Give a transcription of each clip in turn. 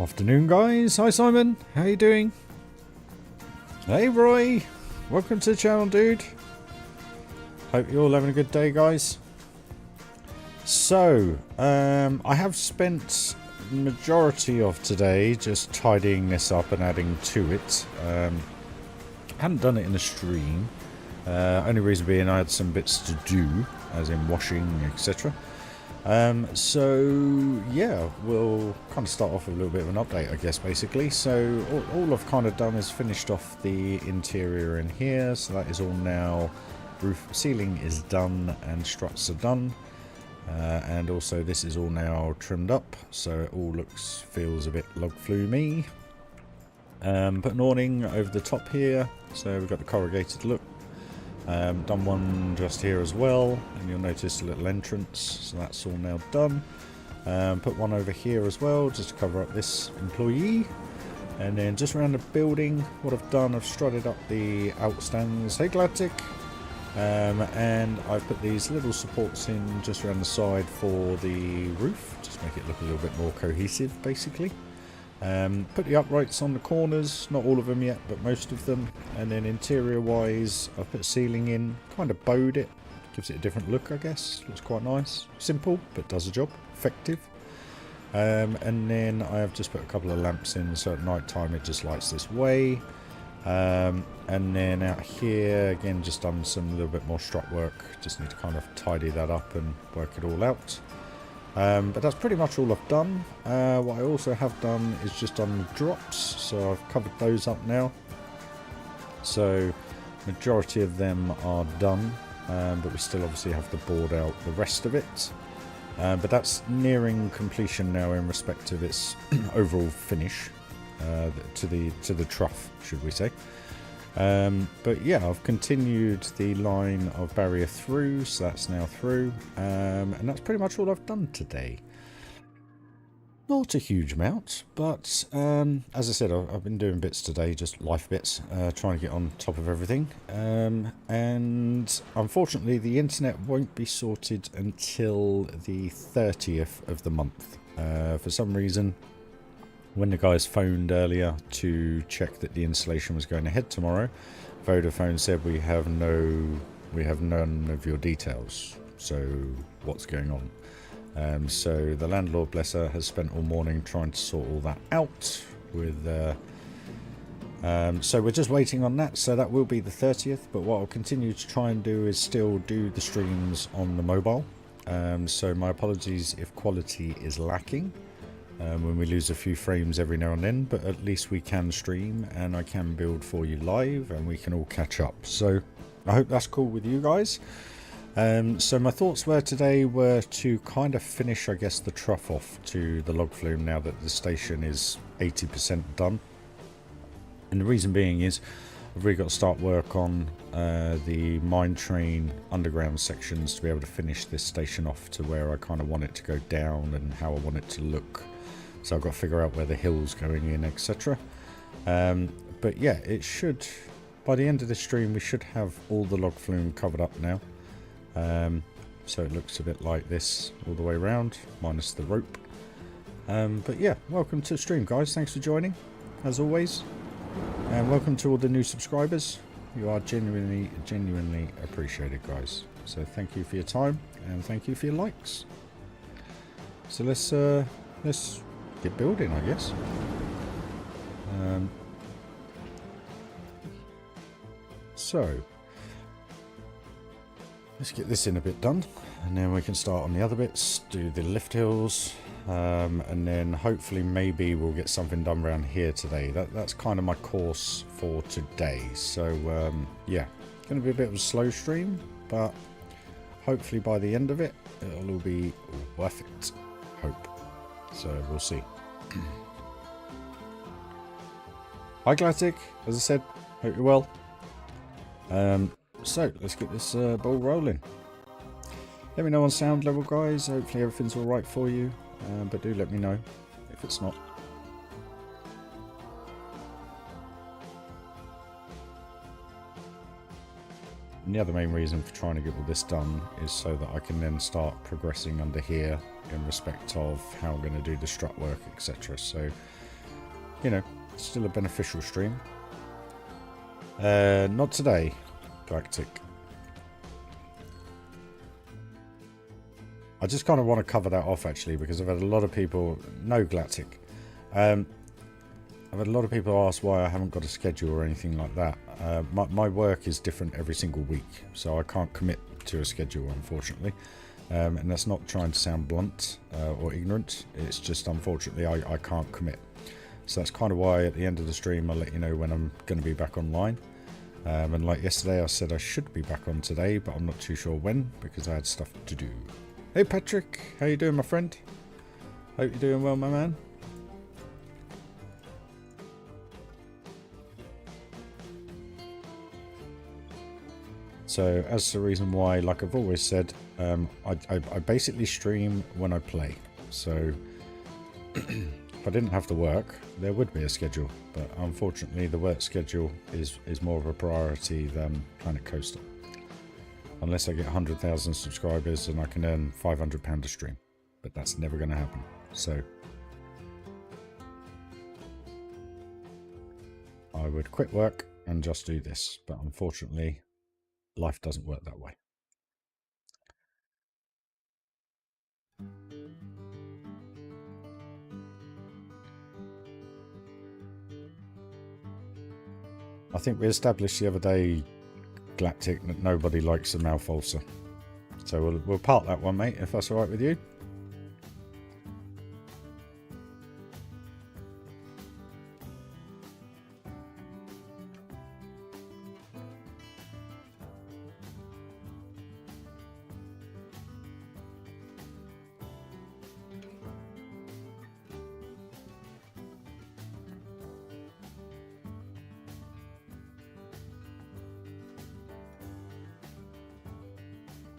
Afternoon, guys. Hi, Simon. How you doing? Hey, Roy. Welcome to the channel, dude. Hope you're all having a good day, guys. So, I have spent the majority of today just tidying this up and adding to it. Hadn't done it in the stream. Only reason being I had some bits to do, as in washing, etc. So yeah, we'll kind of start off with a little bit of an update, I guess, basically. So all I've kind of done is finished off the interior in here, so that is all now. Roof ceiling is done and struts are done, and also this is all now trimmed up, so it all feels a bit log flume-y. Put an awning over the top here, so we've got the corrugated look. Done one just here as well, and you'll notice a little entrance, so that's all now done. Put one over here as well, just to cover up this employee. And then just around the building, what I've done, I've strutted up the outstands. Hey Galactic! And I've put these little supports in just around the side for the roof, just make it look a little bit more cohesive, basically. Put the uprights on the corners, not all of them yet, but most of them. And then interior wise, I've put ceiling in, kind of bowed it, gives it a different look, I guess. Looks quite nice, simple, but does the job, effective. And then I have just put a couple of lamps in, so at night time it just lights this way. And then out here, again, just done some little bit more strut work, just need to kind of tidy that up and work it all out. But that's pretty much all I've done. What I also have done is just done drops, so I've covered those up now. So majority of them are done, but we still obviously have to board out the rest of it. But that's nearing completion now in respect of its overall finish, to the trough, should we say. But yeah, I've continued the line of barrier through, so that's now through, and that's pretty much all I've done today. Not a huge amount, but as I said, I've been doing bits today, just life bits, trying to get on top of everything, and unfortunately the internet won't be sorted until the 30th of the month. For some reason, when the guys phoned earlier to check that the installation was going ahead tomorrow, Vodafone said we have none of your details. So what's going on? So the landlord, bless her, has spent all morning trying to sort all that out. So we're just waiting on that. So that will be the 30th. But what I'll continue to try and do is still do the streams on the mobile. So my apologies if quality is lacking. When we lose a few frames every now and then, but at least we can stream and I can build for you live and we can all catch up. So I hope that's cool with you guys. So my thoughts today were to kind of finish, I guess, the trough off to the log flume now that the station is 80% done. And the reason being is I've really got to start work on the mine train underground sections to be able to finish this station off to where I kind of want it to go down and how I want it to look. So I've got to figure out where the hill's going in, etc. But yeah, it should, by the end of the stream, we should have all the log flume covered up now. So it looks a bit like this all the way around, minus the rope. But yeah, welcome to the stream, guys. Thanks for joining, as always. And welcome to all the new subscribers. You are genuinely appreciated, guys. So thank you for your time, and thank you for your likes. So let's get building, I guess. So let's get this in a bit done, and then we can start on the other bits, do the lift hills, and then hopefully maybe we'll get something done around here today. That's kind of my course for today. So yeah, going to be a bit of a slow stream, but hopefully by the end of it, it'll all be worth it. Hope. So we'll see. Hi Galactic, as I said, hope you're well. So let's get this ball rolling. Let me know on sound level, guys. Hopefully everything's alright for you, but do let me know if it's not. And the other main reason for trying to get all this done is so that I can then start progressing under here in respect of how I'm going to do the strut work, etc. So you know, still a beneficial stream. Not today, Galactic. I just kind of want to cover that off actually, because I've had a lot of people, no Galactic. I've had a lot of people ask why I haven't got a schedule or anything like that. My work is different every single week, so I can't commit to a schedule, unfortunately. And that's not trying to sound blunt or ignorant. It's just, unfortunately, I can't commit. So that's kind of why at the end of the stream, I'll let you know when I'm going to be back online. And like yesterday, I said I should be back on today, but I'm not too sure when, because I had stuff to do. Hey Patrick, how you doing, my friend? Hope you're doing well, my man. So as the reason why, like I've always said, I basically stream when I play. So if I didn't have to work, there would be a schedule. But unfortunately, the work schedule is more of a priority than Planet Coaster. Unless I get 100,000 subscribers and I can earn £500 a stream. But that's never going to happen. So I would quit work and just do this. But unfortunately, life doesn't work that way. I think we established the other day, Galactic, that nobody likes a Malfolsa. So we'll park that one, mate, if that's alright with you.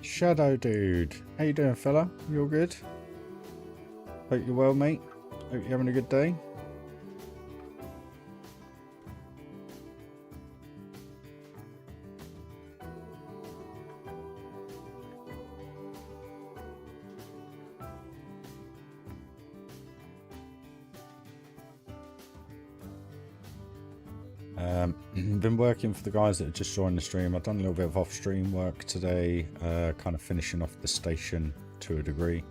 Shadow Dude, how you doing, fella? You all good? Hope you're well, mate. Hope you're having a good day. Been working for the guys that have just joined the stream. I've done a little bit of off-stream work today, kind of finishing off the station to a degree.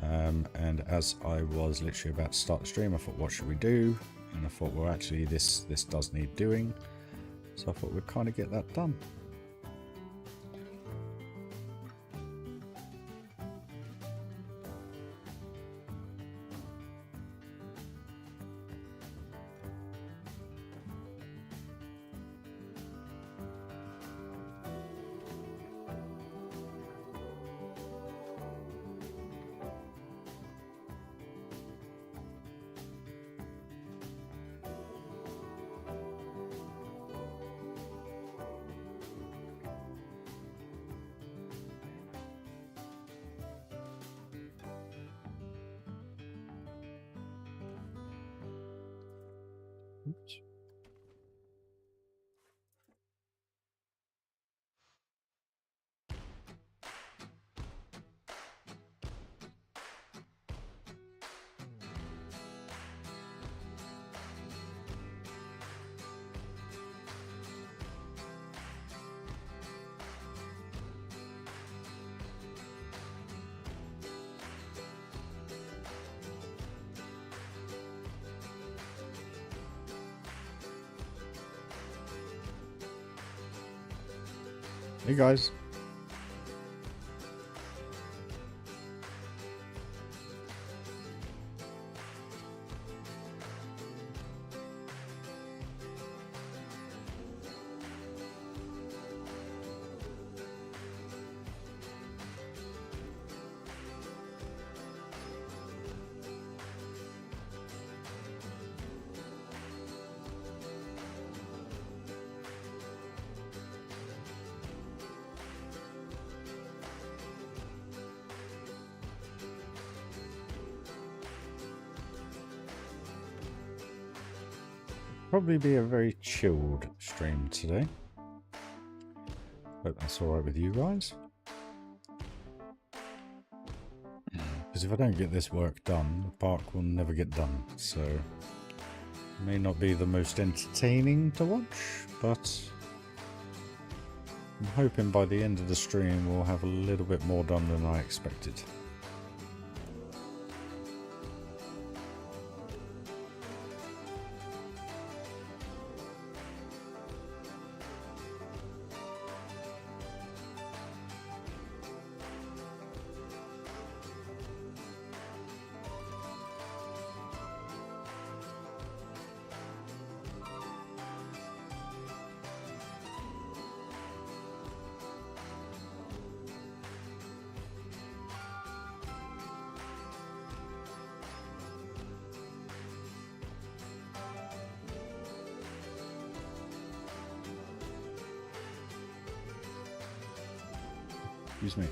And as I was literally about to start the stream, I thought, what should we do? And I thought, well, actually, this does need doing. So I thought we'd kind of get that done. Oops. Hey guys. Probably be a very chilled stream today. Hope that's alright with you guys. Because if I don't get this work done, the park will never get done. So May not be the most entertaining to watch, but I'm hoping by the end of the stream we'll have a little bit more done than I expected. Excuse me.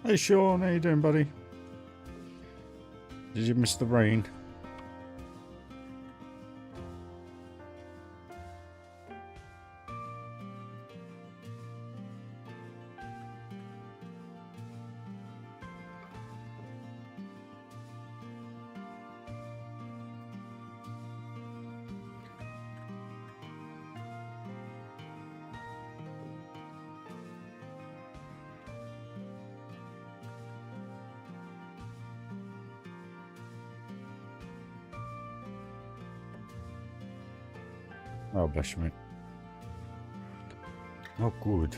Hey Sean, how you doing, buddy? Did you miss the rain? Oh, bless you, mate. Oh, good.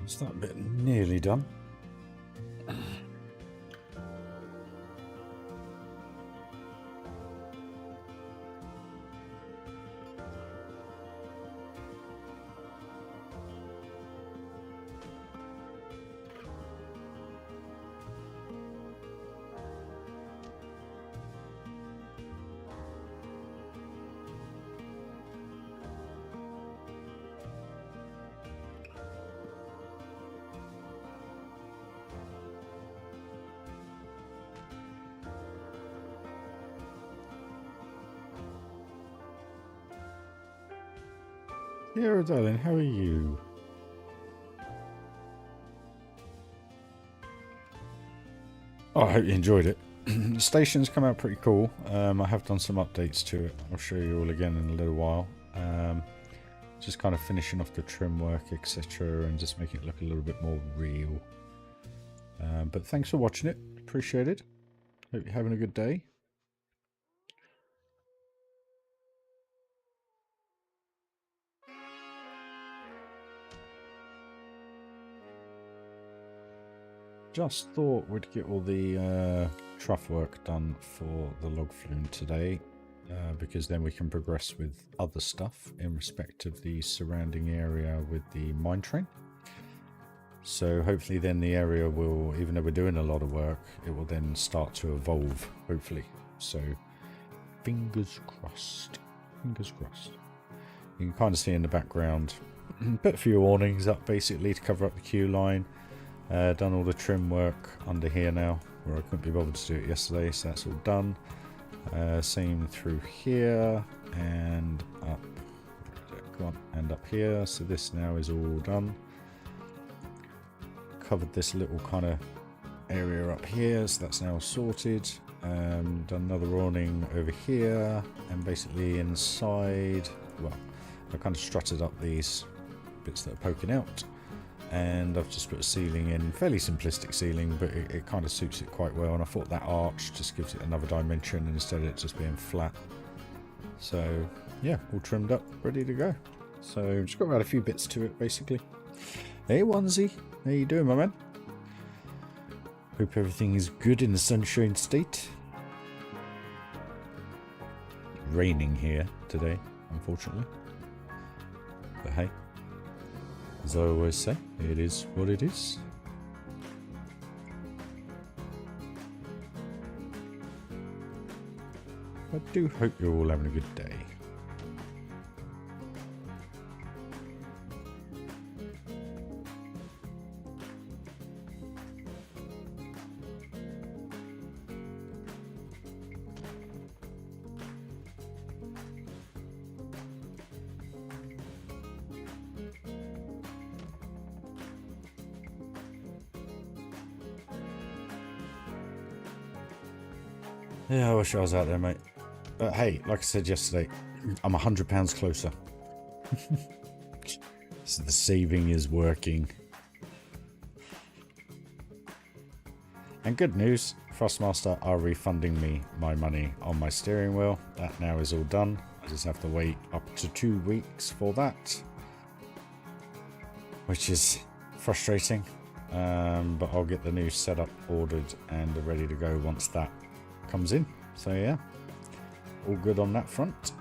Is that bit nearly done? Here, darling, how are you? Oh, I hope you enjoyed it. The station's come out pretty cool. I have done some updates to it. I'll show you all again in a little while. Just kind of finishing off the trim work, etc., and just making it look a little bit more real. But thanks for watching it. Appreciate it. Hope you're having a good day. Just thought we'd get all the trough work done for the log flume today, because then we can progress with other stuff in respect of the surrounding area with the mine train. So hopefully then the area will, even though we're doing a lot of work, it will then start to evolve, hopefully. So fingers crossed. Fingers crossed. You can kind of see in the background, put a few awnings up basically to cover up the queue line. Done all the trim work under here now, where I couldn't be bothered to do it yesterday, so that's all done. Same through here and up, come on, and up here. So this now is all done. Covered this little kind of area up here, so that's now sorted. Done another awning over here, and basically inside, well, I kind of strutted up these bits that are poking out. And I've just put a ceiling in, fairly simplistic ceiling, but it kind of suits it quite well. And I thought that arch just gives it another dimension instead of it just being flat. So yeah, all trimmed up, ready to go. So just got to add a few bits to it basically. Hey Onesie, how you doing, my man? Hope everything is good in the Sunshine State. It's raining here today, unfortunately. But hey. As I always say, it is what it is. I do hope you're all having a good day. Yeah, I wish I was out there, mate. But hey, like I said yesterday, I'm £100 closer. So the saving is working. And good news, Frostmaster are refunding me my money on my steering wheel. That now is all done. I just have to wait up to 2 weeks for that, which is frustrating. But I'll get the new setup ordered and ready to go once that comes in. So yeah, all good on that front.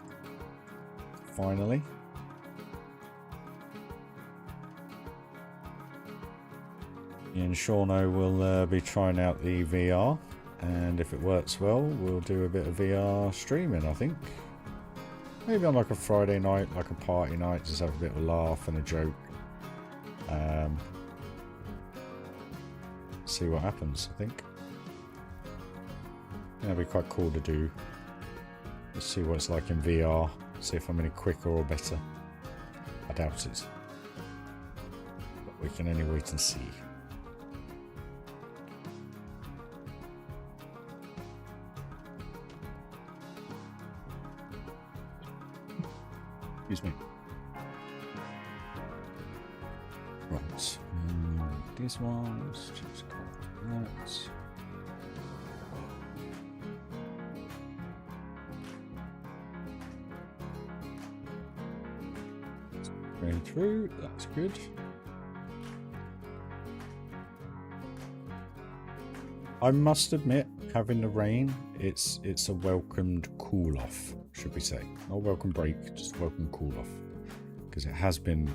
Finally. Me and Shauno will be trying out the VR, and if it works well, we'll do a bit of VR streaming, I think. Maybe on like a Friday night, like a party night, just have a bit of a laugh and a joke. See what happens, I think. That'd be quite cool to do. Let's see what it's like in VR. See if I'm any quicker or better. I doubt it. But we can only wait and see. Excuse me. Right. These ones. Just go like that. Going through. That's good. I must admit, having the rain, it's a welcomed cool off, should we say? Not a welcome break, just a welcome cool off. Because it has been,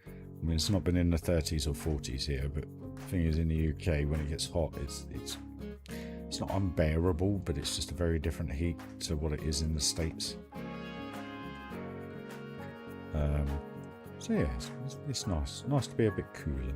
I mean, it's not been in the 30s or 40s here, but the thing is, in the UK, when it gets hot, it's not unbearable, but it's just a very different heat to what it is in the States. So yeah, it's nice to be a bit cooler.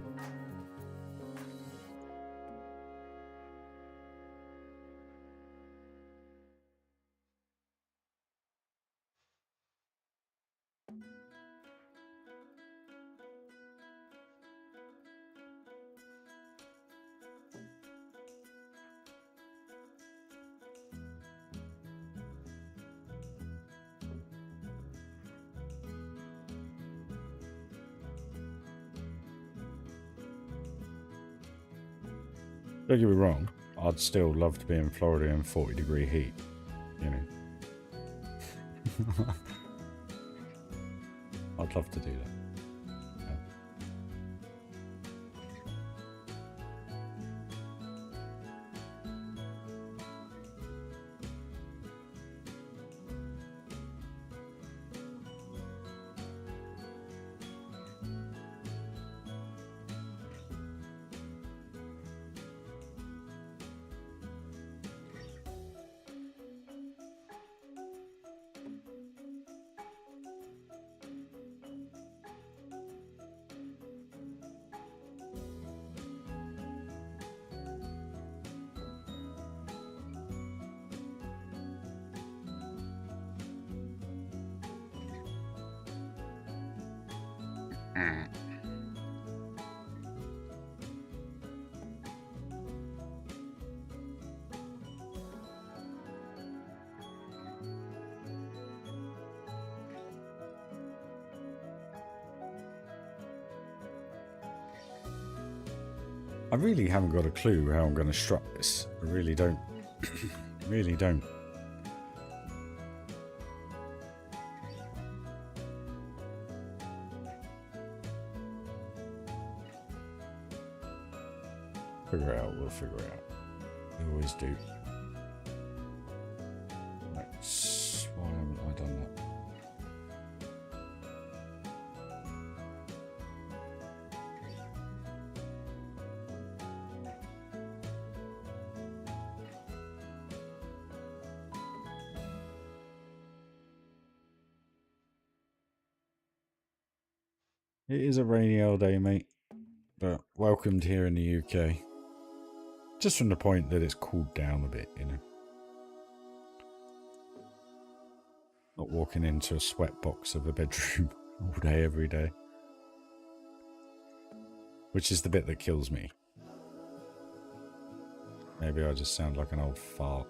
Don't get me wrong, I'd still love to be in Florida in 40-degree heat, you know. I'd love to do that. I really haven't got a clue how I'm going to strut this. I really don't. Really don't. Figure it out, we'll figure it out. We always do. Right, why haven't I done that? It is a rainy old day, mate, but welcomed here in the UK. Just from the point that it's cooled down a bit, you know. Not walking into a sweatbox of a bedroom all day, every day. Which is the bit that kills me. Maybe I just sound like an old fart.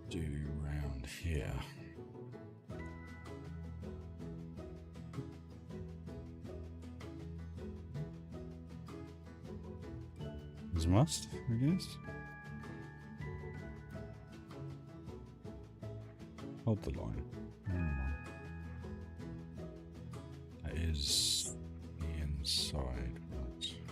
Do round here. As must, I guess. Hold the line. is the inside. Okay.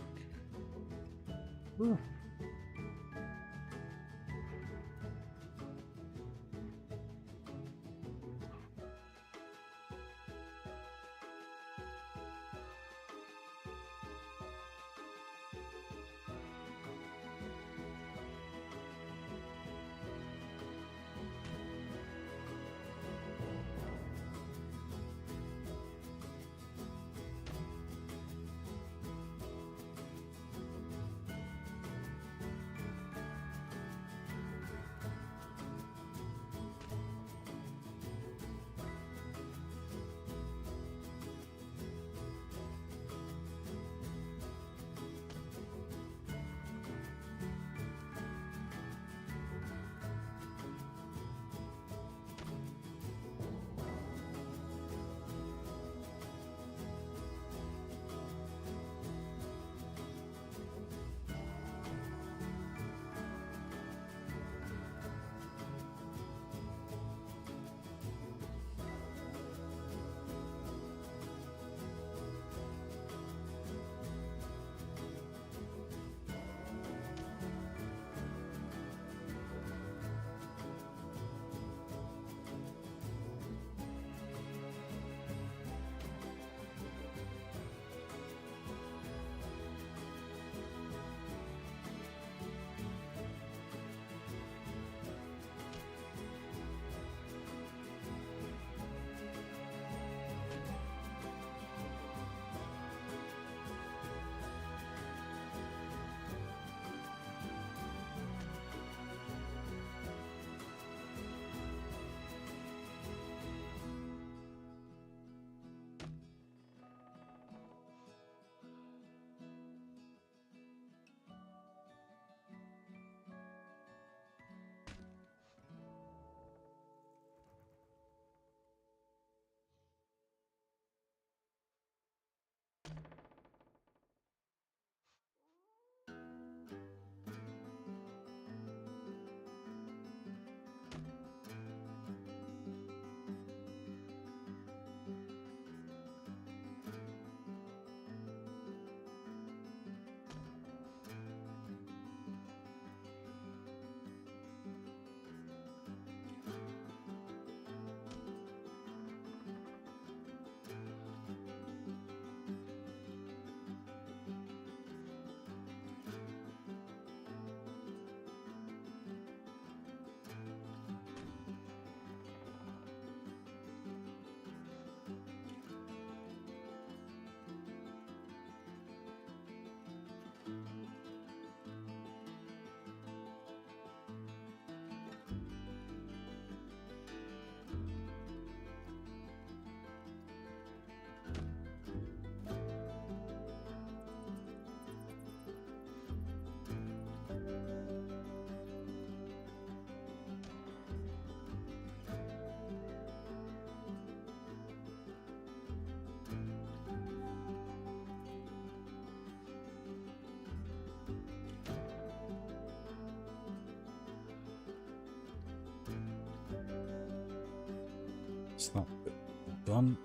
It's that bit done.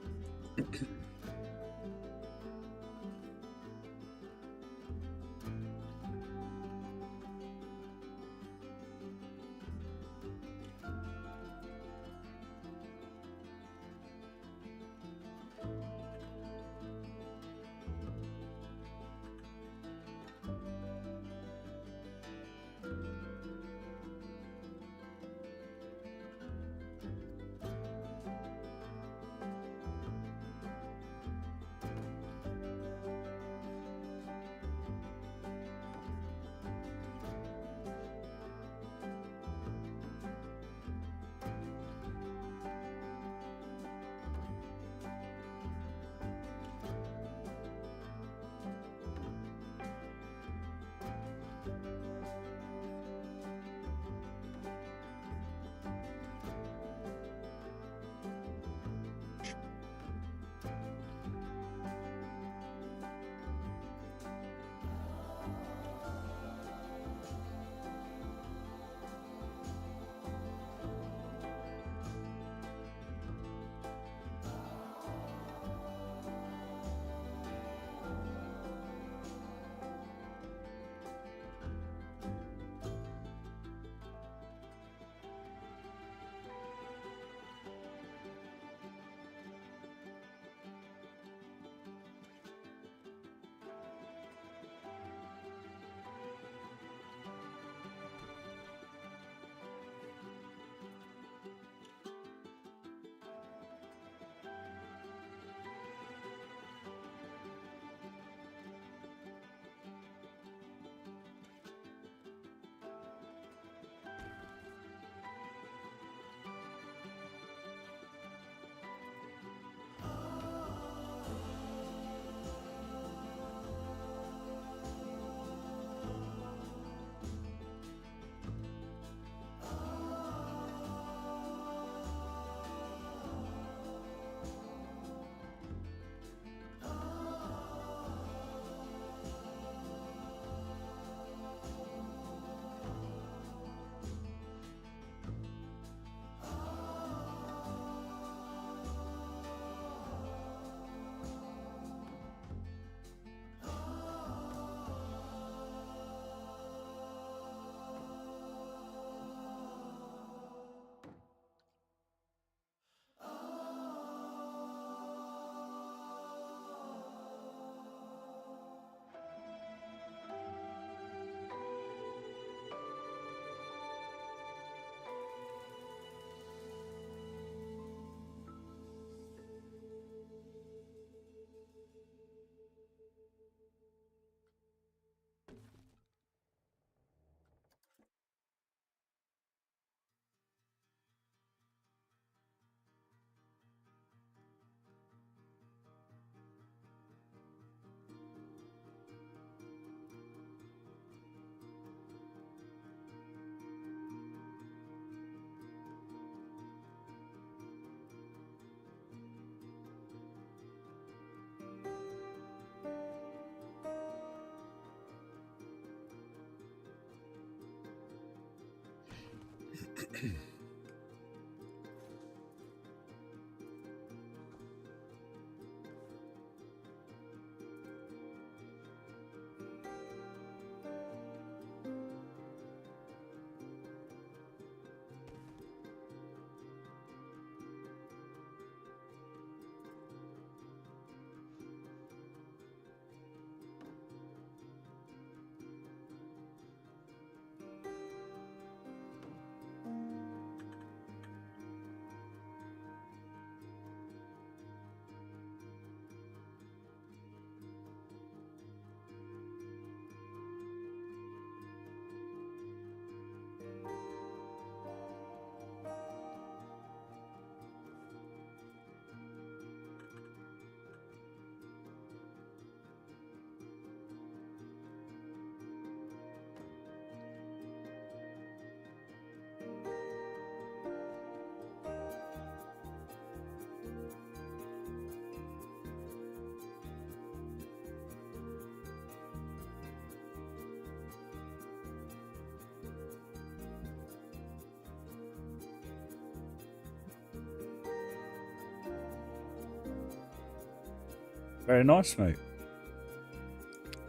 Very nice, mate.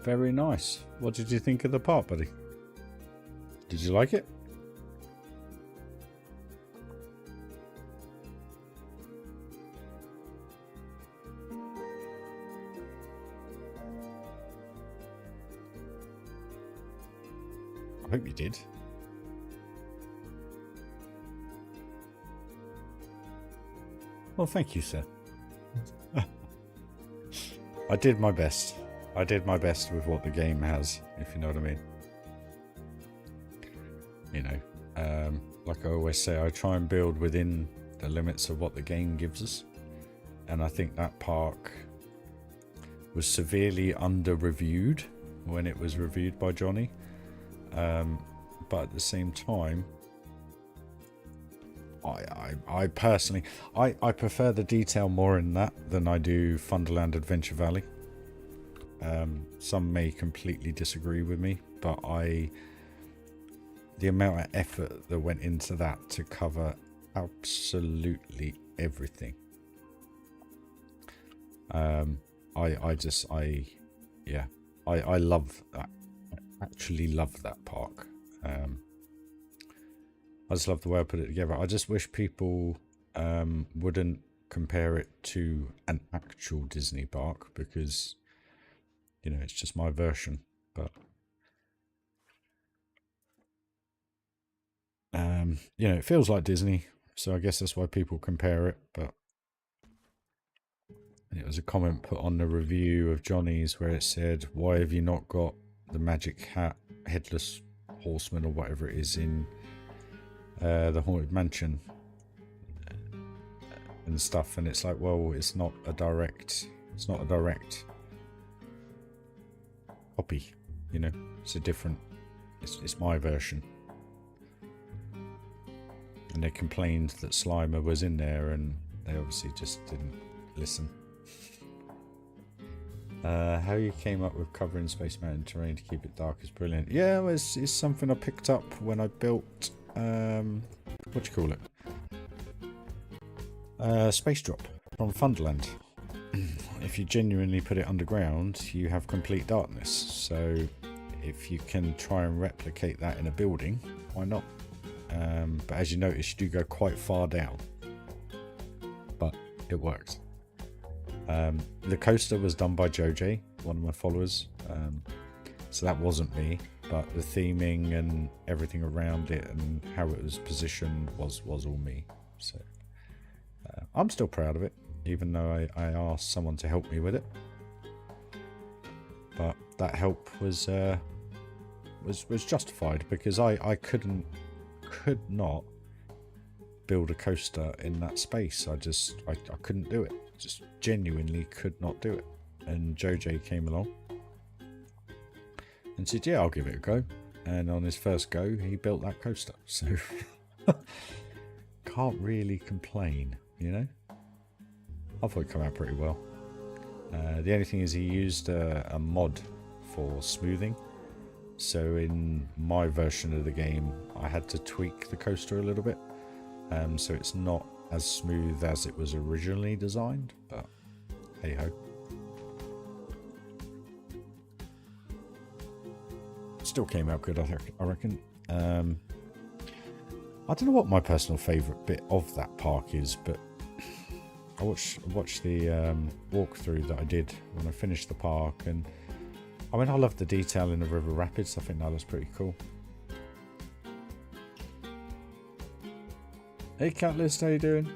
Very nice. What did you think of the park, buddy? Did you like it? I hope you did. Well, thank you, sir. I did my best. I did my best with what the game has, if you know what I mean. You know, like I always say, I try and build within the limits of what the game gives us. And I think that park was severely under-reviewed when it was reviewed by Johnny. But at the same time, I personally, I prefer the detail more in that than I do Thunderland Adventure Valley. Some may completely disagree with me, but the amount of effort that went into that to cover absolutely everything. I love that. I actually love that park. I just love the way I put it together. I just wish people wouldn't compare it to an actual Disney park, because, you know, it's just my version. But you know, it feels like Disney, so I guess that's why people compare it. But it was a comment put on the review of Johnny's where it said, "Why have you not got the magic hat, headless horseman, or whatever it is in the Haunted Mansion and stuff?" And it's like, well, it's not a direct copy, you know. It's a different, it's my version. And they complained that Slimer was in there, and they obviously just didn't listen. How you came up with covering Space Mountain terrain to keep it dark is brilliant. Yeah, it's something I picked up when I built what do you call it? Space Drop from Thunderland. If you genuinely put it underground, you have complete darkness. So if you can try and replicate that in a building, why not? But as you notice, you do go quite far down, but it works. The coaster was done by JoJ, one of my followers, so that wasn't me, but the theming and everything around it and how it was positioned was all me. So I'm still proud of it, even though I asked someone to help me with it. But that help was justified, because I could not build a coaster in that space. I couldn't do it. Just genuinely could not do it. And JoJ came along and said, yeah, I'll give it a go. And on his first go, he built that coaster. So can't really complain, you know. I thought it came out pretty well. The only thing is he used a mod for smoothing. So in my version of the game, I had to tweak the coaster a little bit. So it's not as smooth as it was originally designed, but hey ho. Still came out good, I reckon. I don't know what my personal favourite bit of that park is, but I watched the walkthrough that I did when I finished the park, and I mean, I love the detail in the river rapids. I think that was pretty cool. Hey Catalyst, how you doing?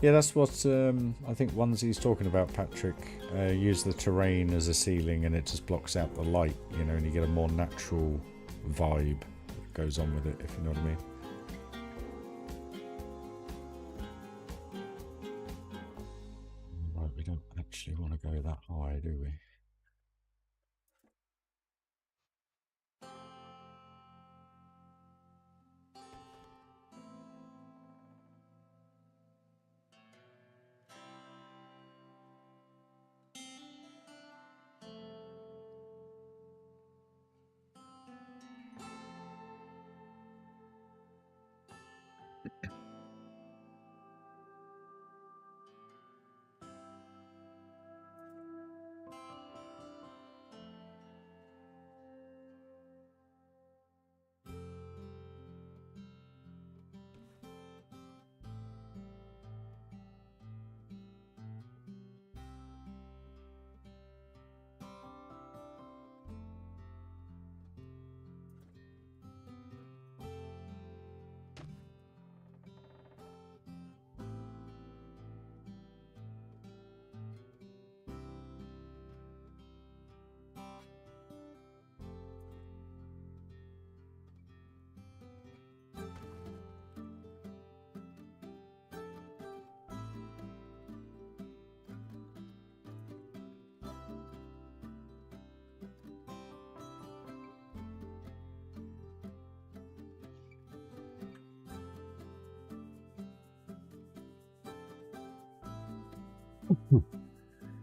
Yeah, that's what I think Onesi's talking about, Patrick. Use the terrain as a ceiling and it just blocks out the light, you know, and you get a more natural vibe that goes on with it, if you know what I mean. Right, we don't actually want to go that high, do we?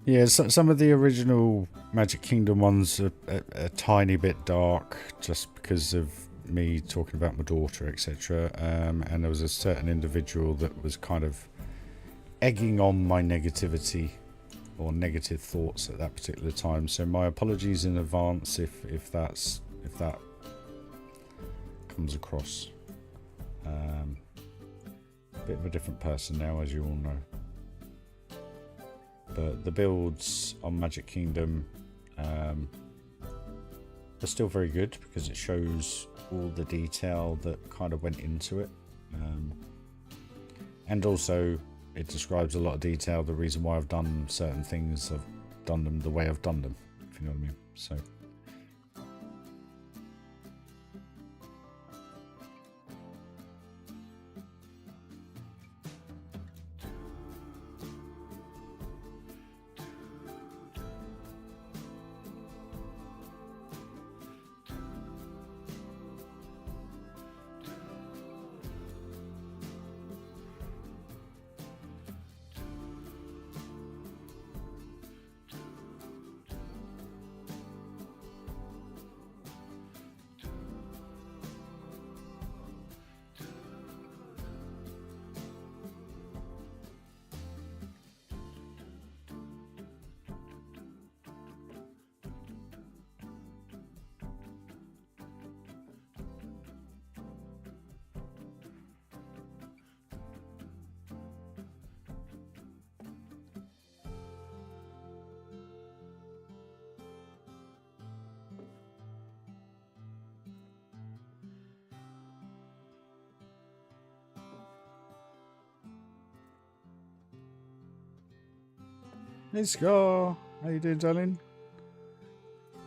Yeah, so, some of the original Magic Kingdom ones are a tiny bit dark, just because of me talking about my daughter, etc. And there was a certain individual that was kind of egging on my negativity or negative thoughts at that particular time. So my apologies in advance if that comes across. Bit of a different person now, as you all know. But the builds on Magic Kingdom are still very good because it shows all the detail that kind of went into it. And also it describes a lot of detail, the reason why I've done certain things, I've done them the way I've done them, if you know what I mean. So hey Scar, how you doing, darling?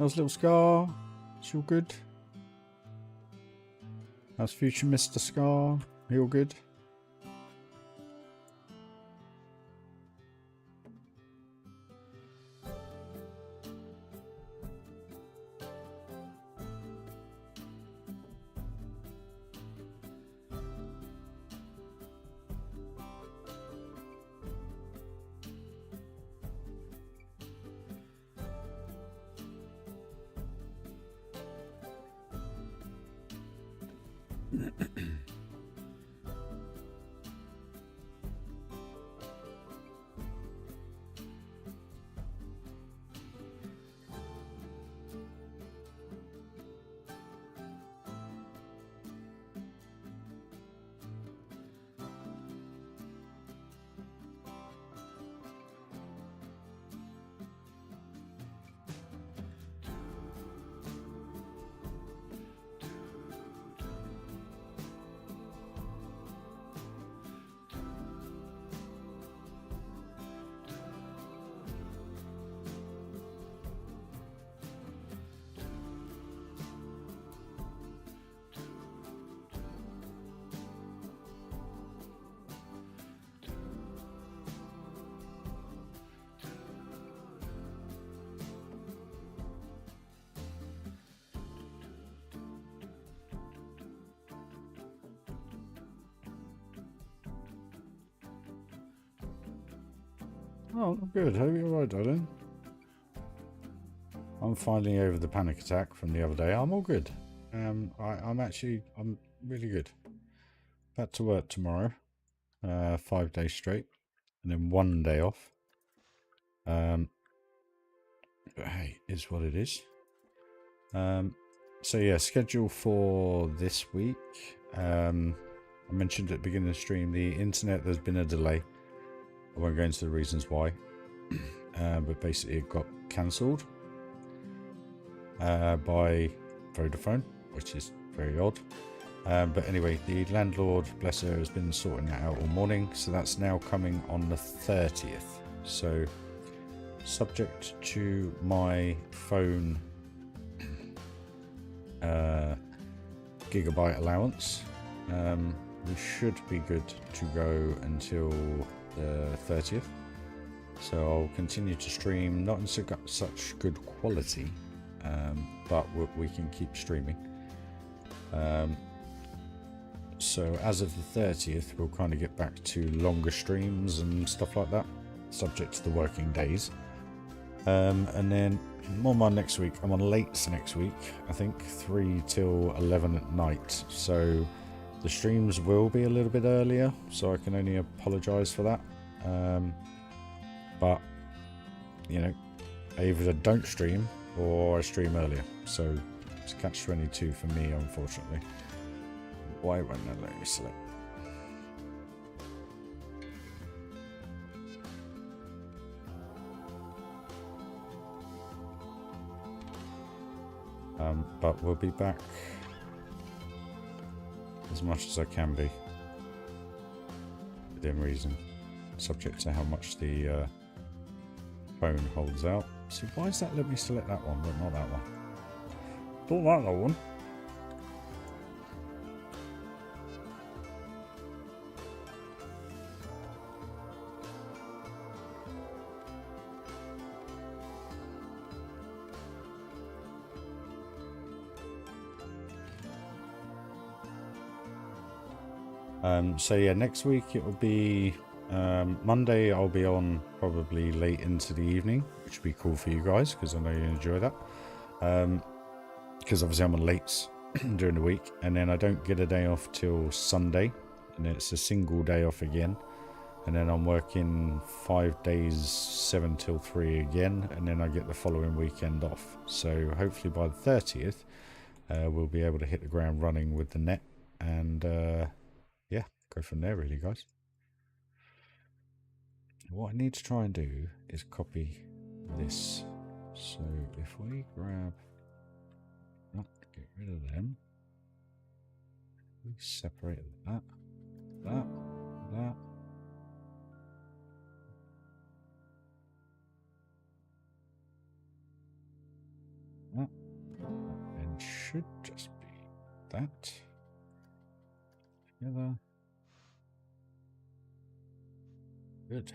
How's little Scar? Is she all good? How's future Mr. Scar? He all good? Oh, good. How are you all right, darling? I'm finally over the panic attack from the other day. I'm all good. I'm really good. Back to work tomorrow, 5 days straight, and then 1 day off. But hey, is what it is. So yeah, schedule for this week. I mentioned at the beginning of the stream, the internet, there's been a delay. I won't go into the reasons why, but basically it got cancelled by Vodafone, which is very odd. But anyway, the landlord, bless her, has been sorting that out all morning, so that's now coming on the 30th. So subject to my phone gigabyte allowance, we should be good to go until the 30th. So I'll continue to stream, not in such good quality, but we can keep streaming. So as of the 30th, we'll kind of get back to longer streams and stuff like that. subject to the working days. And then on my next week, I'm on lates next week, I think 3 till 11 at night. So the streams will be a little bit earlier, so I can only apologise for that. But, you know, I either don't stream or I stream earlier. So it's catch-22 for me, unfortunately. Why won't that let me select? But we'll be back as much as I can be within reason, subject to how much the phone holds out. So why does that let me select that one but not that one? Don't like that one. So yeah, next week it will be Monday. I'll be on probably late into the evening, which will be cool for you guys because I know you enjoy that. Because obviously I'm on lates during the week, and then I don't get a day off till Sunday, and then it's a single day off again, and then I'm working 5 days, 7 till 3 again, and then I get the following weekend off. So hopefully by the 30th, we'll be able to hit the ground running with the net, and yeah, go from there really, guys. What I need to try and do is copy this. So if we grab, get rid of them, we separate that, that, and should just be that together. Good.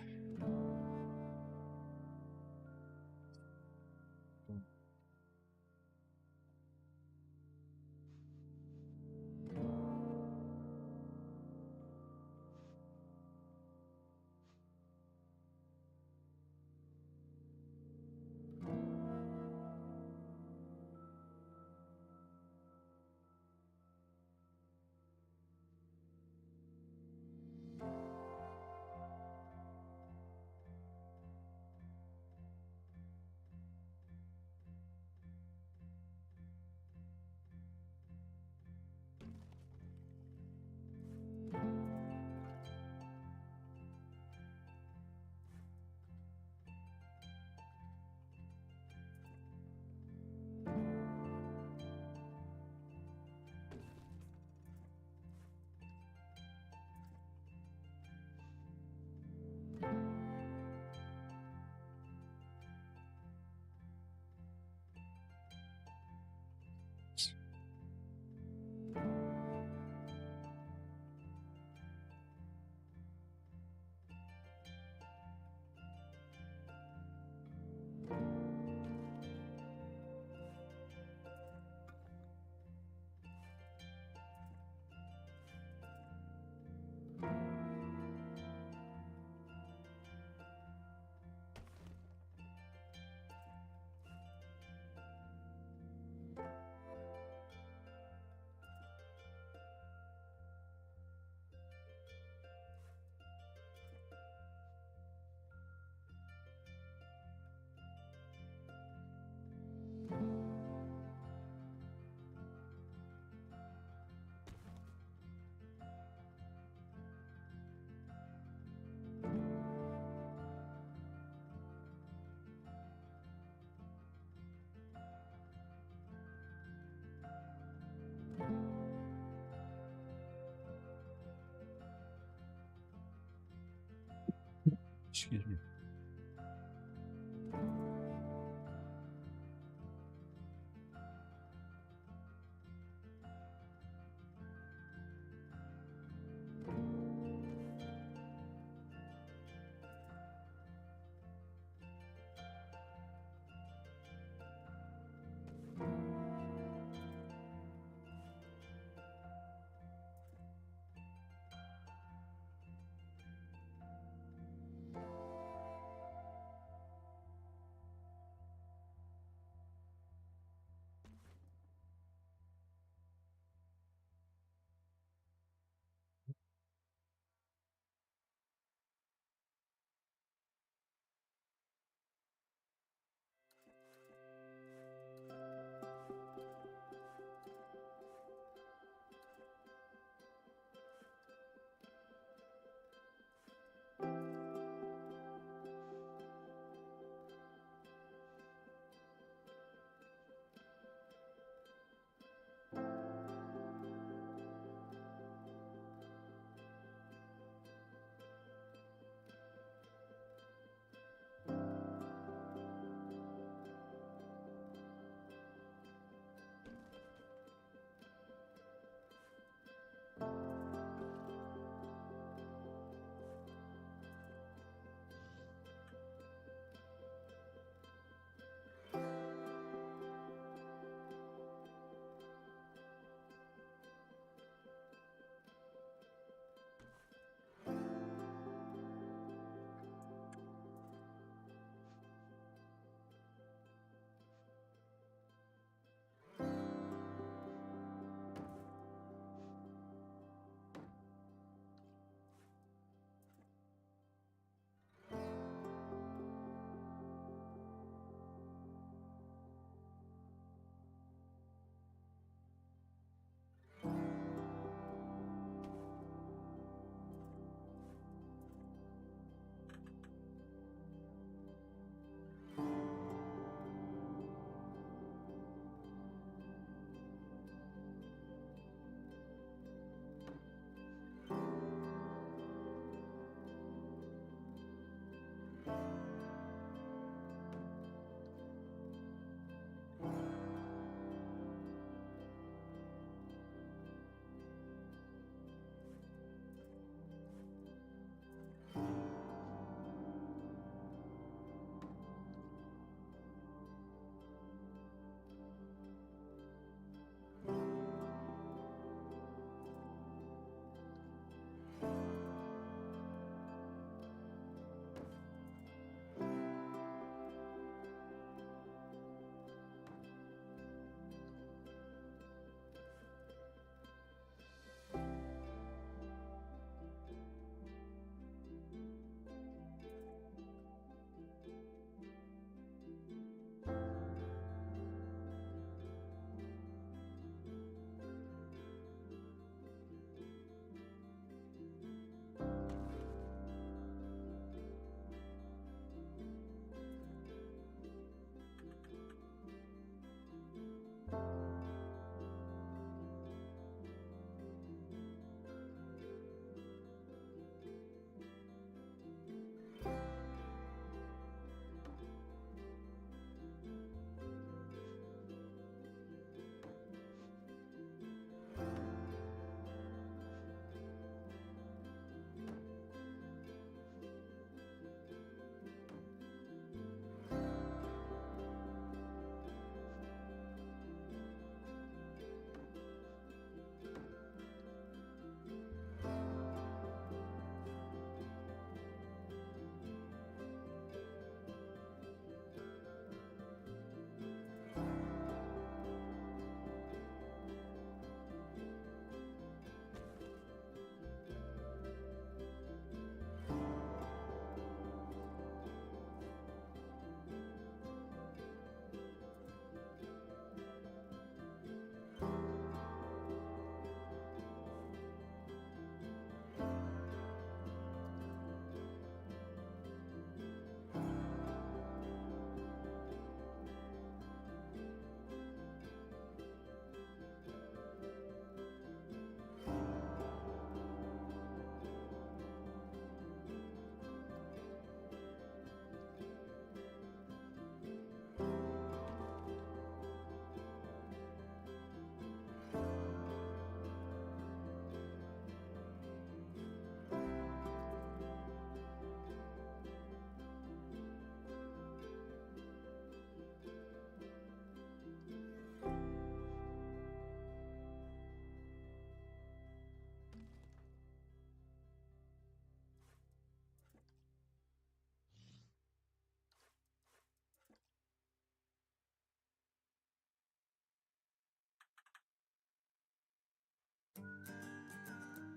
Excuse me.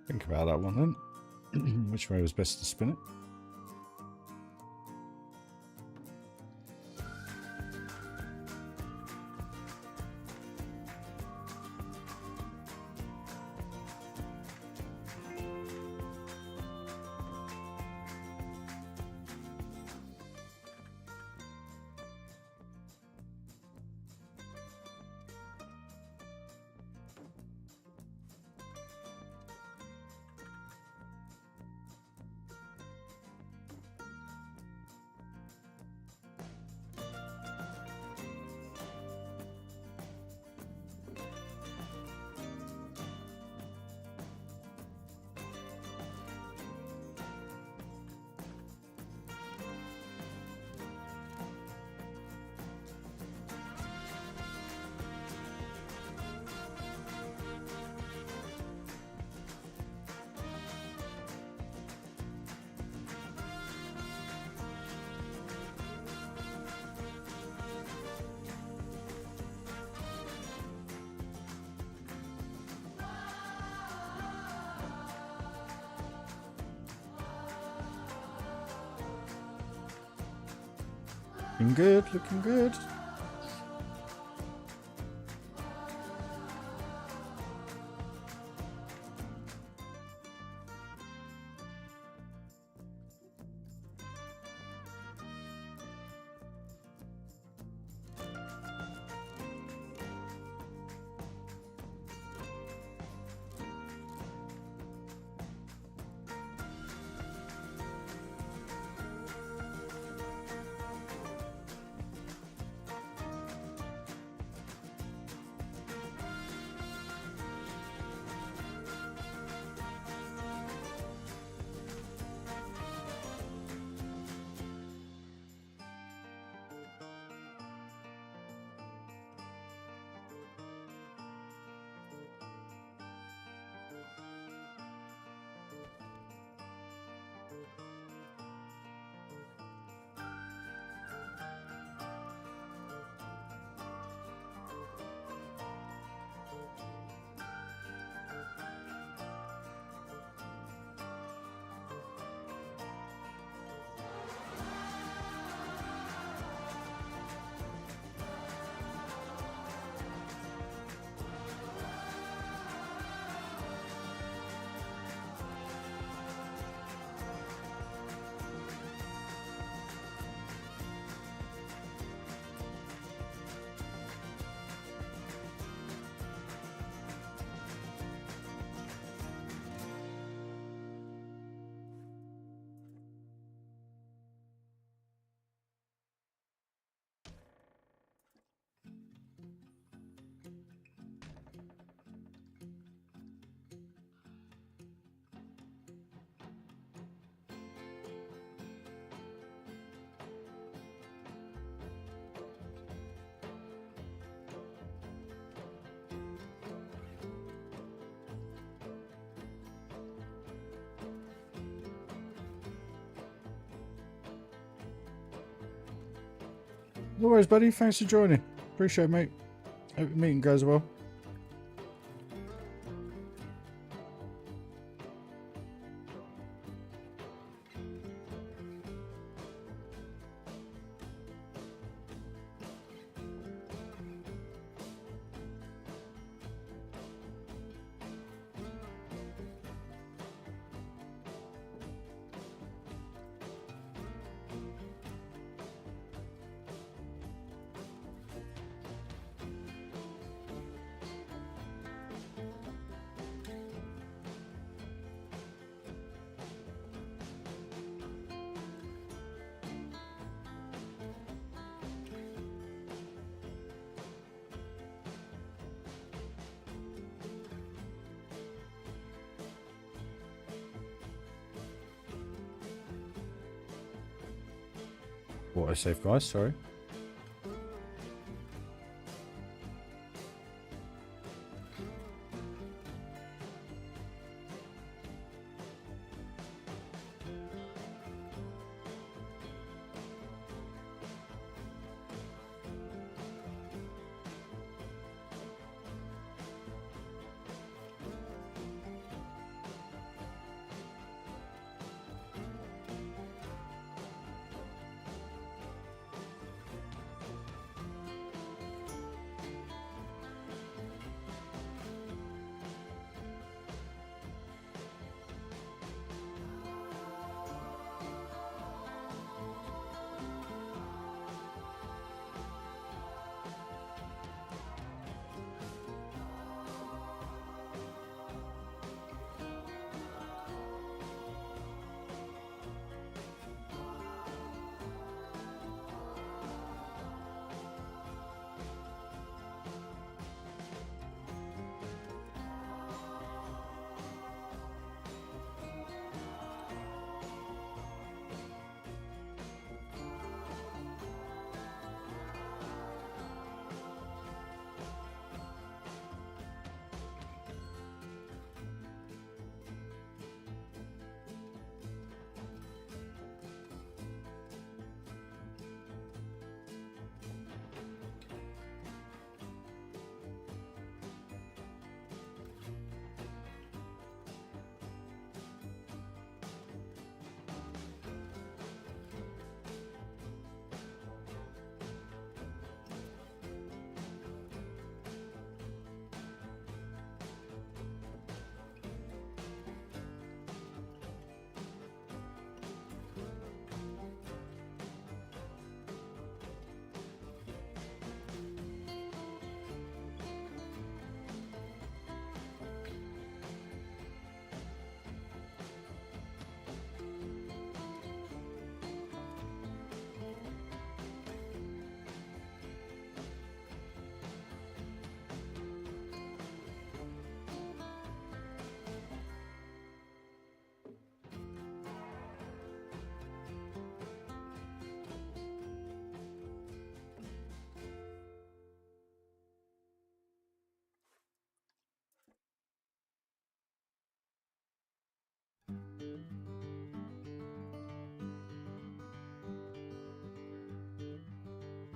Think about that one then. Which way was best to spin it? Looking good, looking good. As always, buddy, thanks for joining. Appreciate it, mate. Hope the meeting goes well. What I save, guys, sorry.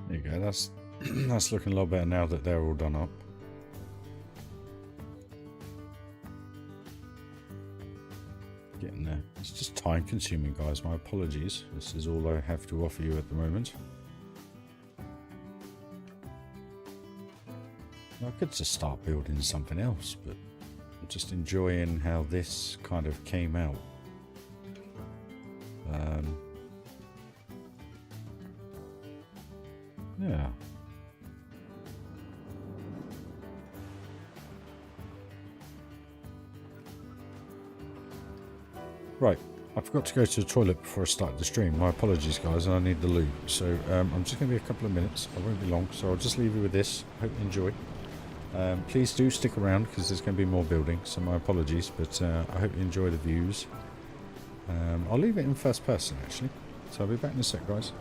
There you go, that's that's looking a lot better now that they're all done up. Getting there. It's just time consuming, guys. My apologies. This is all I have to offer you at the moment. I could just start building something else, but I'm just enjoying how this kind of came out. Yeah. Right, I forgot to go to the toilet before I started the stream. My apologies, guys, and I need the loo. So I'm just going to be a couple of minutes. I won't be long, so I'll just leave you with this. Hope you enjoy. Please do stick around because there's going to be more building, so my apologies, but I hope you enjoy the views. I'll leave it in first person, actually. So I'll be back in a sec, guys.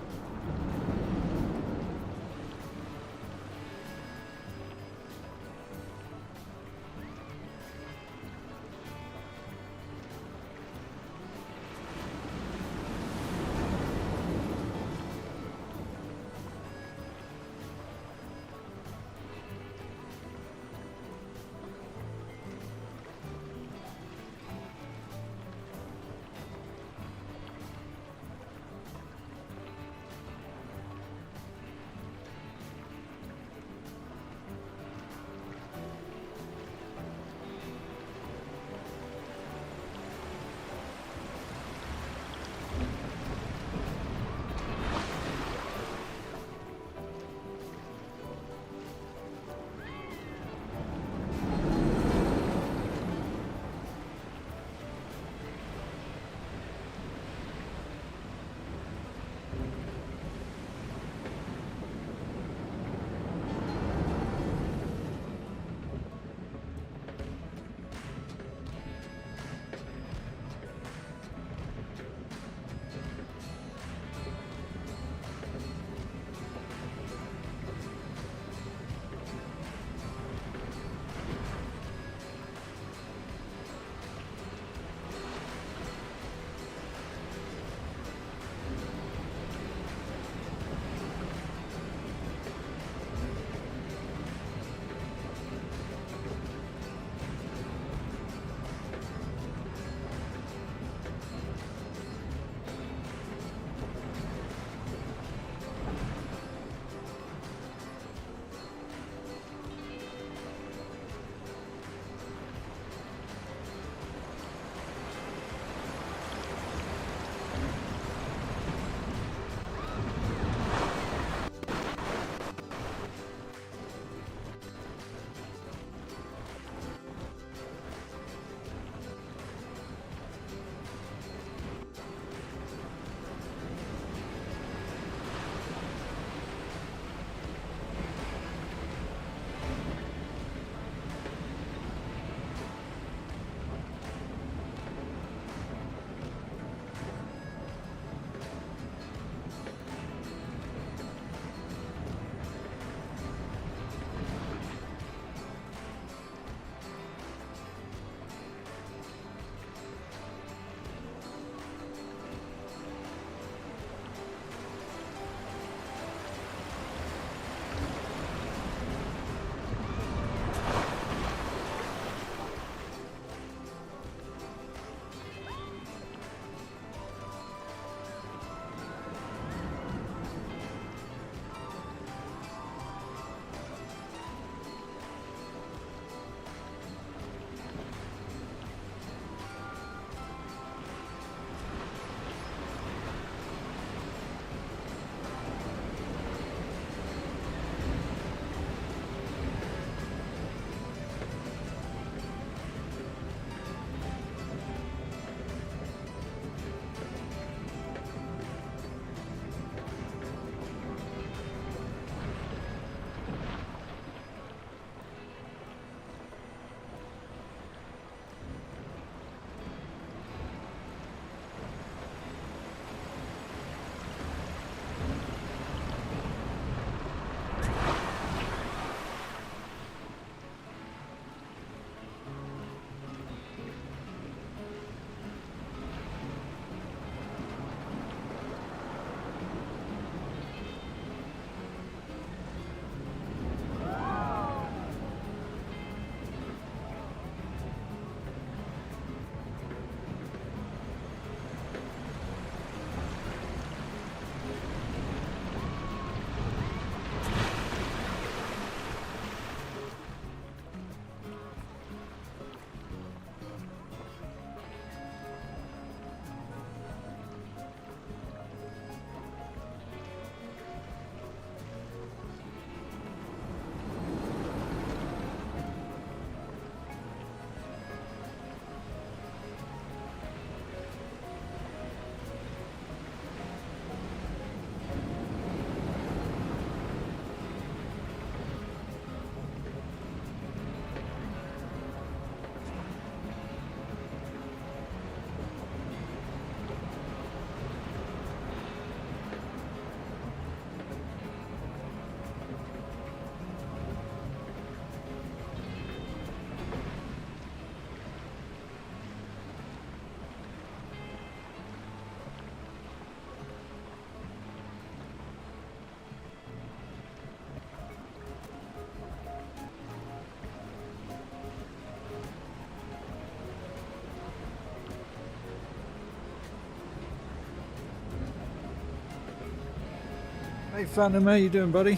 Hey Phantom, how you doing, buddy?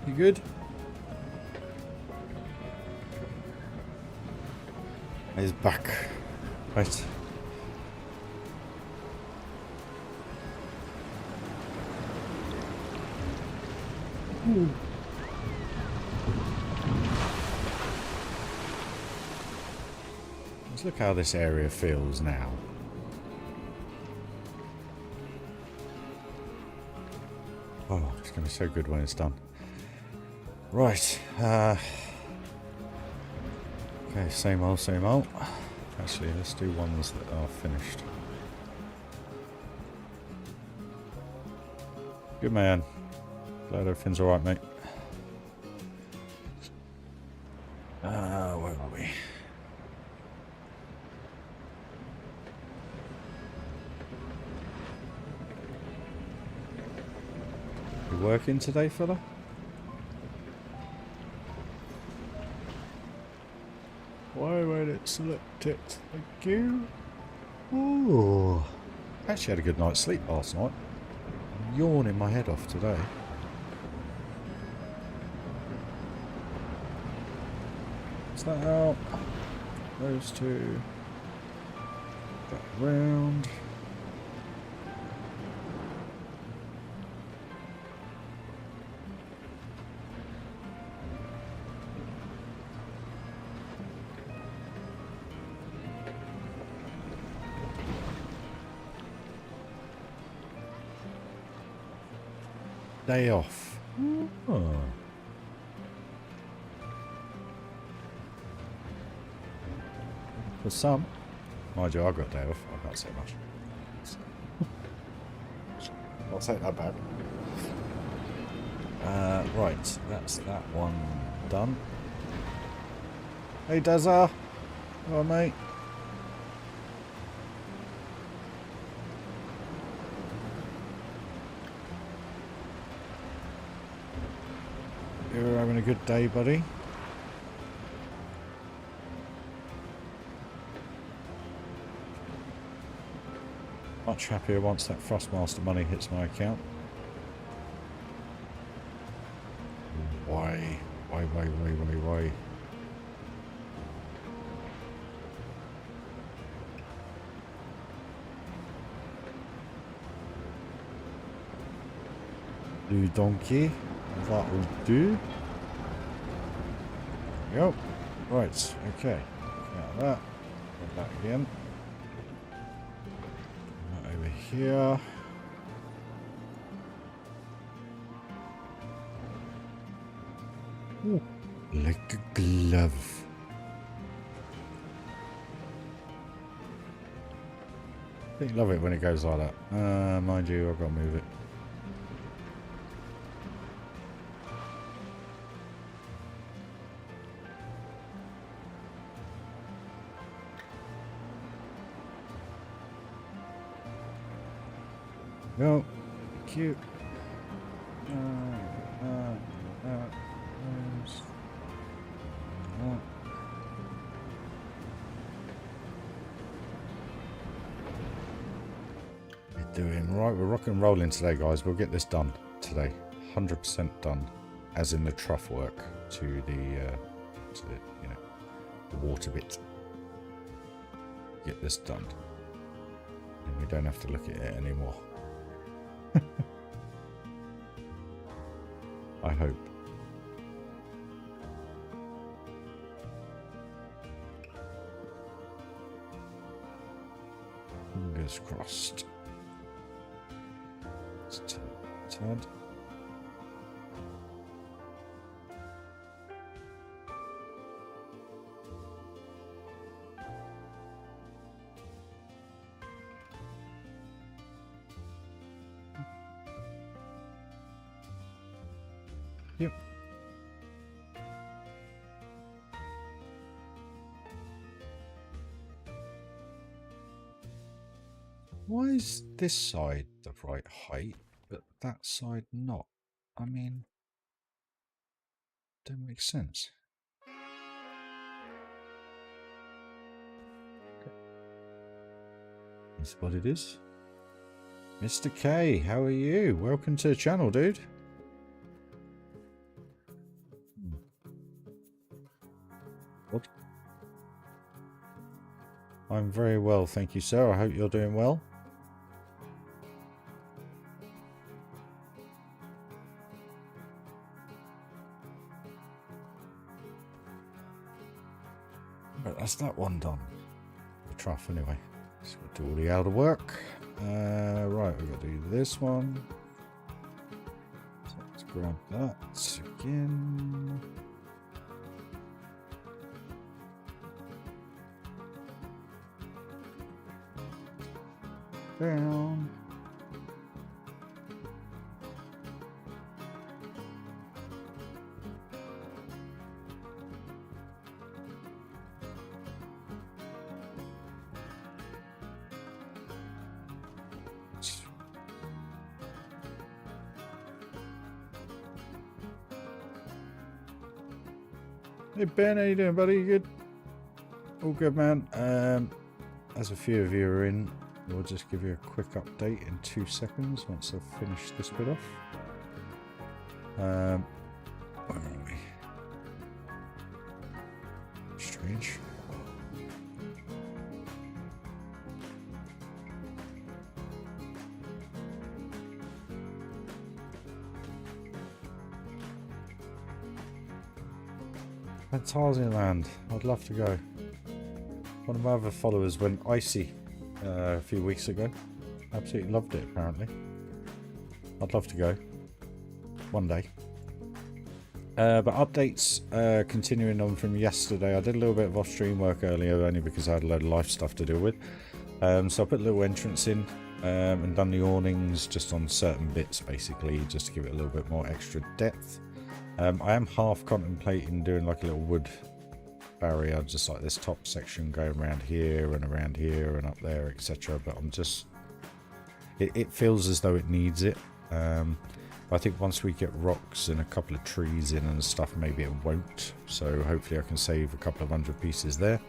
You good? He's back. Right. Ooh. Let's look how this area feels now. Oh, it's going to be so good when it's done. Right. Okay, same old, same old. Actually, let's do ones that are finished. Good man. Glad everything's alright, mate. Where are we? You working today, fella? Why won't it select it? Thank you. Ooh. Actually had a good night's sleep last night. I'm yawning my head off today. Is that out? Those two. Back round. Day off. Oh. For some, mind you, I got a day off. I can't say much. I'll take that back. Right, that's that one done. Hey, Dazza. Hello, mate. You're having a good day, buddy? Much happier once that Thrustmaster money hits my account. Why? Why? Do donkey. That will do. There we go. Right, okay. Out of that. Go back again. That over here. Ooh, like a glove. I think love it when it goes like that. Mind you, I've got to move it. No, cute. We're doing right. We're rock and rolling today, guys. We'll get this done today. 100% done, as in the trough work to the you know, the water bit. Get this done, and we don't have to look at it anymore. I hope. Fingers crossed. Let's turn. Yep. Why is this side the right height, but that side not? I mean, don't make sense. Okay. That's what it is. Mr. K, how are you? Welcome to the channel, dude. I'm very well, thank you, sir. I hope you're doing well. But that's that one done. The trough, anyway. Just got to do all the outer work. Right, we've got to do this one. So let's grab that again. Down. Hey Ben, how you doing, buddy? You good? All good, man. As a few of you are in, we'll just give you a quick update in 2 seconds once I've finished this bit off. Where are we? Strange. Fantasyland. I'd love to go. One of my other followers went icy a few weeks ago. Absolutely loved it, apparently. I'd love to go. One day. But updates continuing on from yesterday. I did a little bit of off-stream work earlier, only because I had a load of life stuff to deal with. So I put a little entrance in and done the awnings just on certain bits, basically, just to give it a little bit more extra depth. I am half contemplating doing like a little wood barrier, just like this top section going around here and up there, etc. But I'm just, it feels as though it needs it. I think once we get rocks and a couple of trees in and stuff, maybe it won't. So hopefully I can save a couple of 100 pieces there.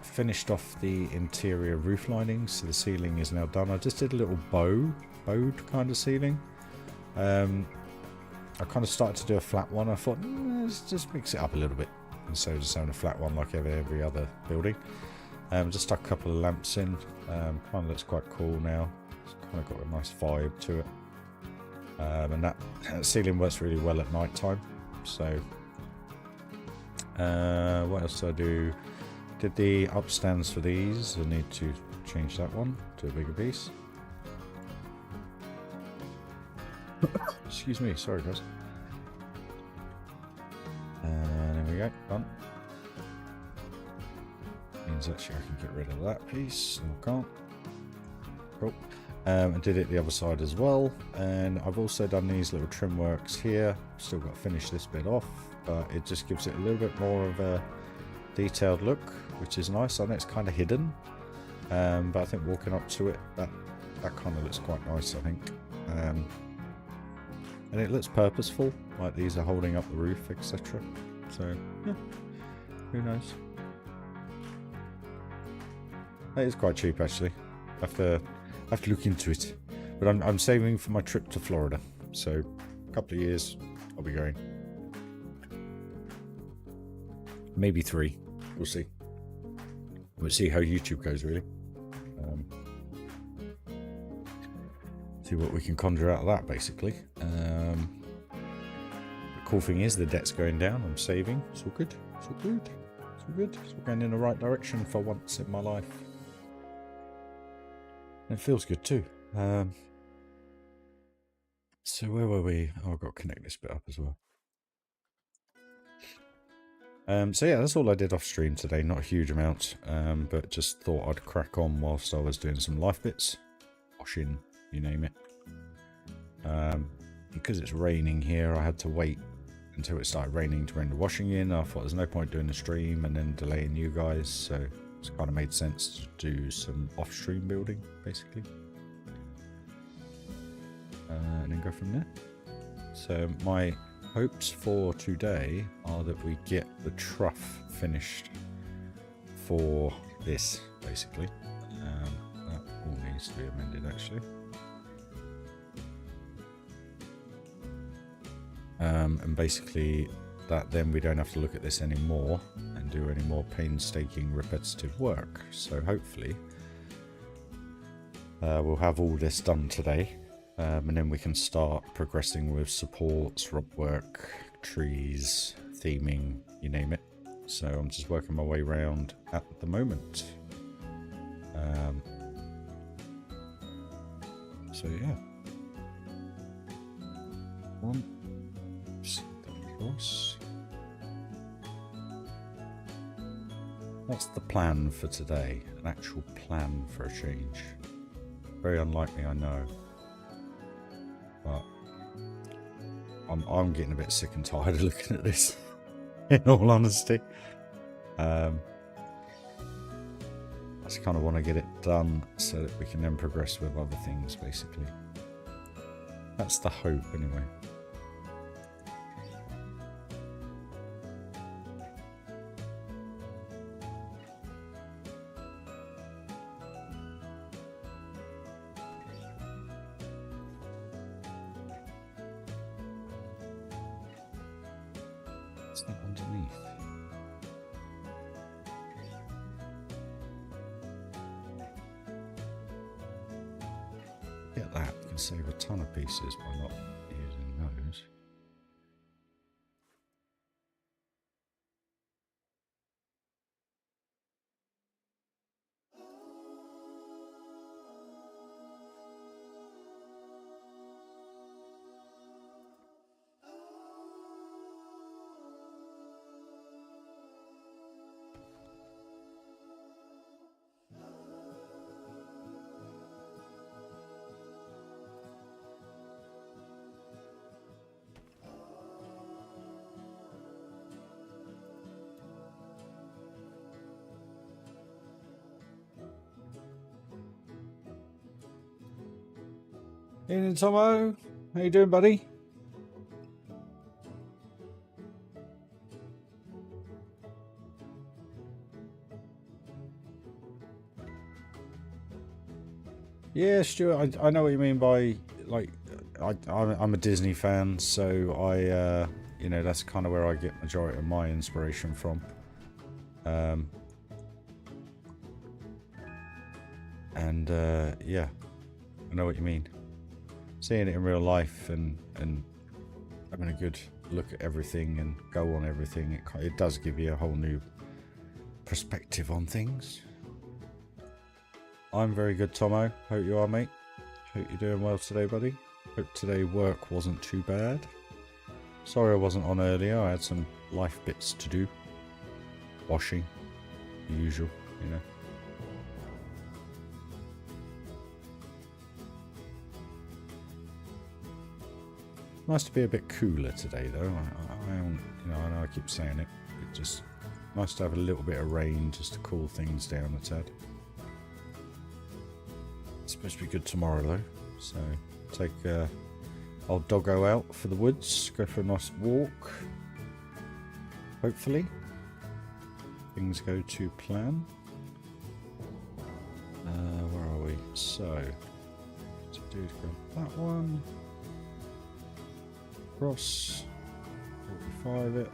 Finished off the interior roof linings, so the ceiling is now done. I just did a little bowed kind of ceiling. I kind of started to do a flat one. I thought, let's just mix it up a little bit instead of just having a flat one like every other building. Just stuck a couple of lamps in. Kind of looks quite cool now. It's kind of got a nice vibe to it. And that ceiling works really well at night time. So what else did I do? Did the upstands for these. I need to change that one to a bigger piece. Excuse me, sorry guys. There we go, done. Means actually I can get rid of that piece. No, I can't. Cool. I did it the other side as well, and I've also done these little trim works here. Still got to finish this bit off, but it just gives it a little bit more of a detailed look, which is nice. I know it's kind of hidden, but I think walking up to it, that kind of looks quite nice, I think. And it looks purposeful, like these are holding up the roof, etc. So, yeah, who knows? That is quite cheap, actually. I have to look into it. But I'm saving for my trip to Florida, so a couple of years I'll be going. Maybe 3. We'll see. We'll see how YouTube goes, really. See what we can conjure out of that, basically. The cool thing is the debt's going down. I'm saving. It's all good. It's all good. It's all good. It's all going in the right direction for once in my life. And it feels good too. So where were we? Oh, I've got to connect this bit up as well. So yeah, that's all I did off stream today. Not a huge amount, but just thought I'd crack on whilst I was doing some life bits. Washing, you name it. Because it's raining here, I had to wait until it started raining to bring the washing in. I thought there's no point doing the stream and then delaying you guys, so it's kind of made sense to do some off-stream building, basically. And then go from there. So my hopes for today are that we get the trough finished for this, basically. That all needs to be amended, actually. And basically that then we don't have to look at this anymore and do any more painstaking repetitive work. So hopefully we'll have all this done today, and then we can start progressing with supports, rock work, trees, theming, you name it. So I'm just working my way around at the moment. So yeah, one, across. That's the plan for today, an actual plan for a change. Very unlikely, I know, but I'm getting a bit sick and tired of looking at this, in all honesty. I just kind of want to get it done so that we can then progress with other things, basically. That's the hope, anyway. It's not underneath. Get that, you can save a ton of pieces by not using those. Evening, Tomo. How you doing, buddy? Yeah, Stuart, I know what you mean by, like, I'm a Disney fan, so I, you know, that's kind of where I get majority of my inspiration from. Yeah, I know what you mean. Seeing it in real life and having a good look at everything and go on everything, it does give you a whole new perspective on things. I'm very good, Tomo. Hope you are, mate. Hope you're doing well today, buddy. Hope today work wasn't too bad. Sorry I wasn't on earlier. I had some life bits to do. Washing. The usual, you know. Nice to be a bit cooler today, though. You know, I know I keep saying it. It's just nice to have a little bit of rain just to cool things down a tad. It's supposed to be good tomorrow, though. So take old doggo out for the woods, go for a nice walk. Hopefully, things go to plan. Where are we? So, to do is grab that one. Cross 45 it.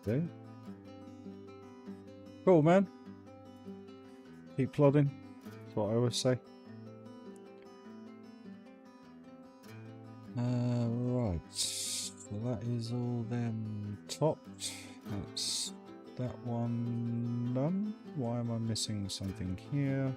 See? Cool, man. Keep plodding. That's what I always say. Right. So that is all them topped. That's that one done. Why am I missing something here?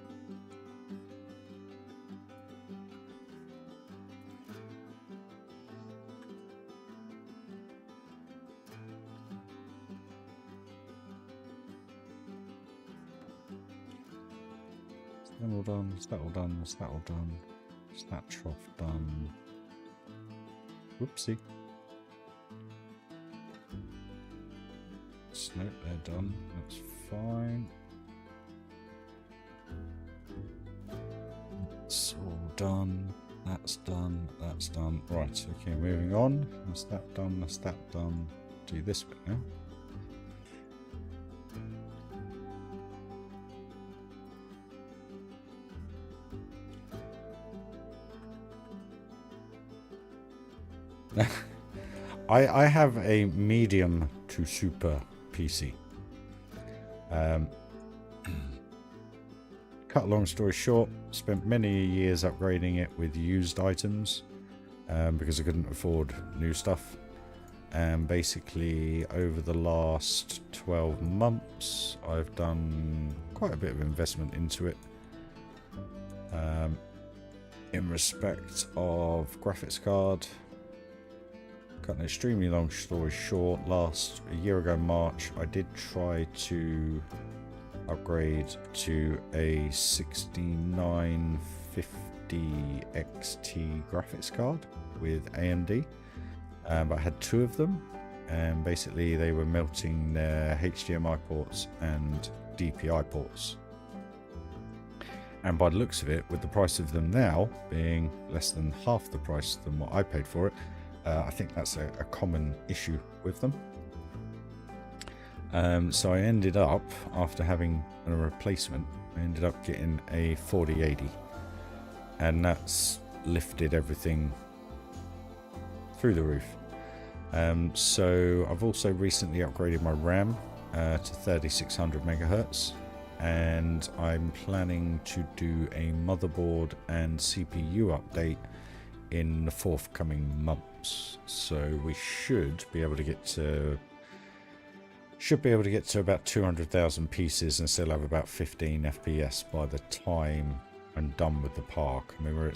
Is that all done? Is that all done? Is that all done? Is that trough done? Whoopsie. Nope, they're done. That's fine. It's all done. That's done. That's done. Right, okay, moving on. That's that done. That's that done. Do this bit now. I have a medium to super PC. Cut a long story short, spent many years upgrading it with used items because I couldn't afford new stuff. And basically over the last 12 months I've done quite a bit of investment into it. In respect of graphics card, cut an extremely long story short, a year ago March I did try to upgrade to a 6950 XT graphics card with AMD, but I had two of them, and basically they were melting their HDMI ports and DPI ports. And by the looks of it, with the price of them now being less than half the price than what I paid for it, I think that's a common issue with them. So I ended up, after having a replacement, I ended up getting a 4080, and that's lifted everything through the roof. So I've also recently upgraded my RAM to 3600 megahertz, and I'm planning to do a motherboard and CPU update in the forthcoming months. So we should be able to get to about 200,000 pieces and still have about 15 FPS by the time I'm done with the park. I mean, we're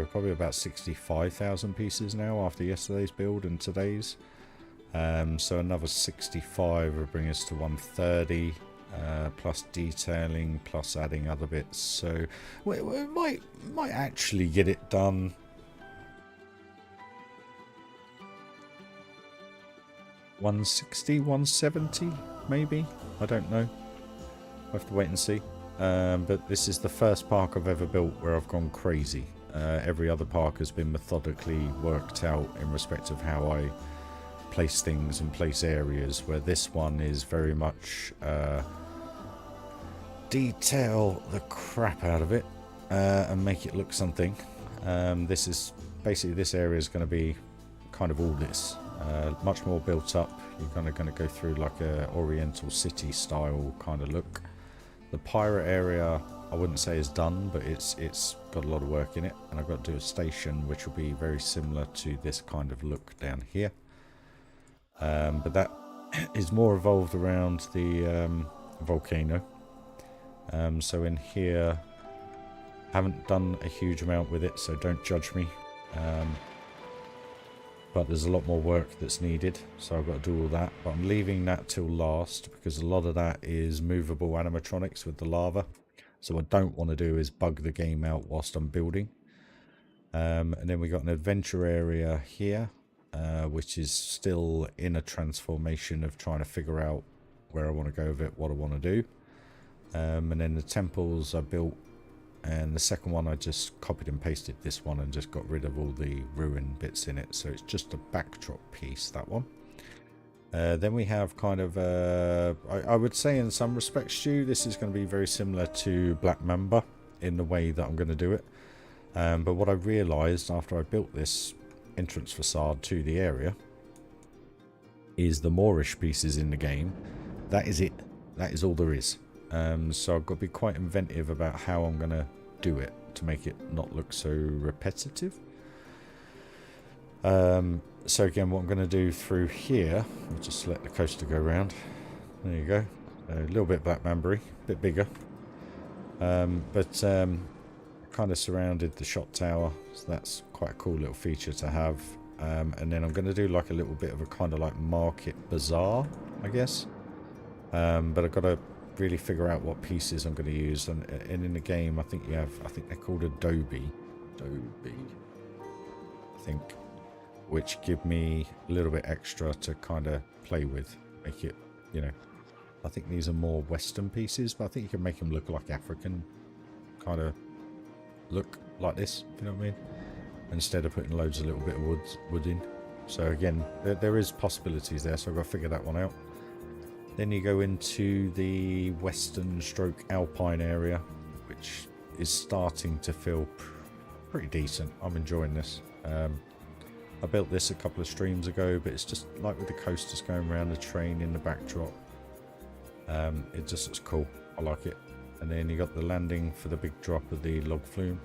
probably about 65,000 pieces now after yesterday's build and today's. So another 65 will bring us to 130, plus detailing, plus adding other bits. So we might actually get it done. 160, 170 maybe, I don't know, we'll have to wait and see. But this is the first park I've ever built where I've gone crazy. Every other park has been methodically worked out in respect of how I place things and place areas, where this one is very much detail the crap out of it and make it look something. This is basically, this area is going to be kind of all this. Much more built up. You're kind of going to go through like a oriental city style kind of look. The pirate area I wouldn't say is done, but it's got a lot of work in it, and I've got to do a station which will be very similar to this kind of look down here. But that is more evolved around the volcano. So in here, haven't done a huge amount with it, so don't judge me. But there's a lot more work that's needed, so I've got to do all that. But I'm leaving that till last because a lot of that is movable animatronics with the lava. So what I don't want to do is bug the game out whilst I'm building. And then we got an adventure area here, which is still in a transformation of trying to figure out where I want to go with it, what I want to do. And then the temples I built, and the second one I just copied and pasted this one and just got rid of all the ruin bits in it, so it's just a backdrop piece, that one. Then we have kind of I would say in some respects, Stu, this is going to be very similar to Black Mamba in the way that I'm going to do it. But what I realised after I built this entrance facade to the area is the Moorish pieces in the game. That is it. That is all there is. So I've got to be quite inventive about how I'm going to do it to make it not look so repetitive. So again, what I'm going to do through here, I'll just let the coaster go around. There you go. A little bit Black Banbury, a bit bigger. But kind of surrounded the shot tower, so that's quite a cool little feature to have. And then I'm going to do like a little bit of a kind of like market bazaar, I guess. But I've got to really figure out what pieces I'm going to use. And in the game, I think they're called Adobe, I think, which give me a little bit extra to kind of play with, make it, you know. I think these are more Western pieces, but I think you can make them look like African, kind of look like this, if you know what I mean? Instead of putting loads of little bit of wood in. So again, there is possibilities there, so I've got to figure that one out. Then you go into the Western stroke Alpine area, which is starting to feel pretty decent. I'm enjoying this. I built this a couple of streams ago, but it's just like with the coasters going around the train in the backdrop. It just looks cool. I like it. And then you got the landing for the big drop of the log flume,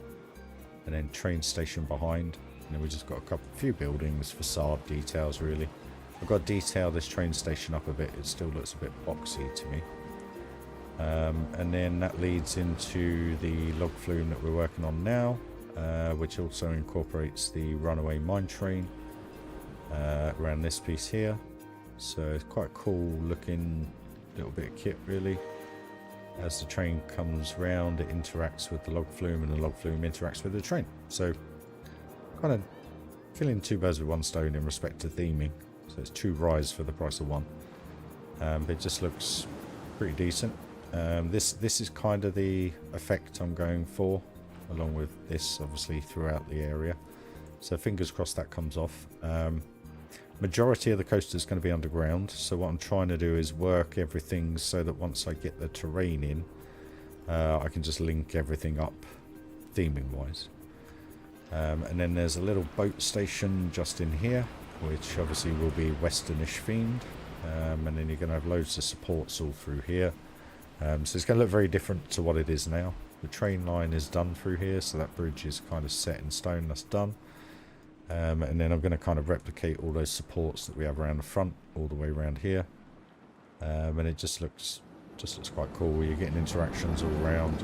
and then train station behind. And then we just got a few buildings, facade details really. I've got to detail this train station up a bit. It still looks a bit boxy to me. And then that leads into the log flume that we're working on now, which also incorporates the runaway mine train around this piece here. So it's quite a cool looking little bit of kit really. As the train comes round, it interacts with the log flume, and the log flume interacts with the train. So kind of killing two birds with one stone in respect to theming. So it's 2 rides for the price of 1. But it just looks pretty decent. This is kind of the effect I'm going for, along with this obviously throughout the area. So fingers crossed that comes off. Majority of the coaster is going to be underground, so what I'm trying to do is work everything so that once I get the terrain in, I can just link everything up theming wise. And then there's a little boat station just in here, which obviously will be westernish themed, and then you're going to have loads of supports all through here. So it's going to look very different to what it is now. The train line is done through here, so that bridge is kind of set in stone. That's done. And then I'm going to kind of replicate all those supports that we have around the front all the way around here, and it just looks quite cool. You're getting interactions all around.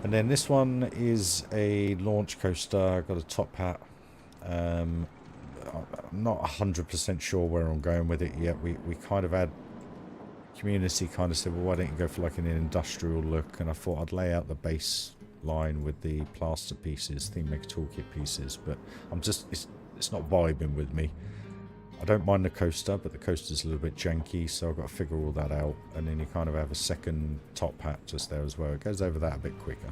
And then this one is a launch coaster. I've got a top hat. I'm not 100% sure where I'm going with it yet. We kind of had community kind of said, well, why don't you go for like an industrial look? And I thought I'd lay out the base line with the plaster pieces, theme maker toolkit pieces, but I'm just it's not vibing with me. I don't mind the coaster, but the coaster's a little bit janky, so I've got to figure all that out. And then you kind of have a second top hat just there as well. It goes over that a bit quicker.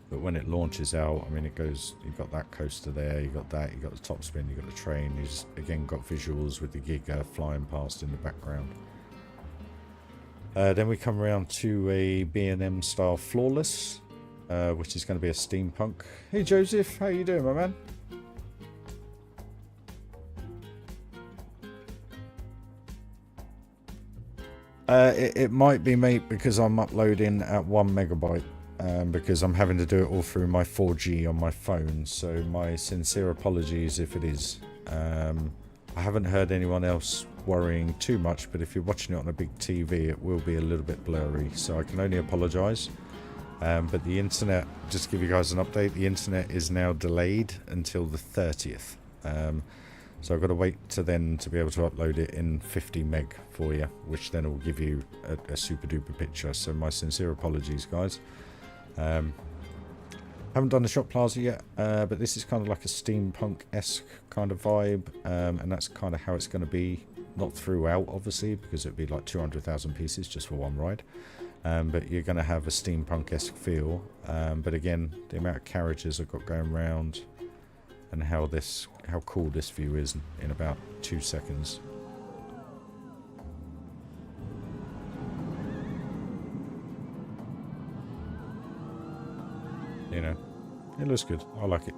But when it launches out, I mean, it goes, you've got that coaster there, you've got that, you've got the top spin, you've got the train, you just again got visuals with the Giga flying past in the background. Then we come around to a B&M style Flawless, which is going to be a steampunk. Hey Joseph, how you doing, my man? It might be, mate, because I'm uploading at 1 megabyte, because I'm having to do it all through my 4G on my phone, so my sincere apologies if it is. I haven't heard anyone else worrying too much, but if you're watching it on a big TV, it will be a little bit blurry, so I can only apologise. But the internet, just to give you guys an update, the internet is now delayed until the 30th. So I've got to wait to then to be able to upload it in 50 meg for you, which then will give you a super duper picture. So my sincere apologies, guys. Haven't done the shop plaza yet, but this is kind of like a steampunk-esque kind of vibe, and that's kind of how it's going to be. Not throughout, obviously, because it'd be like 200,000 pieces just for one ride. But you're going to have a steampunk-esque feel. But again, the amount of carriages I've got going around, and how cool this view is in about 2 seconds. You know, it looks good. I like it.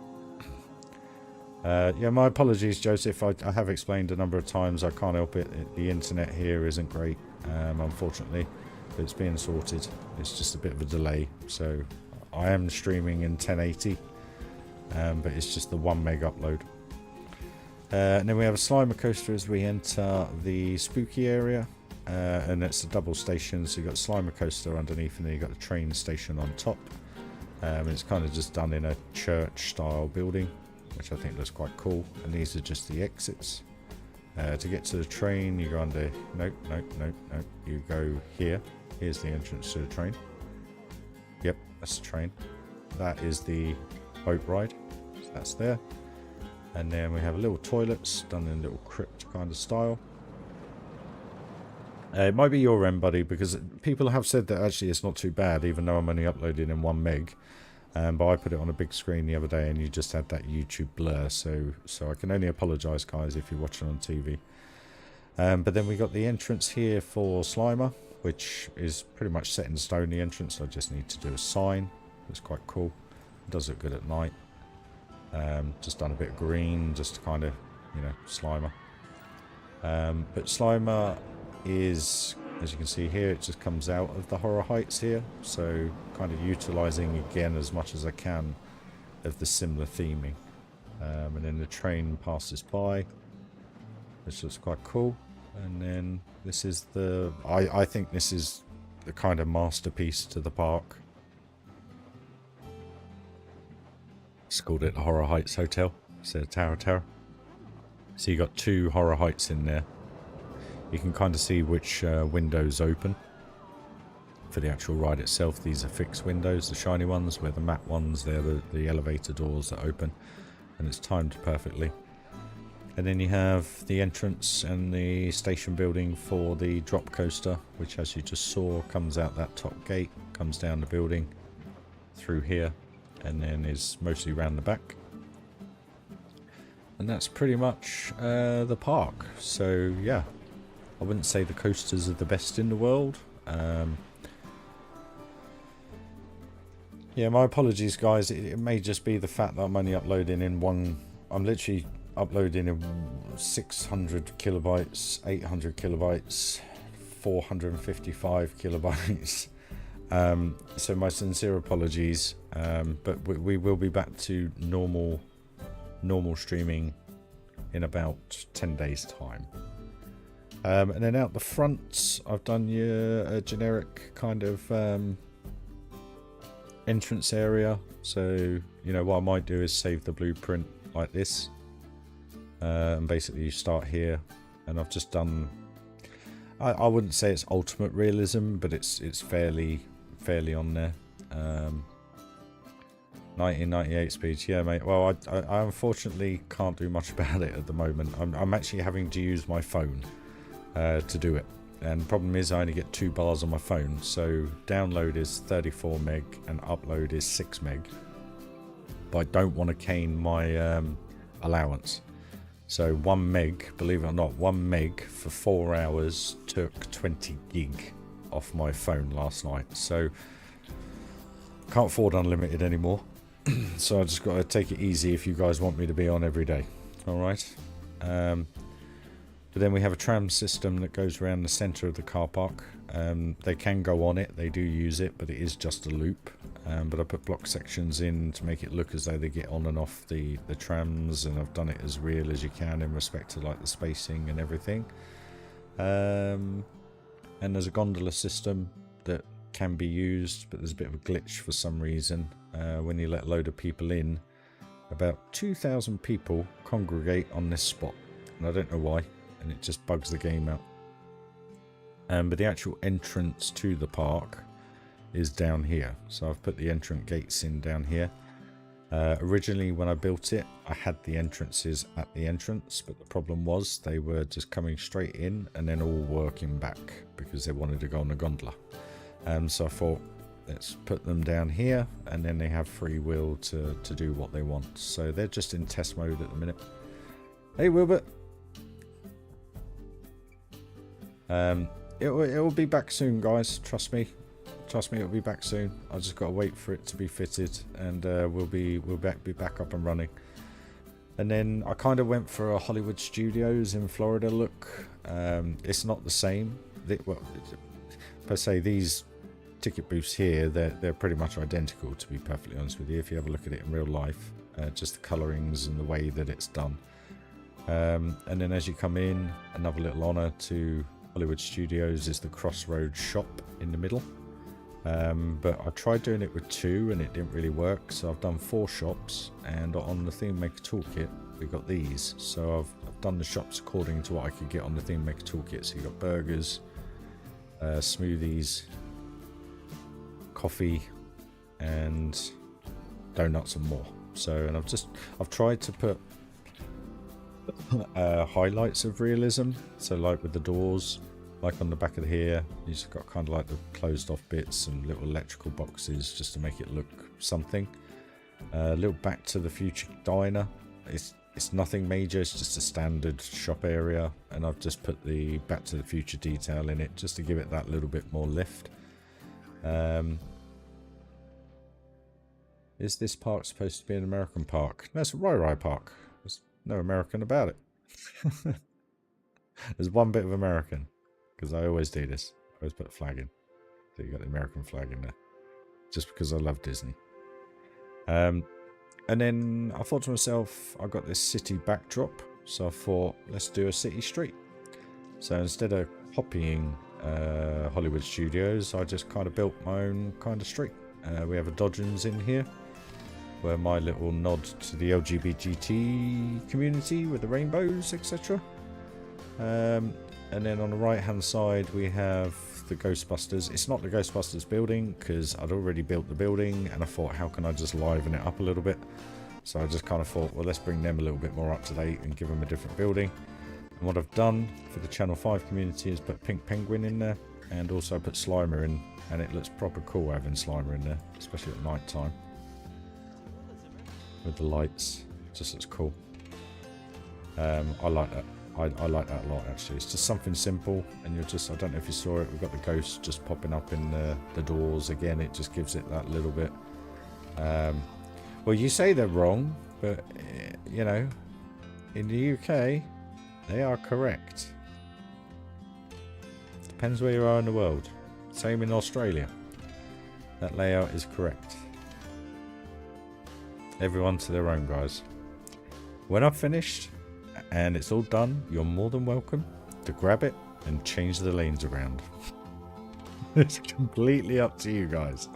Yeah, my apologies, Joseph. I have explained a number of times. I can't help it. The internet here isn't great, unfortunately. But it's being sorted. It's just a bit of a delay. So I am streaming in 1080, but it's just the 1 meg upload. And then we have a Slimer coaster as we enter the spooky area. And it's a double station. So you've got a Slimer coaster underneath, and then you've got the train station on top. It's kind of just done in a church-style building, which I think looks quite cool. And these are just the exits. To get to the train, you go under... Nope. You go here. Here's the entrance to the train. Yep, that's the train. That is the boat ride. So that's there. And then we have little toilets done in a little crypt kind of style. It might be your end, buddy, because people have said that actually it's not too bad, even though I'm only uploading in 1 meg. But I put it on a big screen the other day and you just had that YouTube blur, so I can only apologise, guys, if you're watching on TV. But then we got the entrance here for Slimer, which is pretty much set in stone, the entrance. I just need to do a sign. It's quite cool. It does look good at night. Just done a bit of green, just to kind of, you know, Slimer. But Slimer is, as you can see here, it just comes out of the Horror Heights here, so kind of utilising again as much as I can of the similar theming. And then the train passes by, which looks quite cool. And then this is the, I think this is the kind of masterpiece to the park. It's called it the Horror Heights Hotel instead of Tower. So you got 2 Horror Heights in there. You can kind of see which windows open for the actual ride itself. These are fixed windows, the shiny ones, where the matte ones, they're the elevator doors that open, and it's timed perfectly. And then you have the entrance and the station building for the drop coaster, which, as you just saw, comes out that top gate, comes down the building through here, and then is mostly round the back. And that's pretty much the park. So yeah, I wouldn't say the coasters are the best in the world. Yeah, my apologies, guys. It may just be the fact that I'm only uploading in one. I'm literally uploading in 600 kilobytes, 800 kilobytes, 455 kilobytes. So my sincere apologies. But we will be back to normal streaming in about 10 days time. And then out the front, I've done a generic kind of entrance area. So, you know, what I might do is save the blueprint like this. And basically you start here, and I've just done, I wouldn't say it's ultimate realism, but it's fairly on there. 1998 speeds, yeah, mate. Well, I unfortunately can't do much about it at the moment. I'm actually having to use my phone to do it, and the problem is I only get 2 bars on my phone. So download is 34 meg and upload is 6 meg, but I don't want to cane my allowance. So 1 meg, believe it or not, 1 meg for 4 hours took 20 gig off my phone last night. So can't afford unlimited anymore. So I just got to take it easy if you guys want me to be on every day. Alright. But then we have a tram system that goes around the centre of the car park. They can go on it, they do use it, but it is just a loop. But I put block sections in to make it look as though they get on and off the trams, and I've done it as real as you can in respect to like the spacing and everything. And there's a gondola system that can be used, but there's a bit of a glitch for some reason. When you let a load of people in, about 2,000 people congregate on this spot, and I don't know why, and it just bugs the game out. But the actual entrance to the park is down here, so I've put the entrance gates in down here. Originally when I built it, I had the entrances at the entrance, but the problem was they were just coming straight in and then all working back because they wanted to go on a gondola. So I thought, let's put them down here, and then they have free will to do what they want. So they're just in test mode at the minute. Hey Wilbert. It will be back soon, guys. Trust me, it'll be back soon. I just got to wait for it to be fitted, and we'll be back up and running. And then I kind of went for a Hollywood Studios in Florida look. It's not the same. Well, per se, these ticket booths here, they're pretty much identical, to be perfectly honest with you, if you have a look at it in real life. Just the colorings and the way that it's done. And then as you come in, another little honor to Hollywood Studios is the Crossroads shop in the middle. But I tried doing it with 2 and it didn't really work, so I've done 4 shops, and on the Theme Maker Toolkit we got these. So I've done the shops according to what I could get on the Theme Maker Toolkit. So you got burgers, smoothies, coffee, and donuts and more. So, and I've tried to put highlights of realism. So like with the doors, like on the back of here, you just got kind of like the closed off bits and little electrical boxes just to make it look something. A little Back to the Future diner. It's nothing major, it's just a standard shop area, and I've just put the Back to the Future detail in it just to give it that little bit more lift. Is this park supposed to be an American park? No, it's a Rai park. There's no American about it. There's one bit of American, because I always do this. I always put a flag in. So you got the American flag in there. Just because I love Disney. And then I thought to myself, I got this city backdrop, so I thought, let's do a city street. So instead of copying Hollywood Studios, I just kind of built my own kind of street. We have a Dodgems in here, where my little nod to the LGBT community with the rainbows, etc. And then on the right hand side we have the Ghostbusters. It's not the Ghostbusters building because I'd already built the building, and I thought, how can I just liven it up a little bit? So I just kind of thought, well, let's bring them a little bit more up to date and give them a different building. And what I've done for the Channel 5 community is put Pink Penguin in there, and also put Slimer in, and it looks proper cool having Slimer in there, especially at night time with the lights. It just looks cool. I like that. I like that a lot, actually. It's just something simple, and you're just, I don't know if you saw it, we've got the ghost just popping up in the doors again. It just gives it that little bit. Well, you say they're wrong, but you know, in the UK they are correct. Depends where you are in the world. Same in Australia. That layout is correct. Everyone to their own, guys. When I've finished and it's all done, you're more than welcome to grab it and change the lanes around. It's completely up to you guys.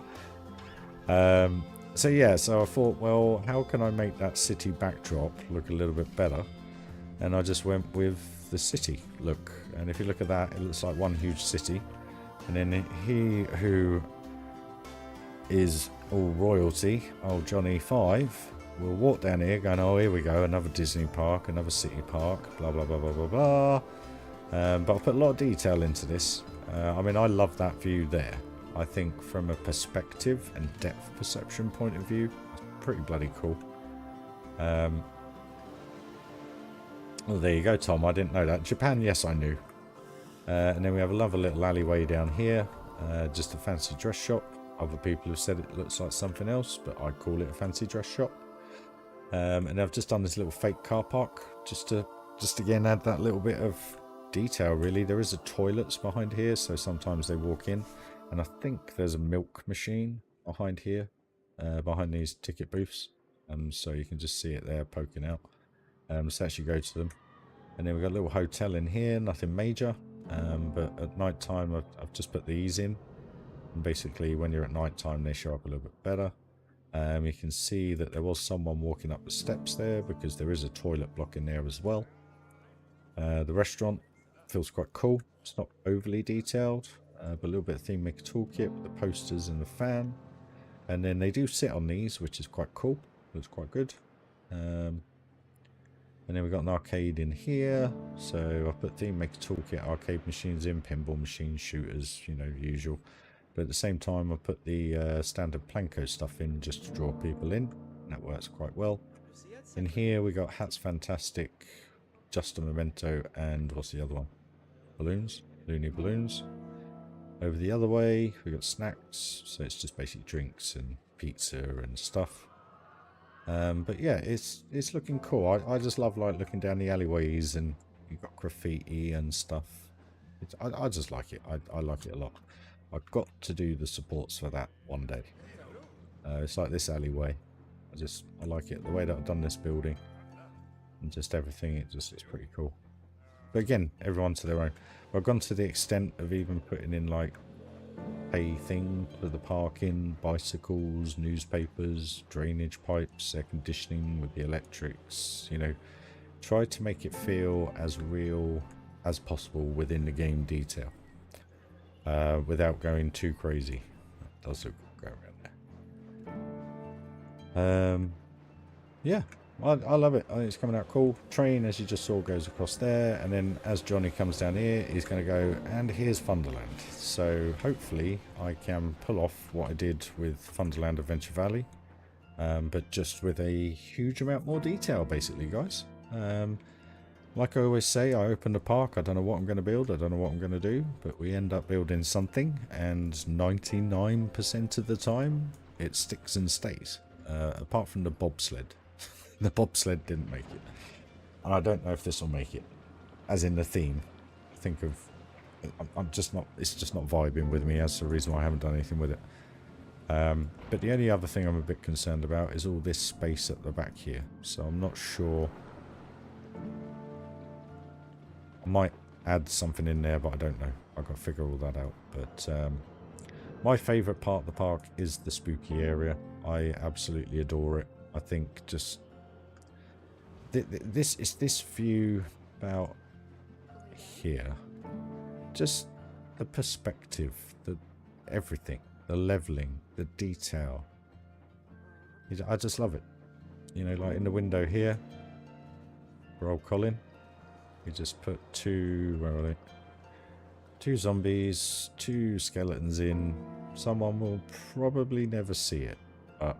So yeah, so I thought, well, how can I make that city backdrop look a little bit better? And I just went with the city look. And if you look at that, it looks like one huge city. And then he who is all royalty, old Johnny 5, will walk down here going, oh, here we go, another Disney park, another city park, blah, blah, blah, blah, blah, blah. But I've put a lot of detail into this. I mean, I love that view there. I think from a perspective and depth perception point of view, it's pretty bloody cool. Well, there you go, Tom. I didn't know that. Japan, yes, I knew. And then we have another little alleyway down here. Just a fancy dress shop. Other people have said it looks like something else, but I call it a fancy dress shop. And I've just done this little fake car park just to again add that little bit of detail, really. There is a toilets behind here, so sometimes they walk in, and I think there's a milk machine behind here, behind these ticket booths, so you can just see it there poking out. So actually go to them. And then we've got a little hotel in here, nothing major, but at night time I've just put these in, and basically when you're at night time they show up a little bit better. You can see that there was someone walking up the steps there because there is a toilet block in there as well. The restaurant feels quite cool. It's not overly detailed, but a little bit of Theme Maker Toolkit with the posters and the fan. And then they do sit on these, which is quite cool. Looks quite good. And then we've got an arcade in here. So I've put Theme Maker Toolkit arcade machines in, pinball machines, shooters, you know, usual. But at the same time, I put the standard Planko stuff in just to draw people in. And that works quite well. In here, we got Hats Fantastic, Just a Memento, and what's the other one? Balloons, Looney Balloons. Over the other way, we got snacks. So it's just basically drinks and pizza and stuff. But yeah, it's looking cool. I just love like looking down the alleyways and you've got graffiti and stuff. I just like it. I like it a lot. I've got to do the supports for that one day. It's like this alleyway. I like it. The way that I've done this building and just everything, it just looks pretty cool. But again, everyone to their own. I've gone to the extent of even putting in like a thing for the parking, bicycles, newspapers, drainage pipes, air conditioning with the electrics, you know. Try to make it feel as real as possible within the game detail. Without going too crazy. That does look good going around there. Yeah, I love it. I think it's coming out cool. Train, as you just saw, goes across there, and then as Johnny comes down here, he's going to go, and here's Thunderland. So hopefully I can pull off what I did with Thunderland Adventure Valley, but just with a huge amount more detail, basically, guys. Like I always say, I open the park, I don't know what I'm going to build, I don't know what I'm going to do, but we end up building something, and 99% of the time, it sticks and stays, apart from the bobsled. The bobsled didn't make it. And I don't know if this will make it. As in the theme. I'm just not, it's just not vibing with me. That's the reason why I haven't done anything with it. But the only other thing I'm a bit concerned about is all this space at the back here. So I'm not sure. I might add something in there, but I don't know. I've got to figure all that out. But my favourite part of the park is the spooky area. I absolutely adore it. I think just this view about here, just the perspective, everything, the leveling, the detail. I just love it. You know, like in the window here for old Colin, we just put where are they? 2 zombies, 2 skeletons in. Someone will probably never see it, but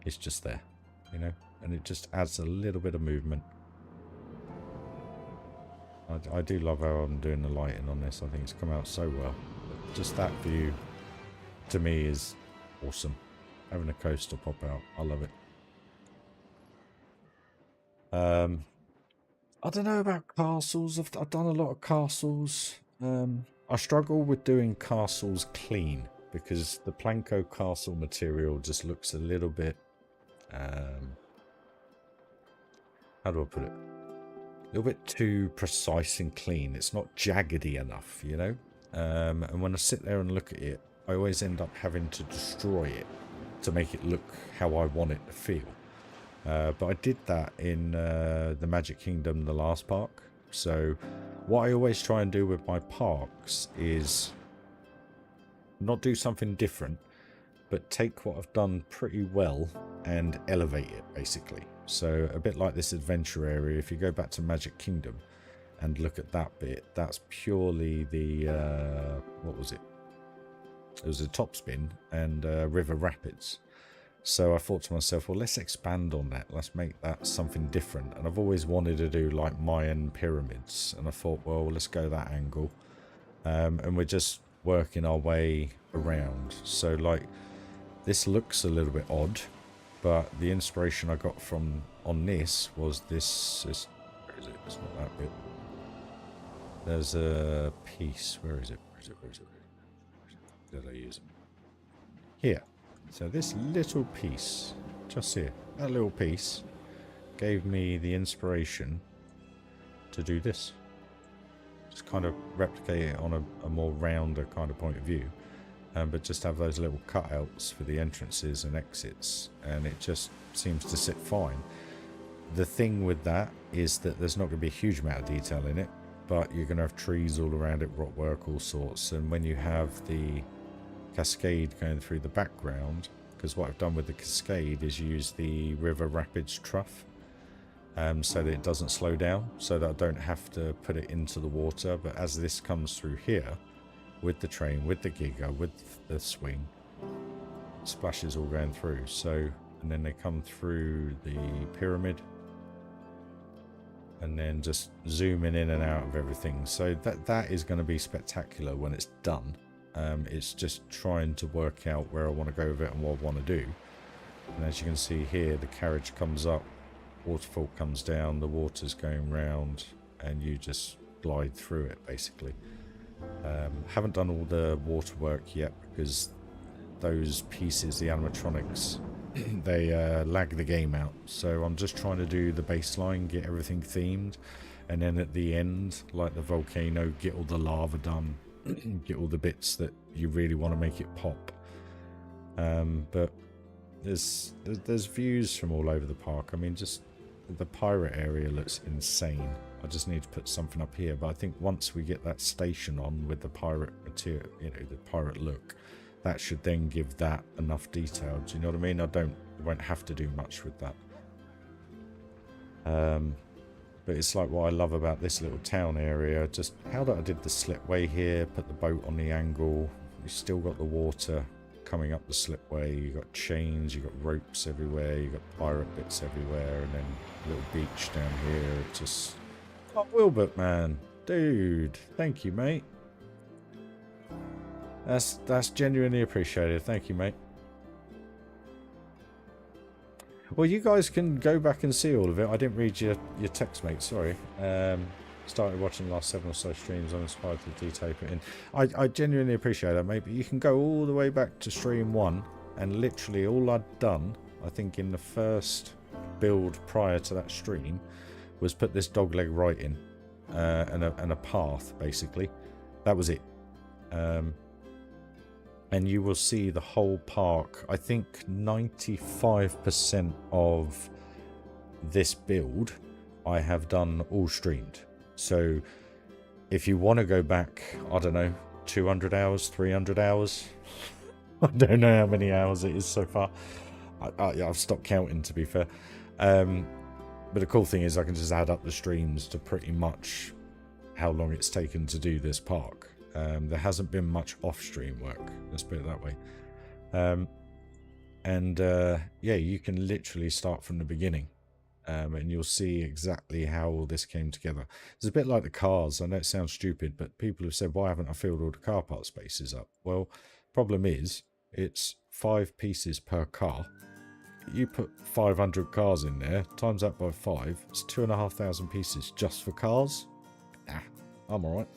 it's just there, you know, and it just adds a little bit of movement. I do love how I'm doing the lighting on this. I think it's come out so well. Just that view, to me, is awesome. Having a coaster pop out, I love it. I don't know about castles. I've done a lot of castles. I struggle with doing castles clean because the Planko castle material just looks a little bit, how do I put it? A little bit too precise and clean. It's not jaggedy enough, you know? And when I sit there and look at it, I always end up having to destroy it to make it look how I want it to feel. But I did that in the Magic Kingdom, the last park. So what I always try and do with my parks is not do something different, but take what I've done pretty well and elevate it, basically. So a bit like this adventure area, if you go back to Magic Kingdom and look at that bit, that's purely the, what was it? It was a top spin and river rapids. So I thought to myself, well, let's expand on that. Let's make that something different. And I've always wanted to do like Mayan pyramids. And I thought, well, let's go that angle. And we're just working our way around. So like, this looks a little bit odd, but the inspiration I got from on this was this. Where is it? It's not that bit. There's a piece. Where is it? Where is it? Where is it? Where did I use it? Here. So this little piece, just here, that little piece gave me the inspiration to do this. Just kind of replicate it on a more rounder kind of point of view. But just have those little cutouts for the entrances and exits. And it just seems to sit fine. The thing with that is that there's not going to be a huge amount of detail in it. But you're going to have trees all around it, rockwork, all sorts. And when you have the cascade going through the background, because what I've done with the cascade is use the river rapids trough so that it doesn't slow down, so that I don't have to put it into the water. But as this comes through here with the train, with the giga, with the swing, splashes all going through. So, and then they come through the pyramid and then just zooming in and out of everything. So that is going to be spectacular when it's done. It's just trying to work out where I want to go with it and what I want to do. And as you can see here, the carriage comes up, waterfall comes down, the water's going round, and you just glide through it basically. Haven't done all the water work yet because those pieces, the animatronics, they lag the game out. So I'm just trying to do the baseline, get everything themed, and then at the end, like the volcano, get all the lava done, get all the bits that you really want to make it pop. But there's views from all over the park. I mean, just the pirate area looks insane. I just need to put something up here, but I think once we get that station on with the pirate material, you know, the pirate look, that should then give that enough detail. Do you know what I mean? I won't have to do much with that. But it's like what I love about this little town area, just how that I did the slipway here, put the boat on the angle, you still got the water coming up the slipway, you got chains, you got ropes everywhere, you got pirate bits everywhere, and then a little beach down here. It just... Oh, Wilbert, man. Dude, thank you, mate. That's genuinely appreciated. Thank you, mate. Well, you guys can go back and see all of it. I didn't read your text, mate. Sorry. Started watching the last 7 or so streams. I'm inspired to detape it in. I genuinely appreciate that, mate. But you can go all the way back to stream 1, and literally all I'd done, I think, in the first build prior to that stream, was put this dogleg right in and a path, basically. That was it. And you will see the whole park. I think 95% of this build I have done all streamed. So if you want to go back, I don't know, 200 hours, 300 hours. I don't know how many hours it is so far. I've stopped counting, to be fair. But the cool thing is I can just add up the streams to pretty much how long it's taken to do this park. There hasn't been much off-stream work, let's put it that way. Yeah, you can literally start from the beginning, and you'll see exactly how all this came together. It's a bit like the cars. I know it sounds stupid, but people have said, why haven't I filled all the car park spaces up? Well, problem is, it's 5 pieces per car. You put 500 cars in there, times that by 5, it's 2,500 pieces just for cars. Nah, I'm alright.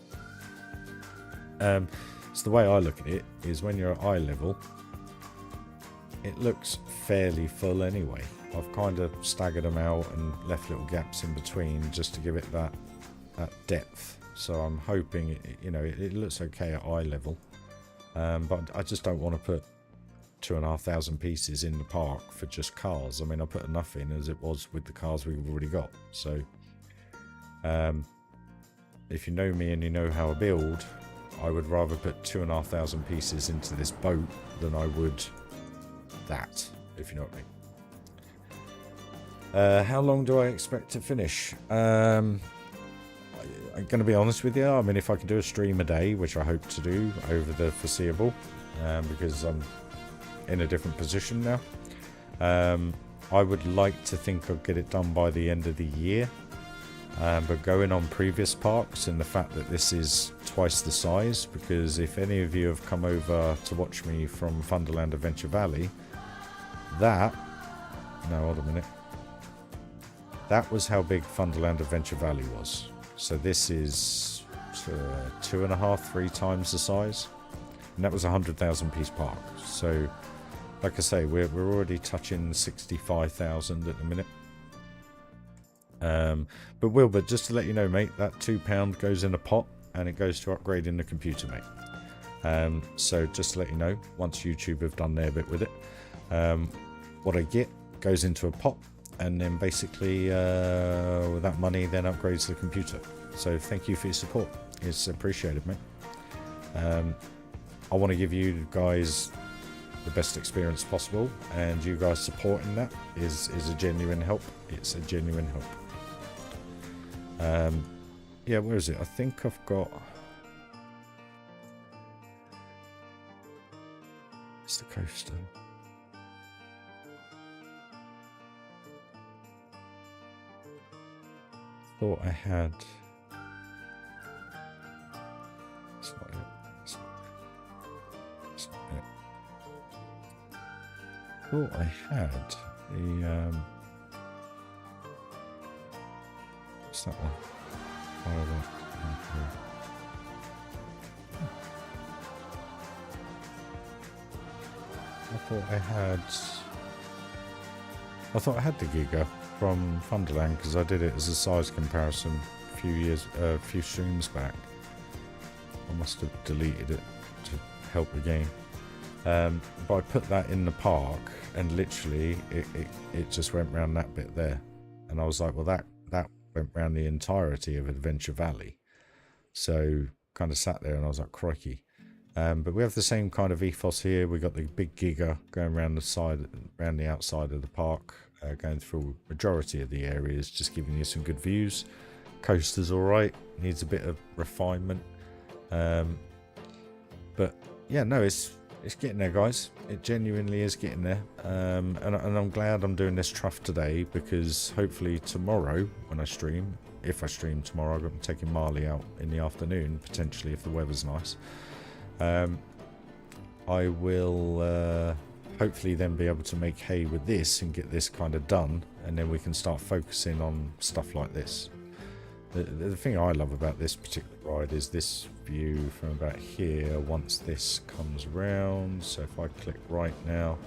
So the way I look at it is when you're at eye level, it looks fairly full anyway. I've kind of staggered them out and left little gaps in between just to give it that depth. So I'm hoping it looks okay at eye level, but I just don't want to put 2,500 pieces in the park for just cars. I mean, I put enough in as it was with the cars we've already got. So if you know me and you know how I build, I would rather put 2,500 pieces into this boat than I would that, if you know what I mean. How long do I expect to finish? I'm going to be honest with you. I mean, if I can do a stream a day, which I hope to do over the foreseeable, because I'm in a different position now, I would like to think I'll get it done by the end of the year. But going on previous parks and the fact that this is twice the size, because if any of you have come over to watch me from Thunderland Adventure Valley, that was how big Thunderland Adventure Valley was. So this is 2.5, 3 times the size, and that was a 100,000 piece park. So like I say, we're already touching 65,000 at the minute. But Wilbur, just to let you know, mate, that £2 goes in a pot and it goes to upgrading the computer, mate. So just to let you know, once YouTube have done their bit with it, what I get goes into a pot, and then basically with that money then upgrades the computer. So thank you for your support. It's appreciated, mate. I want to give you guys the best experience possible, and you guys supporting that is a genuine help. It's a genuine help. Yeah, where is it? I think I've got... It's the coaster. Thought I had... It's not it. It's not it. thought I had the what's that one? Firework. I thought I had the Giga from Thunderland because I did it as a size comparison a few streams back. I must have deleted it to help the game. But I put that in the park, and literally it just went round that bit there, and I was like, well, that went round the entirety of Adventure Valley. So kind of sat there, and I was like, crikey. But we have the same kind of ethos here. We got the big Giga going around the outside of the park, going through majority of the areas, just giving you some good views. Coaster's all right, needs a bit of refinement, but yeah, no, it's getting there, guys. It genuinely is getting there, and I'm glad I'm doing this Trough today, because hopefully tomorrow when I stream, if I stream tomorrow, I'm taking Marley out in the afternoon, potentially if the weather's nice. I will hopefully then be able to make hay with this and get this kind of done, and then we can start focusing on stuff like this. The thing I love about this particular ride is this view from about here once this comes round. So if I click right now,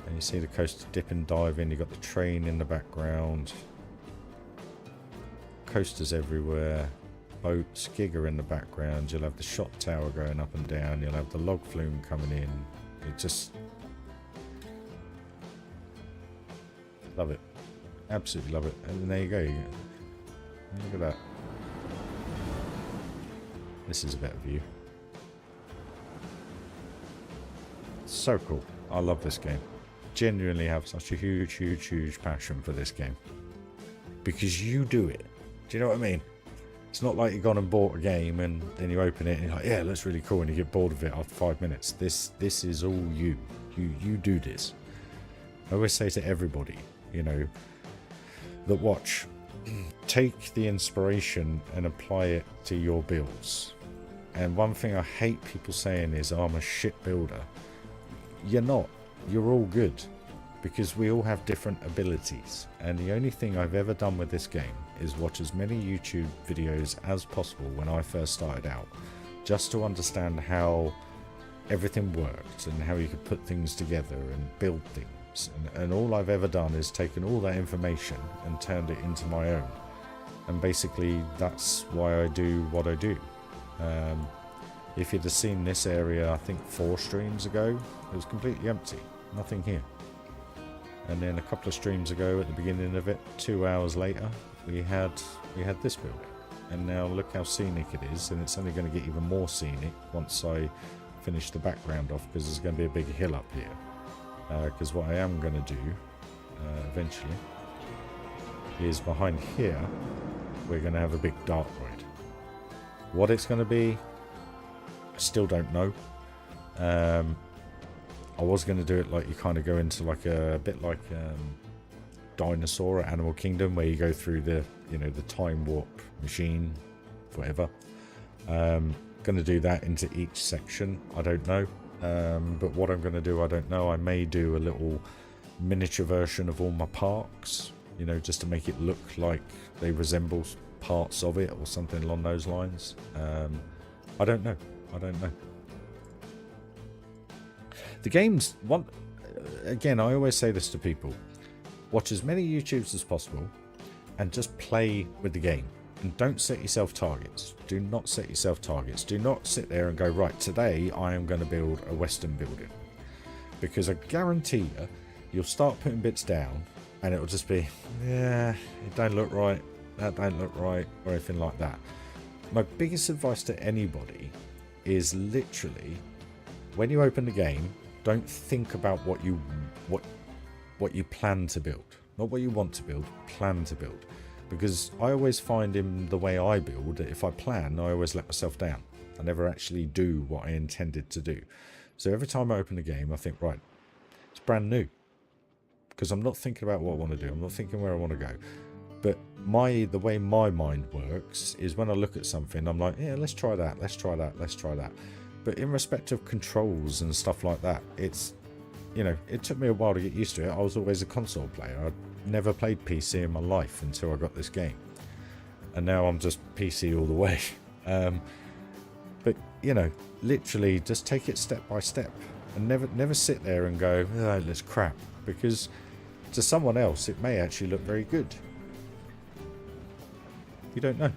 and you see the coaster dip and dive in, you've got the train in the background, coasters everywhere, boats, Giga in the background, you'll have the shot tower going up and down, you'll have the log flume coming in. It just... love it. Absolutely love it. And there you go. Look at that. This is a better view. So cool. I love this game. Genuinely have such a huge passion for this game. Because you do it. Do you know what I mean? It's not like you've gone and bought a game and then you open it and you're like, yeah, that's really cool, and you get bored of it after 5 minutes. This is all you. You do this. I always say to everybody, you know, that watch, take the inspiration and apply it to your builds. And one thing I hate people saying is, oh, I'm a shit builder. You're not. You're all good, because we all have different abilities. And the only thing I've ever done with this game is watch as many YouTube videos as possible when I first started out, just to understand how everything worked and how you could put things together and build things. And all I've ever done is taken all that information and turned it into my own. And basically that's why I do what I do. If you'd have seen this area, I think 4 streams ago, it was completely empty. Nothing here. And then a couple of streams ago at the beginning of it, 2 hours later, we had this building. And now look how scenic it is, and it's only going to get even more scenic once I finish the background off, because there's going to be a big hill up here. Because what I am going to do eventually is behind here we're going to have a big dart ride. What it's going to be, I still don't know. I was going to do it like you kind of go into like a bit like Dinosaur at Animal Kingdom, where you go through the, you know, the time warp machine, whatever. Going to do that into each section. I don't know. But what I'm going to do, I don't know. I may do a little miniature version of all my parks, you know, just to make it look like they resemble parts of it or something along those lines. I don't know. I don't know. The game's one. Again, I always say this to people: watch as many YouTubes as possible, and just play with the game. And don't set yourself targets. Do not set yourself targets. Do not sit there and go, right, today I am going to build a Western building. Because I guarantee you, you'll start putting bits down, and it'll just be, yeah, it don't look right, that don't look right, or anything like that. My biggest advice to anybody is literally, when you open the game, don't think about what you plan to build. Not what you want to build, plan to build. Because I always find in the way I build, that if I plan, I always let myself down. I never actually do what I intended to do. So every time I open the game, I think, right, it's brand new. Because I'm not thinking about what I want to do. I'm not thinking where I want to go. But the way my mind works is when I look at something, I'm like, yeah, let's try that, let's try that, let's try that. But in respect of controls and stuff like that, it's you know, it took me a while to get used to it. I was always a console player. I'd never played PC in my life until I got this game. And now I'm just PC all the way. But, you know, literally just take it step by step. And never sit there and go, oh, that's crap. Because to someone else, it may actually look very good. You don't know.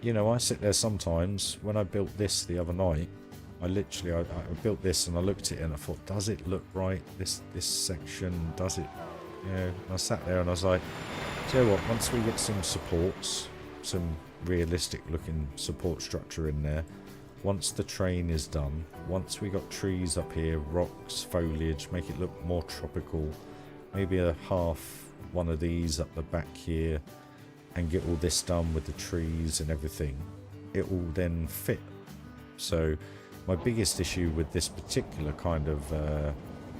You know, I sit there sometimes. When I built this the other night, I built this and I looked at it and I thought, does it look right? This section, does it? You know, and I sat there and I was like, do you know what? Once we get some supports, some realistic looking support structure in there, once the train is done, once we got trees up here, rocks, foliage, make it look more tropical, maybe a half one of these up the back here, and get all this done with the trees and everything, it will then fit. So my biggest issue with this particular kind of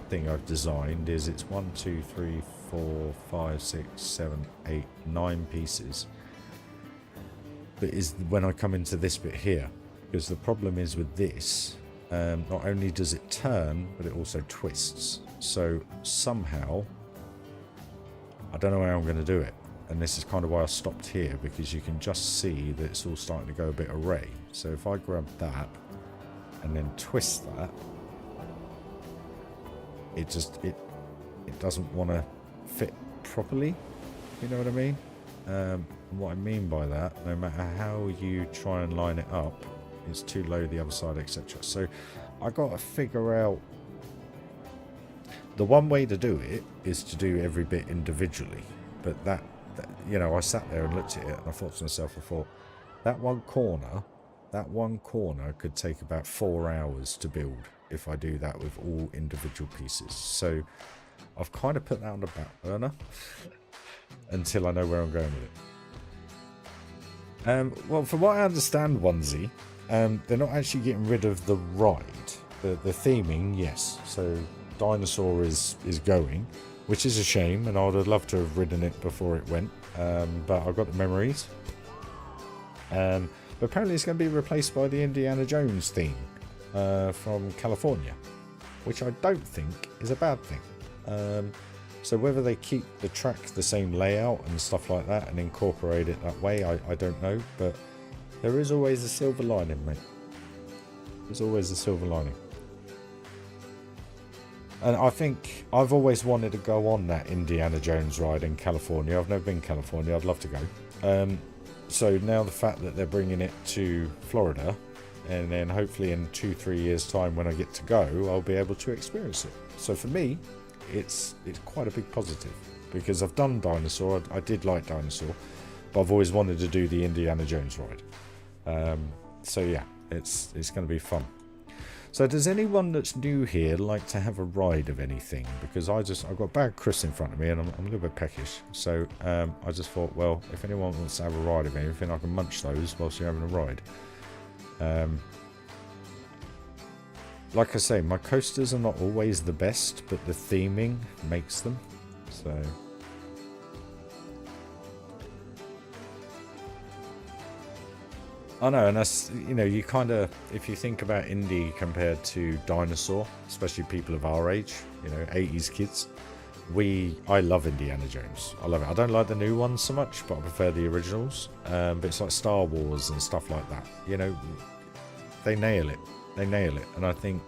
thing I've designed is it's 1, 2, 3, 4, 5, 6, 7, 8, 9 pieces. But is when I come into this bit here, because the problem is with this, not only does it turn, but it also twists. So somehow, I don't know how I'm going to do it. And this is kind of why I stopped here, because you can just see that it's all starting to go a bit array. So if I grab that and then twist that, it doesn't want to fit properly. You know what I mean? What I mean by that, no matter how you try and line it up, it's too low the other side, etc. So I got to figure out. The one way to do it is to do every bit individually, but that you know, I sat there and looked at it and I thought to myself, that one corner could take about 4 hours to build if I do that with all individual pieces. So I've kind of put that on the back burner until I know where I'm going with it. Well, from what I understand, Onesie, they're not actually getting rid of the ride. The theming, yes. So Dinosaur is going, which is a shame, and I would have loved to have ridden it before it went, but I've got the memories. But apparently it's going to be replaced by the Indiana Jones theme from California, which I don't think is a bad thing. So whether they keep the track the same layout and stuff like that and incorporate it that way, I don't know, but there is always a silver lining, mate. There's always a silver lining. And I think I've always wanted to go on that Indiana Jones ride in California. I've never been to California. I'd love to go. So now the fact that they're bringing it to Florida, and then hopefully in 2-3 years' time when I get to go, I'll be able to experience it. So for me, it's quite a big positive, because I've done Dinosaur. I did like Dinosaur, but I've always wanted to do the Indiana Jones ride. So yeah, it's going to be fun. So does anyone that's new here like to have a ride of anything? Because I've got a bag of crisps in front of me and I'm a little bit peckish. So I just thought, well, if anyone wants to have a ride of anything, I can munch those whilst you're having a ride. Like I say, my coasters are not always the best, but the theming makes them. So I know, and that's, you know, you kind of, if you think about Indy compared to Dinosaur, especially people of our age, you know, 80s kids, I love Indiana Jones. I love it. I don't like the new ones so much, but I prefer the originals. But it's like Star Wars and stuff like that. You know, they nail it. They nail it. And I think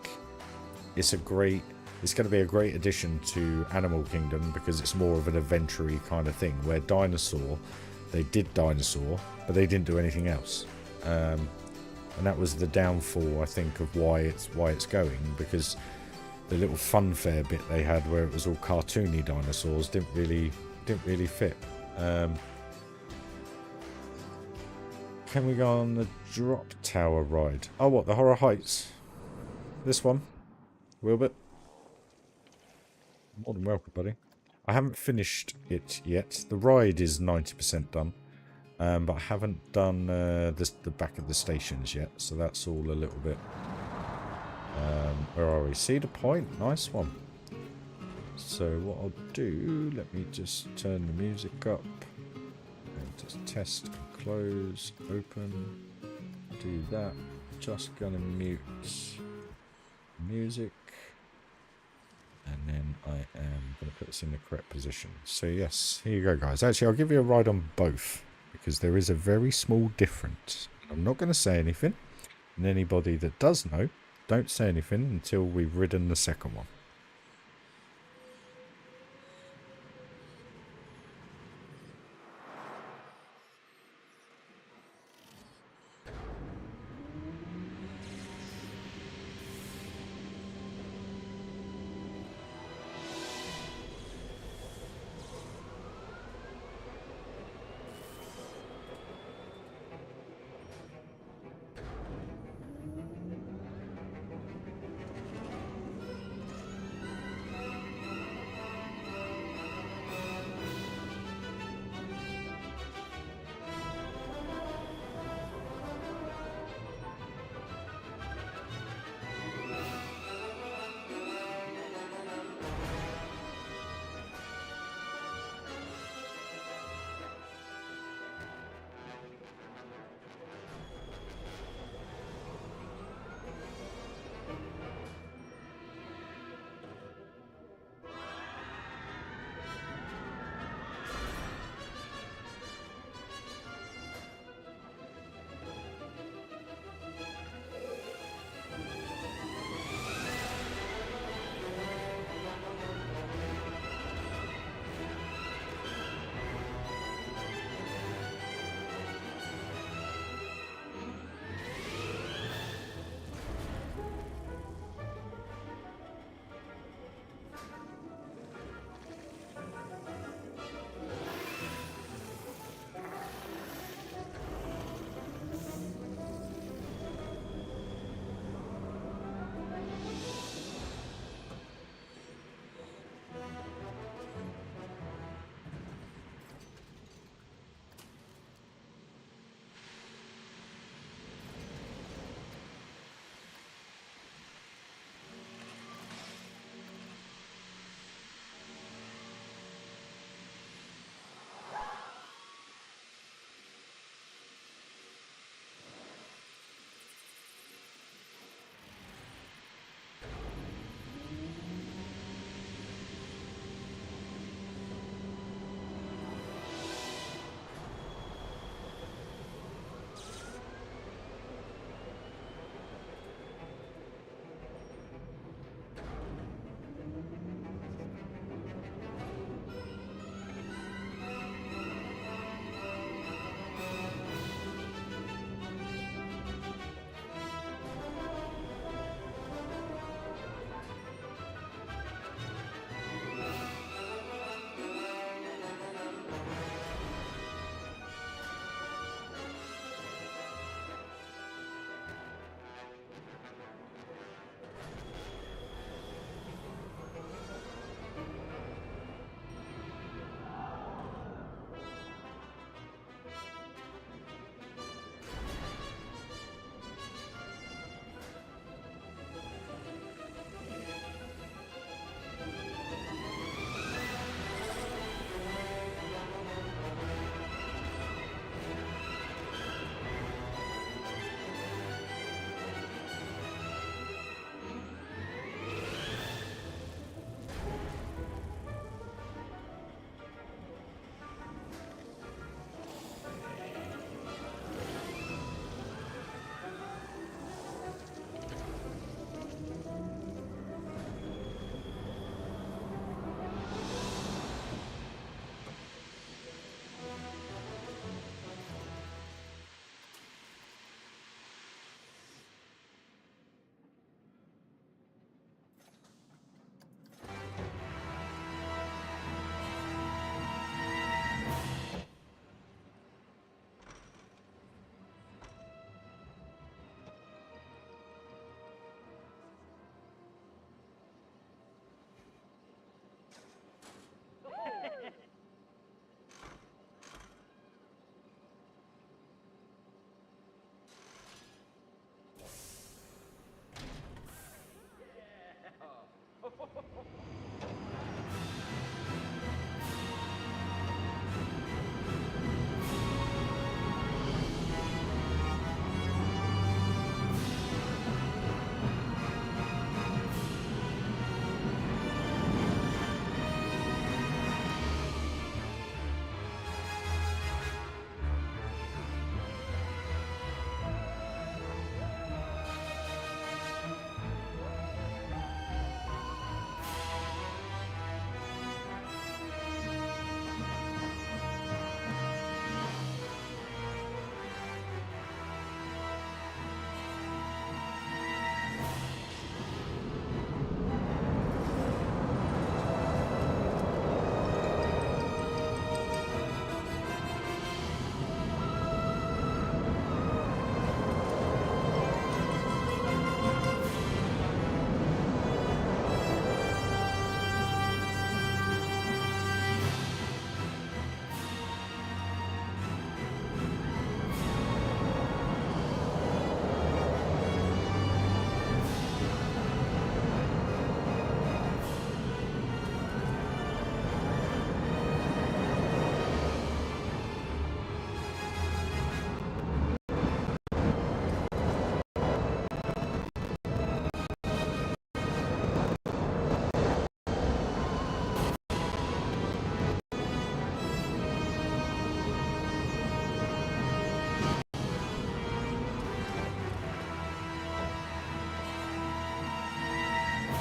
it's going to be a great addition to Animal Kingdom, because it's more of an adventure-y kind of thing, where Dinosaur, they did Dinosaur, but they didn't do anything else. And that was the downfall, I think, of why it's going, because the little funfair bit they had where it was all cartoony dinosaurs didn't really fit. Can we go on the drop tower ride? Oh, what, the Horror Heights? This one, Wilbert? More than welcome, buddy. I haven't finished it yet. The ride is 90% done. But I haven't done the back of the stations yet, so that's all a little bit. Where are we? Cedar Point, nice one. So what I'll do, let me just turn the music up and just test and close, open, do that. Just gonna mute music, and I am going to put this in the correct position. So yes, here you go, guys. Actually, I'll give you a ride on both because there is a very small difference. I'm not going to say anything, and anybody that does know, don't say anything until we've ridden the second one.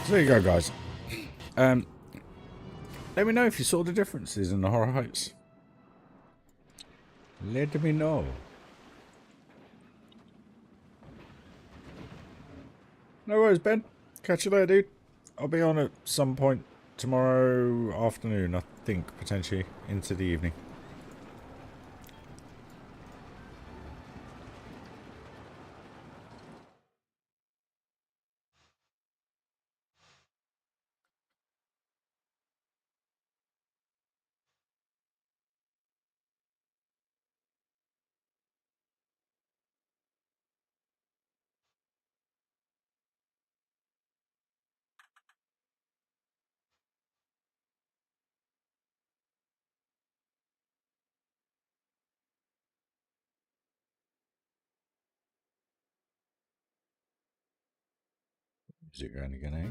So there you go, guys. Let me know if you saw the differences in the Horror Heights. Let me know. No worries, Ben. Catch you later, dude. I'll be on at some point tomorrow afternoon, I think, potentially into the evening. Is it going again, eh?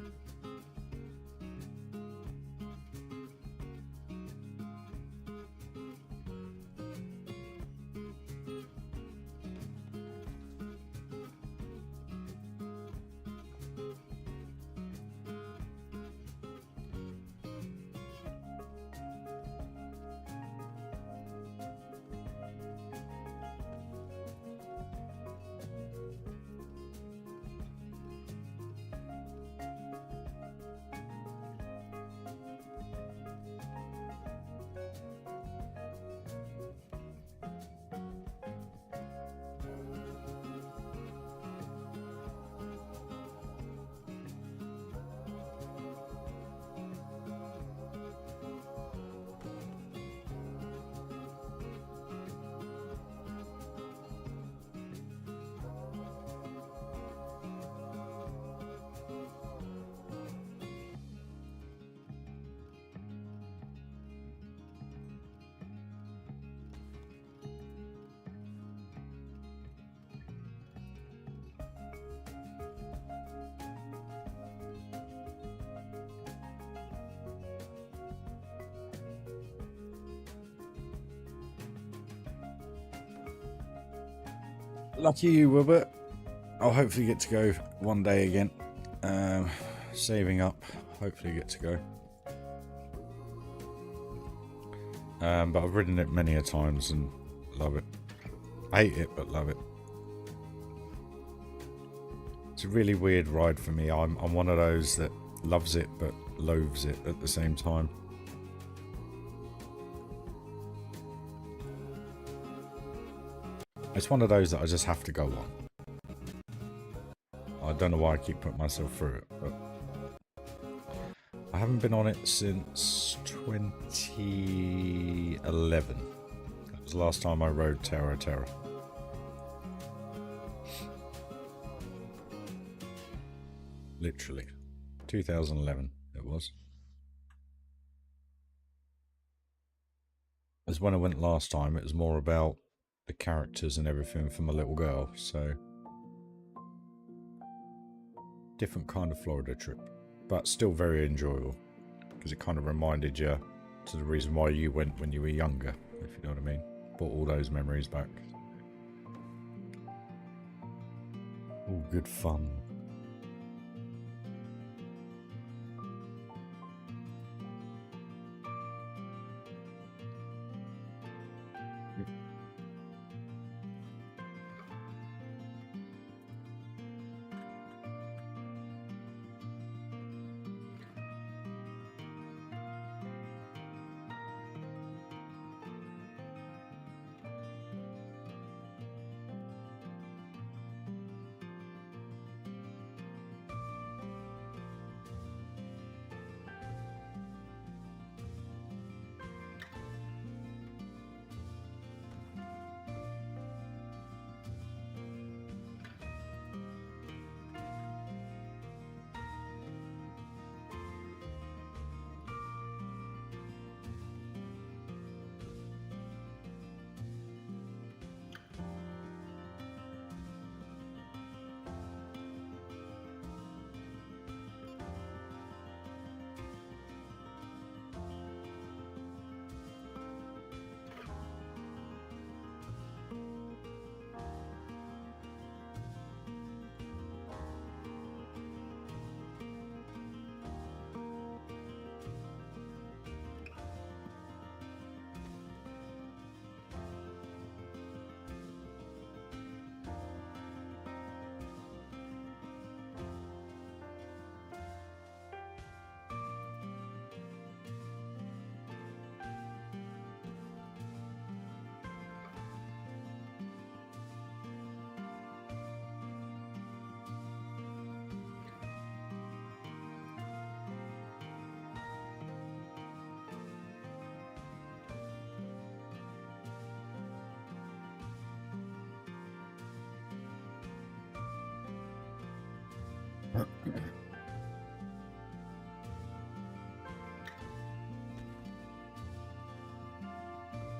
Lucky you, Wilbert. I'll hopefully get to go one day again. Saving up, hopefully get to go. But I've ridden it many a times and love it. I hate it, but love it. It's a really weird ride for me. I'm one of those that loves it but loathes it at the same time. It's one of those that I just have to go on. I don't know why I keep putting myself through it, but I haven't been on it since 2011. That was the last time I rode Terra Terra. Literally. 2011 it was. As when I went last time, it was more about the characters and everything for my little girl, so different kind of Florida trip, but still very enjoyable because it kind of reminded you to the reason why you went when you were younger, if you know what I mean. Brought all those memories back. All good fun.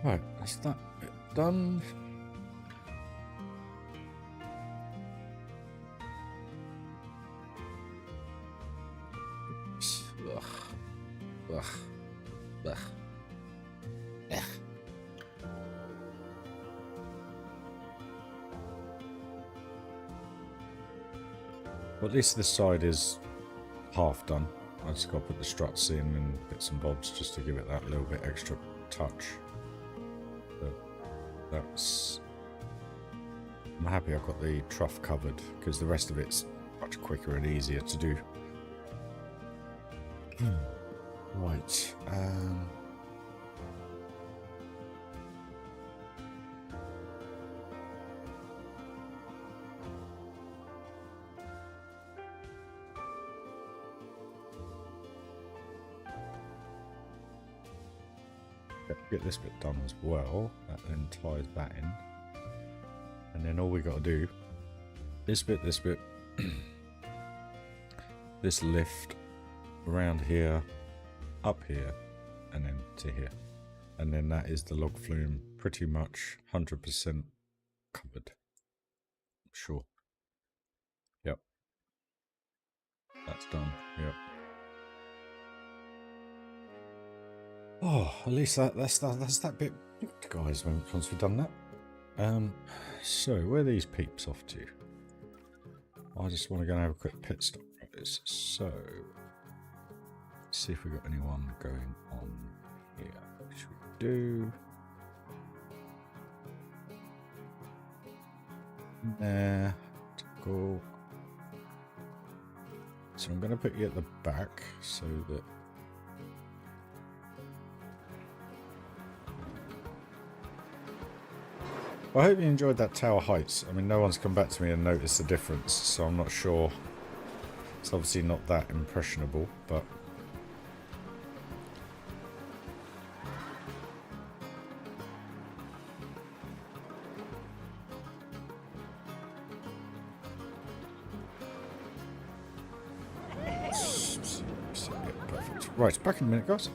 Right, that's that bit done. Ugh. Ugh. Ugh. Ugh. Well, at least this side is half done. I just got to put the struts in and bits and bobs just to give it that little bit extra touch. But that's... I'm happy I've got the trough covered because the rest of it's much quicker and easier to do. Right. Get this bit done as well. That then ties that in. And then all we got to do, this bit, this lift, around here, up here, and then to here. And then that is the log flume pretty much 100% covered. I'm sure. Yep. That's done. Yep. Oh, at least that's that bit, guys, once we've done that. So where are these peeps off to? I just want to go and have a quick pit stop at this. So let's see if we got anyone going on here. Which we do. There. Go. So I'm going to put you at the back so that. I hope you enjoyed that tower heights. I mean, no one's come back to me and noticed the difference, so I'm not sure. It's obviously not that impressionable, but... Yeah, perfect. Right, back in a minute, guys.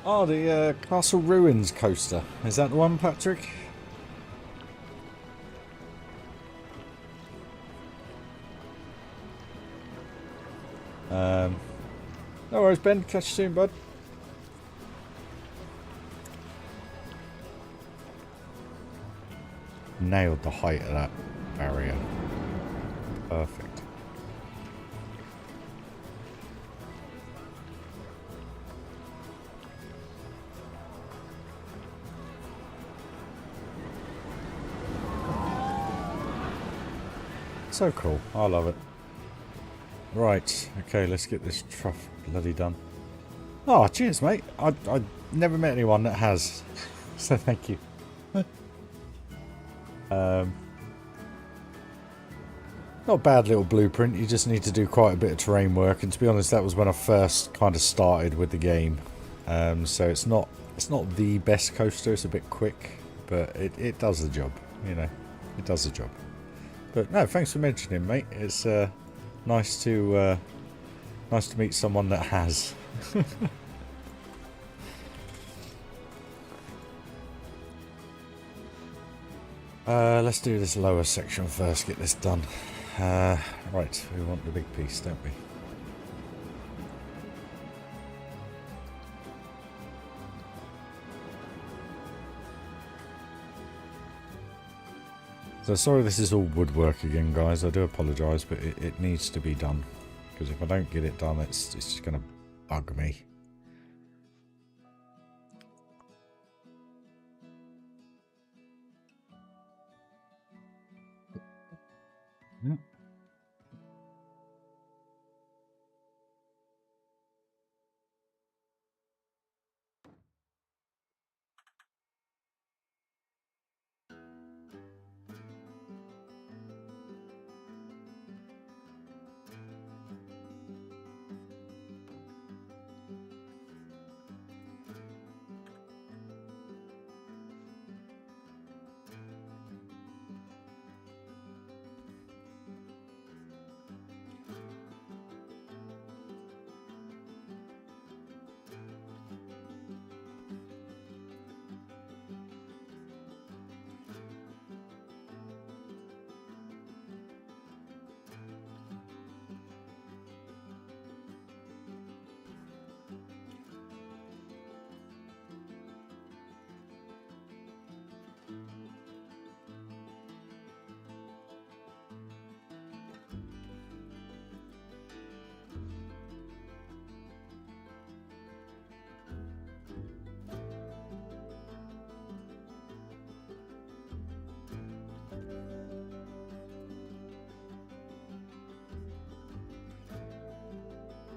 Oh, the Castle Ruins coaster. Is that the one, Patrick? No worries, Ben. Catch you soon, bud. Nailed the height of that barrier. Perfect. So cool. I love it. Right. Okay, let's get this trough bloody done. Oh, cheers, mate. I never met anyone that has. So thank you. Not a bad little blueprint. You just need to do quite a bit of terrain work. And to be honest, that was when I first kind of started with the game. So it's not the best coaster. It's a bit quick, but it does the job. You know, it does the job. But no, thanks for mentioning, mate. It's nice to meet someone that has. Let's do this lower section first. Get this done. Right, we want the big piece, don't we? So sorry this is all woodwork again, guys. I do apologise, but it needs to be done. Because if I don't get it done, it's just going to bug me. Yeah.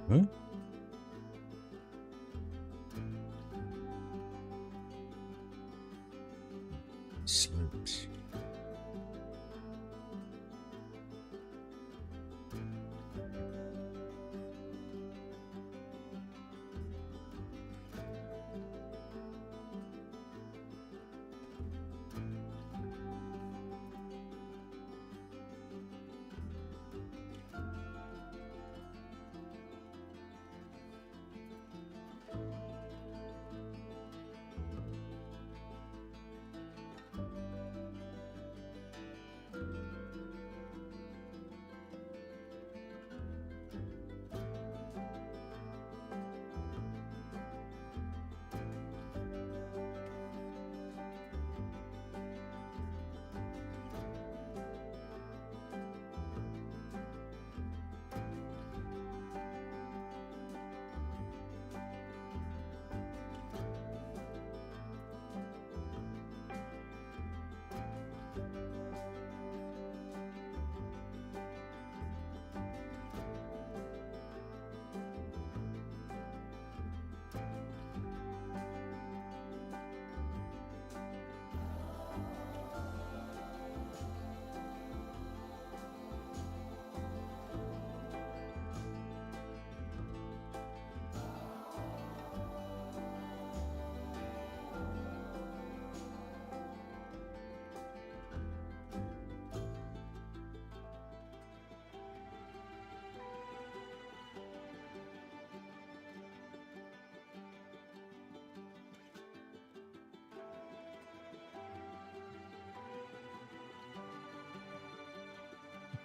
Huh? Slopes.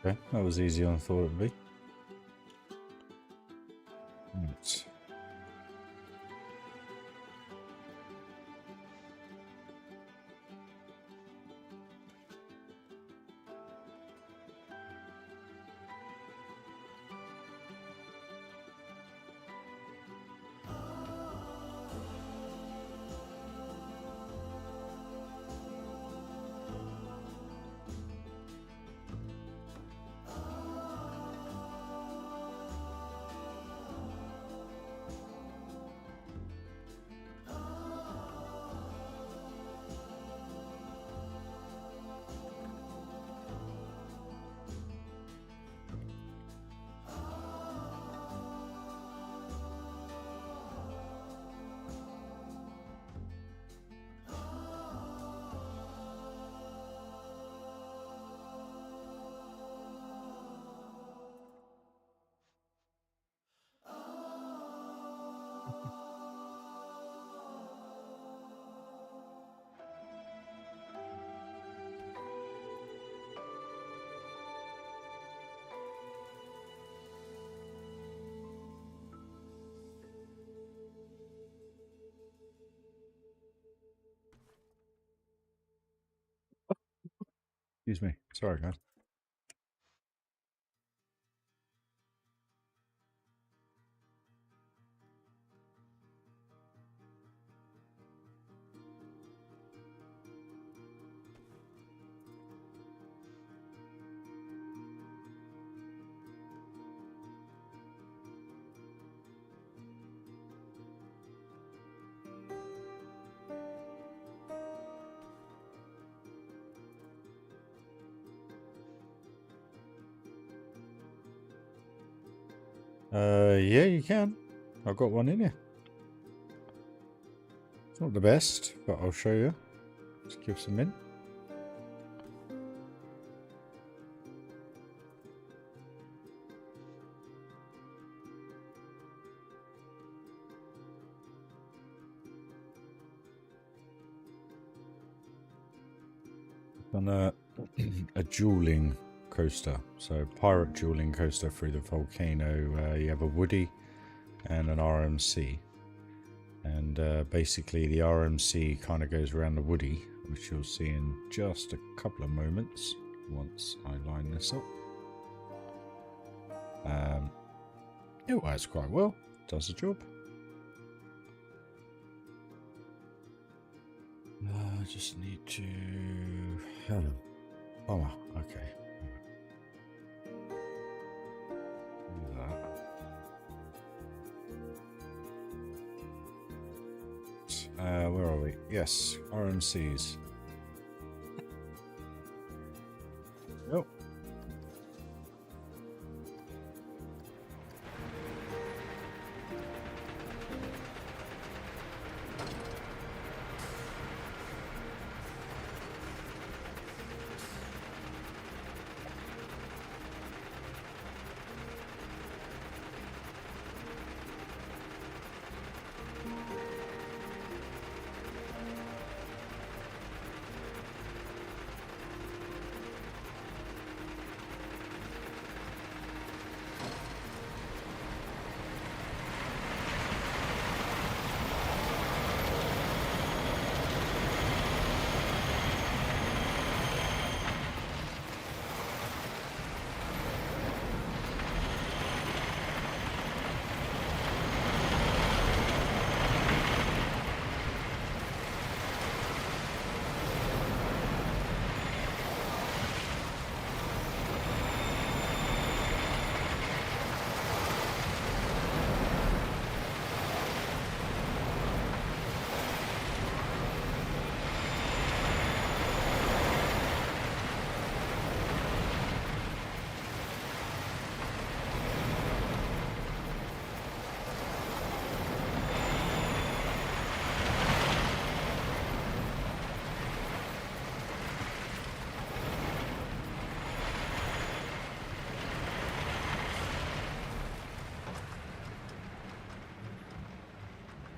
Okay, that was easier than I thought it would be. Right. Excuse me. Sorry, guys. Yeah, you can. I've got one in here. It's not the best, but I'll show you. Just give some in. On a dueling coaster, so pirate dueling coaster through the volcano. You have a Woody and an RMC, and basically the RMC kind of goes around the Woody, which you'll see in just a couple of moments once I line this up. It works quite well, does the job. I just need to... Oh, okay. Do that. Where are we? Yes, RMCs. Yep.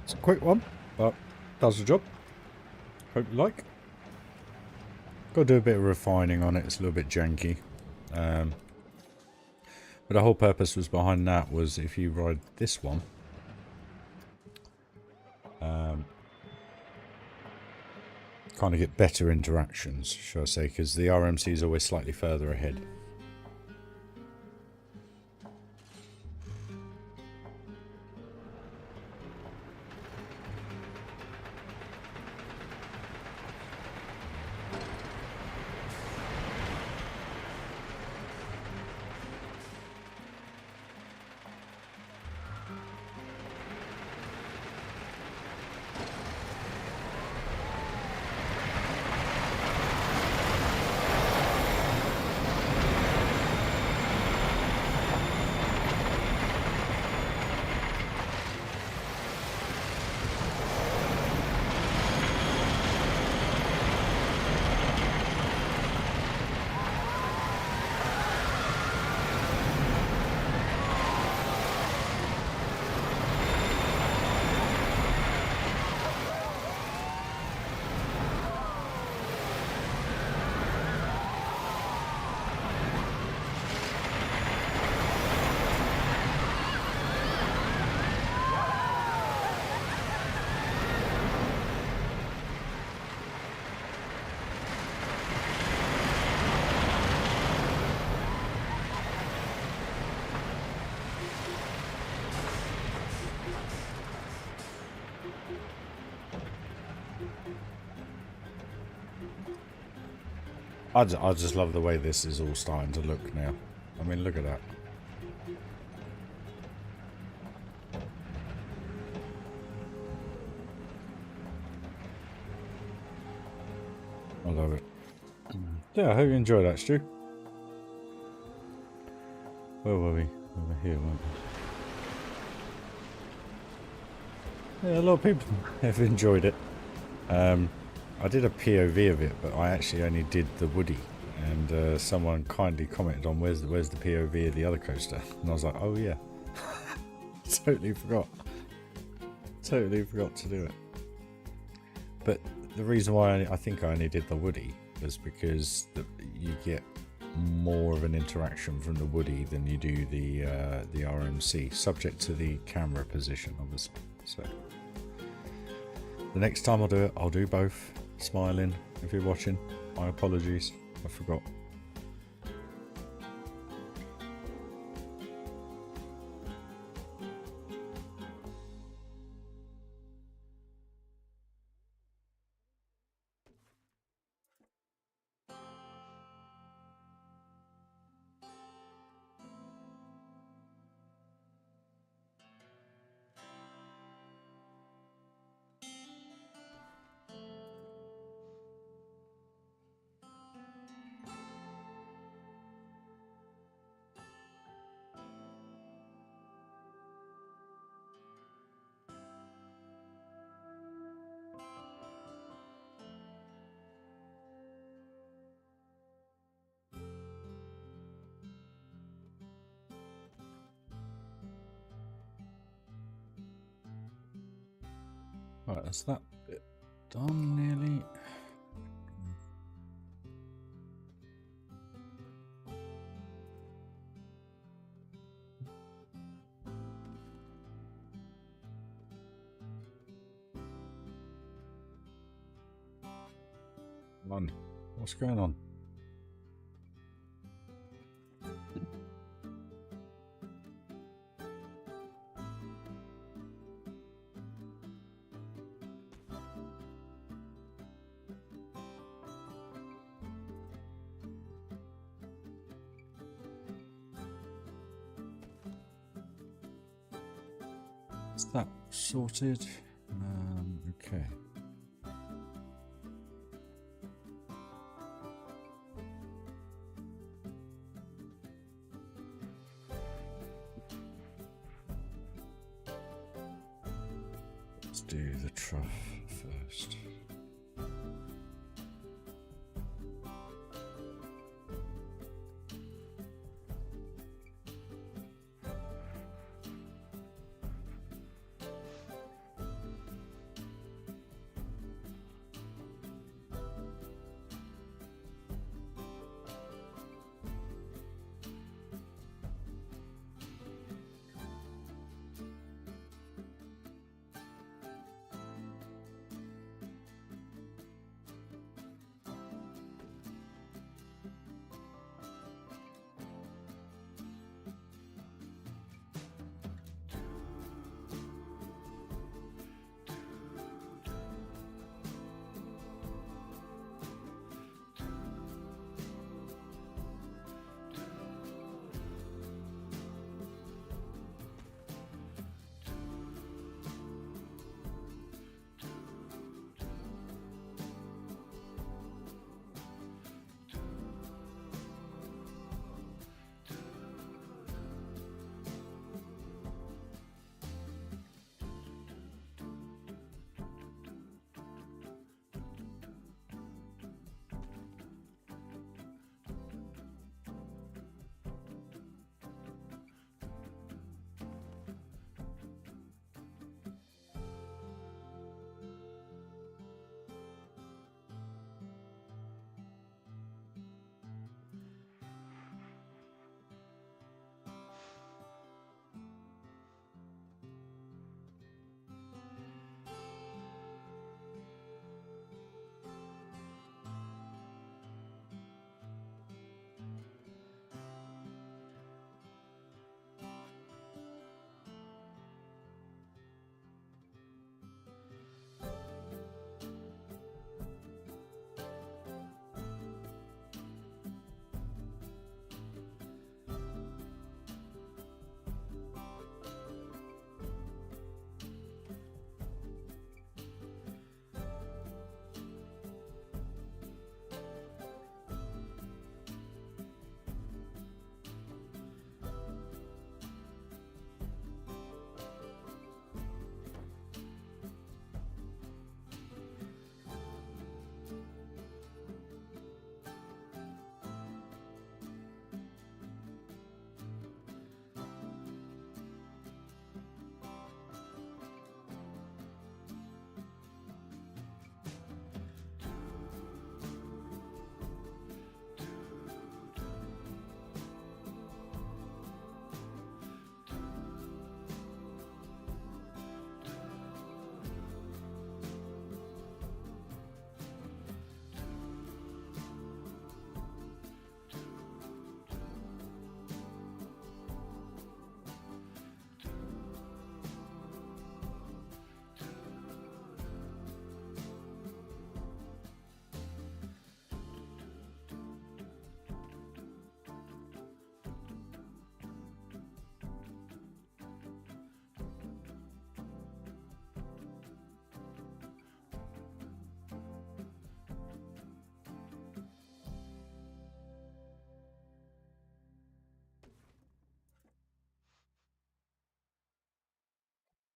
It's a quick one, but does the job. Hope you like. Got to do a bit of refining on it. It's a little bit janky. But the whole purpose was behind that was if you ride this one, kind of get better interactions, shall I say, because the RMC is always slightly further ahead. I just love the way this is all starting to look now. I mean, look at that. I love it. Yeah, I hope you enjoyed that, Stu. Where were we? Over here, weren't we? Yeah, a lot of people have enjoyed it. I did a POV of it, but I actually only did the Woody, and someone kindly commented on where's the POV of the other coaster, and I was like, oh yeah, totally forgot to do it. But the reason why I think I only did the Woody was because you get more of an interaction from the Woody than you do the RMC, subject to the camera position, obviously. So the next time I'll do both. Smiling, if you're watching, my apologies, I forgot. Right, that's that bit done nearly. What's going on? Is that sorted? Okay. Let's do the trough first.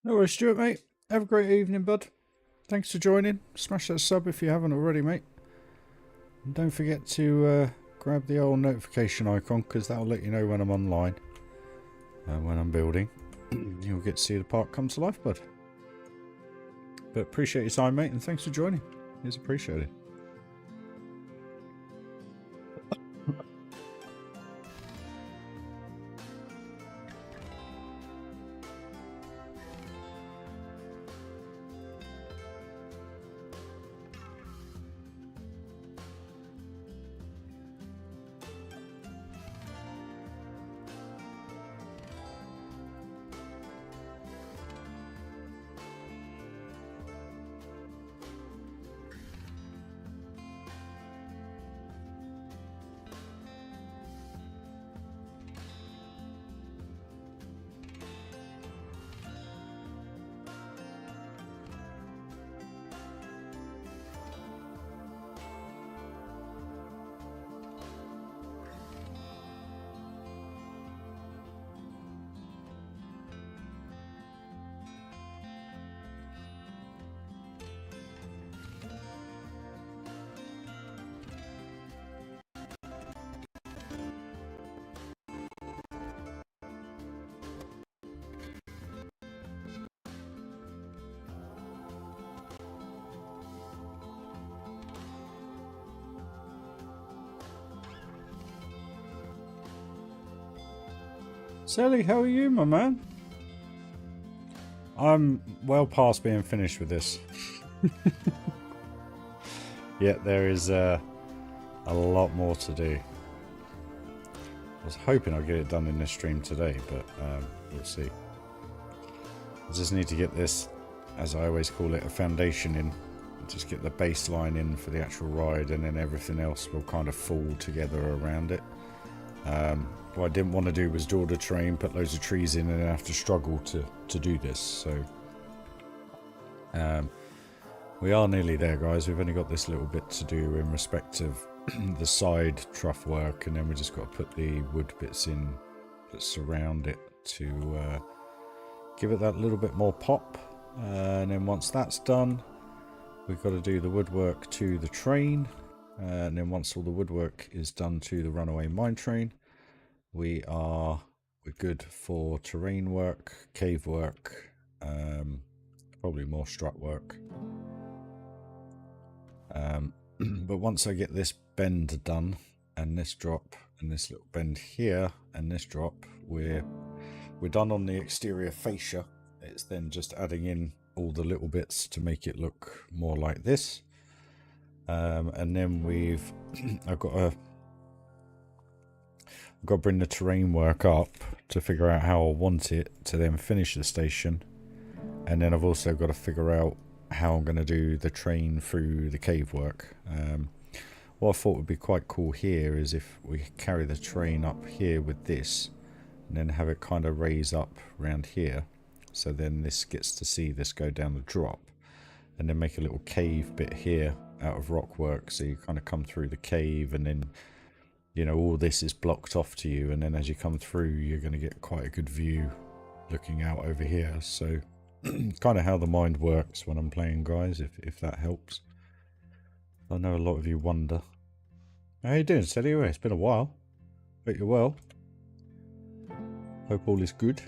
No worries, Stuart, mate. Have a great evening, bud. Thanks for joining. Smash that sub if you haven't already, mate. And don't forget to grab the old notification icon, because that'll let you know when I'm online and when I'm building. You'll get to see the park come to life, bud. But appreciate your time, mate, and thanks for joining. It's appreciated. Sally, how are you, my man? I'm well past being finished with this. Yet there is a lot more to do. I was hoping I'd get it done in this stream today, but we'll see. I just need to get this, as I always call it, a foundation in. Just get the baseline in for the actual ride, and then everything else will kind of fall together around it. What I didn't want to do was draw the terrain, put loads of trees in, and then have to struggle to do this. So we are nearly there, guys. We've only got this little bit to do in respect of the side trough work, and then we just got to put the wood bits in that surround it to give it that little bit more pop. And then once that's done, we've got to do the woodwork to the train. And then once all the woodwork is done to the runaway mine train, we're good for terrain work, cave work, probably more strut work. But once I get this bend done, and this drop, and this little bend here, and this drop, we're done on the exterior fascia. It's then just adding in all the little bits to make it look more like this. And then I've got to bring the terrain work up to figure out how I want it to then finish the station. And then I've also got to figure out how I'm going to do the train through the cave work. What I thought would be quite cool here is if we carry the train up here with this, and then have it kind of raise up around here, so then this gets to see this go down the drop, and then make a little cave bit here out of rock work, so you kind of come through the cave, and then, you know, all this is blocked off to you, and then as you come through you're going to get quite a good view looking out over here. So kind of how the mind works when I'm playing, guys, if that helps. I know a lot of you wonder. How you doing, Sally? It's been a while. Hope you're well. Hope all is good.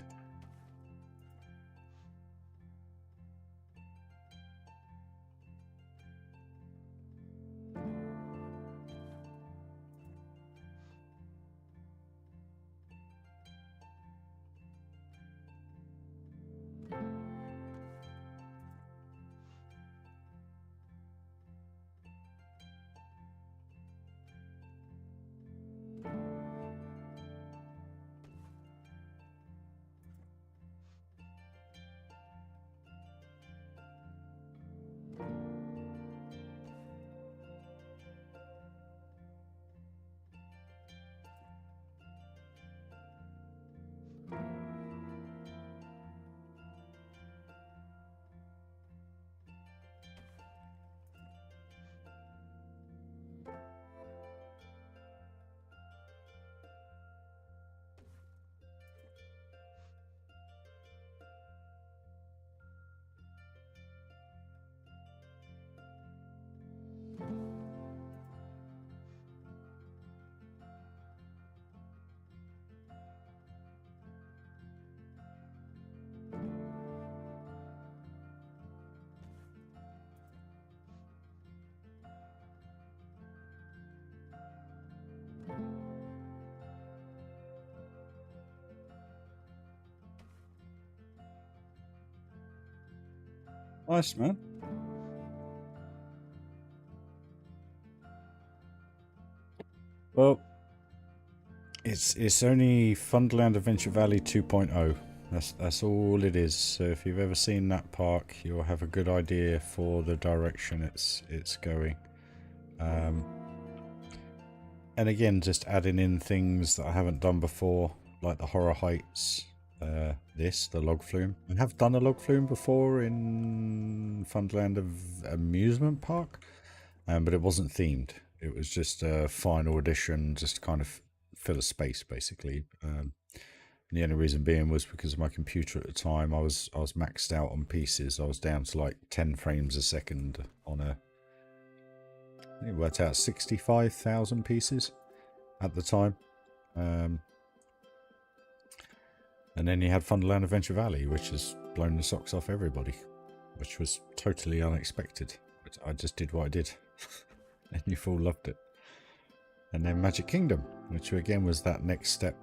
Nice, man. Well, it's only Funland Adventure Valley 2.0. That's all it is. So if you've ever seen that park, you'll have a good idea for the direction it's going. And again, just adding in things that I haven't done before, like the Horror Heights, the log flume. I have done a log flume before in Funland of Amusement Park, but it wasn't themed. It was just a final edition, just to kind of fill a space, basically. And the only reason being was because of my computer at the time. I was maxed out on pieces. I was down to like 10 frames a second on a... It worked out 65,000 pieces at the time. And then you had Funland Adventure Valley, which has blown the socks off everybody, which was totally unexpected. But I just did what I did, and you all loved it. And then Magic Kingdom, which again was that next step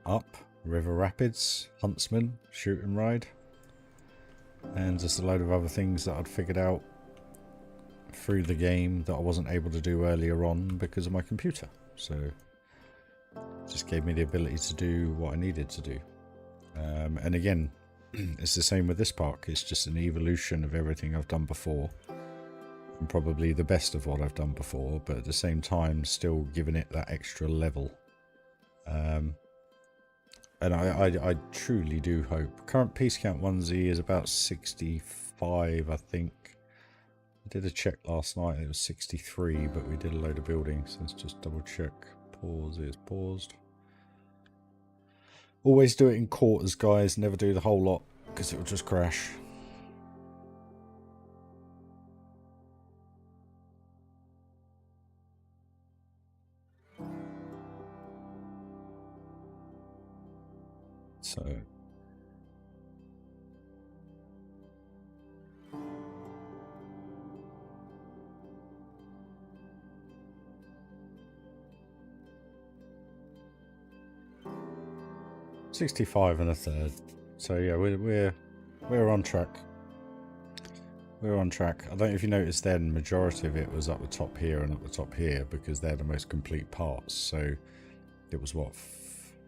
up. River Rapids, Huntsman, Shoot and Ride, and just a load of other things that I'd figured out through the game that I wasn't able to do earlier on because of my computer. So it just gave me the ability to do what I needed to do. And again, it's the same with this park. It's just an evolution of everything I've done before, and probably the best of what I've done before, but at the same time still giving it that extra level. And I truly do hope. Current piece count onesie is about 65, I think. I did a check last night, it was 63, but we did a load of buildings. Let's just double check. Pause is paused. Always do it in quarters, guys. Never do the whole lot, because it will just crash. So... $65 1/3. So yeah, we're on track. We're on track. I don't know if you noticed then, majority of it was up the top here and up the top here because they're the most complete parts. So it was what,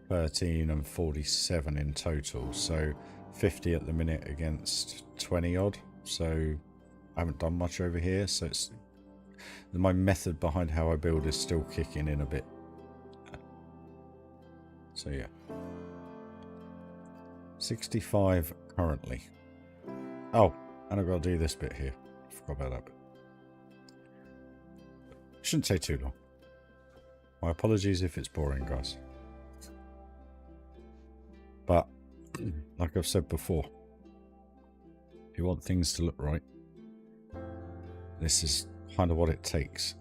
13 and 47 in total. So 50 at the minute against 20 odd. So I haven't done much over here. So it's my method behind how I build is still kicking in a bit. So yeah. 65 currently. Oh, and I've got to do this bit here. Forgot about that bit. Shouldn't take too long. My apologies if it's boring, guys. But, like I've said before, if you want things to look right, this is kind of what it takes.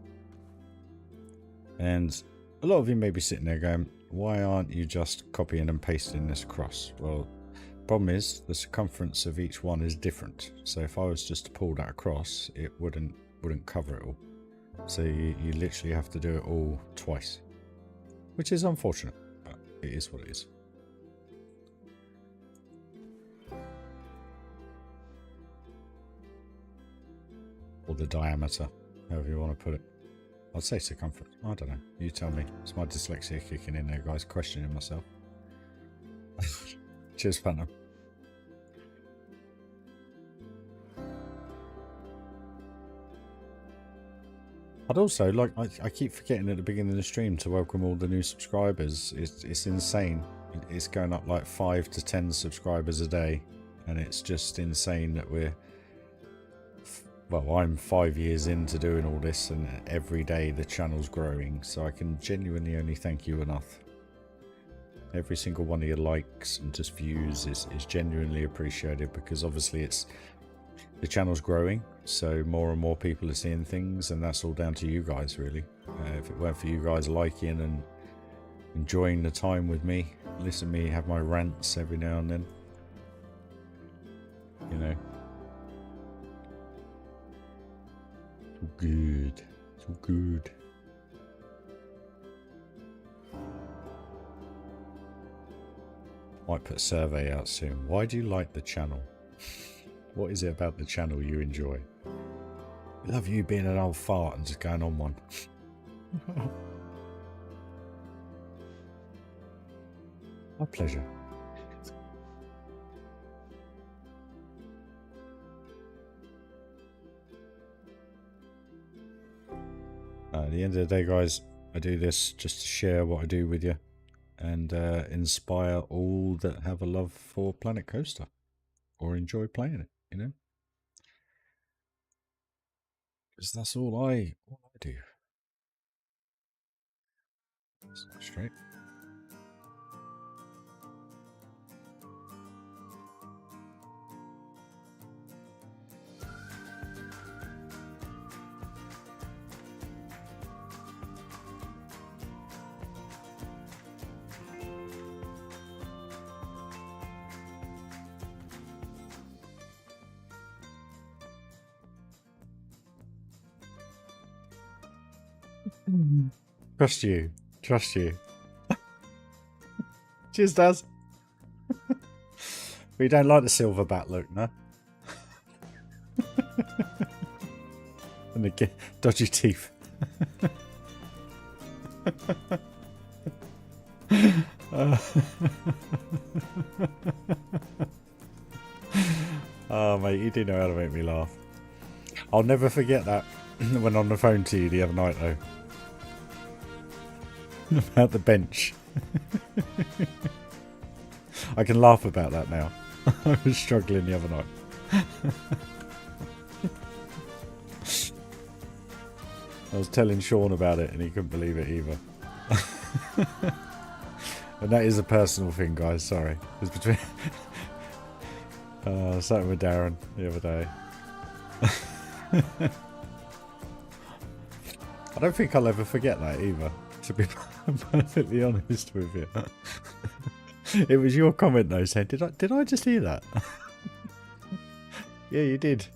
And a lot of you may be sitting there going, why aren't you just copying and pasting this across? Well, problem is the circumference of each one is different. So if I was just to pull that across, it wouldn't cover it all. So you literally have to do it all twice, which is unfortunate, but it is what it is. Or the diameter, however you want to put it. I'd say circumference. I don't know. You tell me. It's my dyslexia kicking in there, guys. Questioning myself. Cheers, Phantom. I'd also like, I keep forgetting at the beginning of the stream to welcome all the new subscribers. It's insane. It's going up like 5 to 10 subscribers a day. And it's just insane that well, I'm 5 years into doing all this, and every day the channel's growing, so I can genuinely only thank you enough. Every single one of your likes and just views is genuinely appreciated, because obviously the channel's growing, so more and more people are seeing things, and that's all down to you guys, really. If it weren't for you guys liking and enjoying the time with me, listen to me have my rants every now and then, you know. So good, so good. Might put a survey out soon. Why do you like the channel? What is it about the channel you enjoy? I love you being an old fart and just going on one. My pleasure. At the end of the day, guys, I do this just to share what I do with you and inspire all that have a love for Planet Coaster or enjoy playing it, you know? Because that's all I do. It's not straight. Trust you. Trust you. Cheers, Daz. We don't like the silverback look, no? And the dodgy teeth. Oh, mate, you do know how to make me laugh. I'll never forget that when on the phone to you the other night, though. About the bench. I can laugh about that now. I was struggling the other night. I was telling Sean about it and he couldn't believe it either. And that is a personal thing, guys, sorry. It was between I was sat with Darren the other day. I don't think I'll ever forget that either, to be perfectly honest with you. It was your comment though, saying, did I just hear that? Yeah, you did.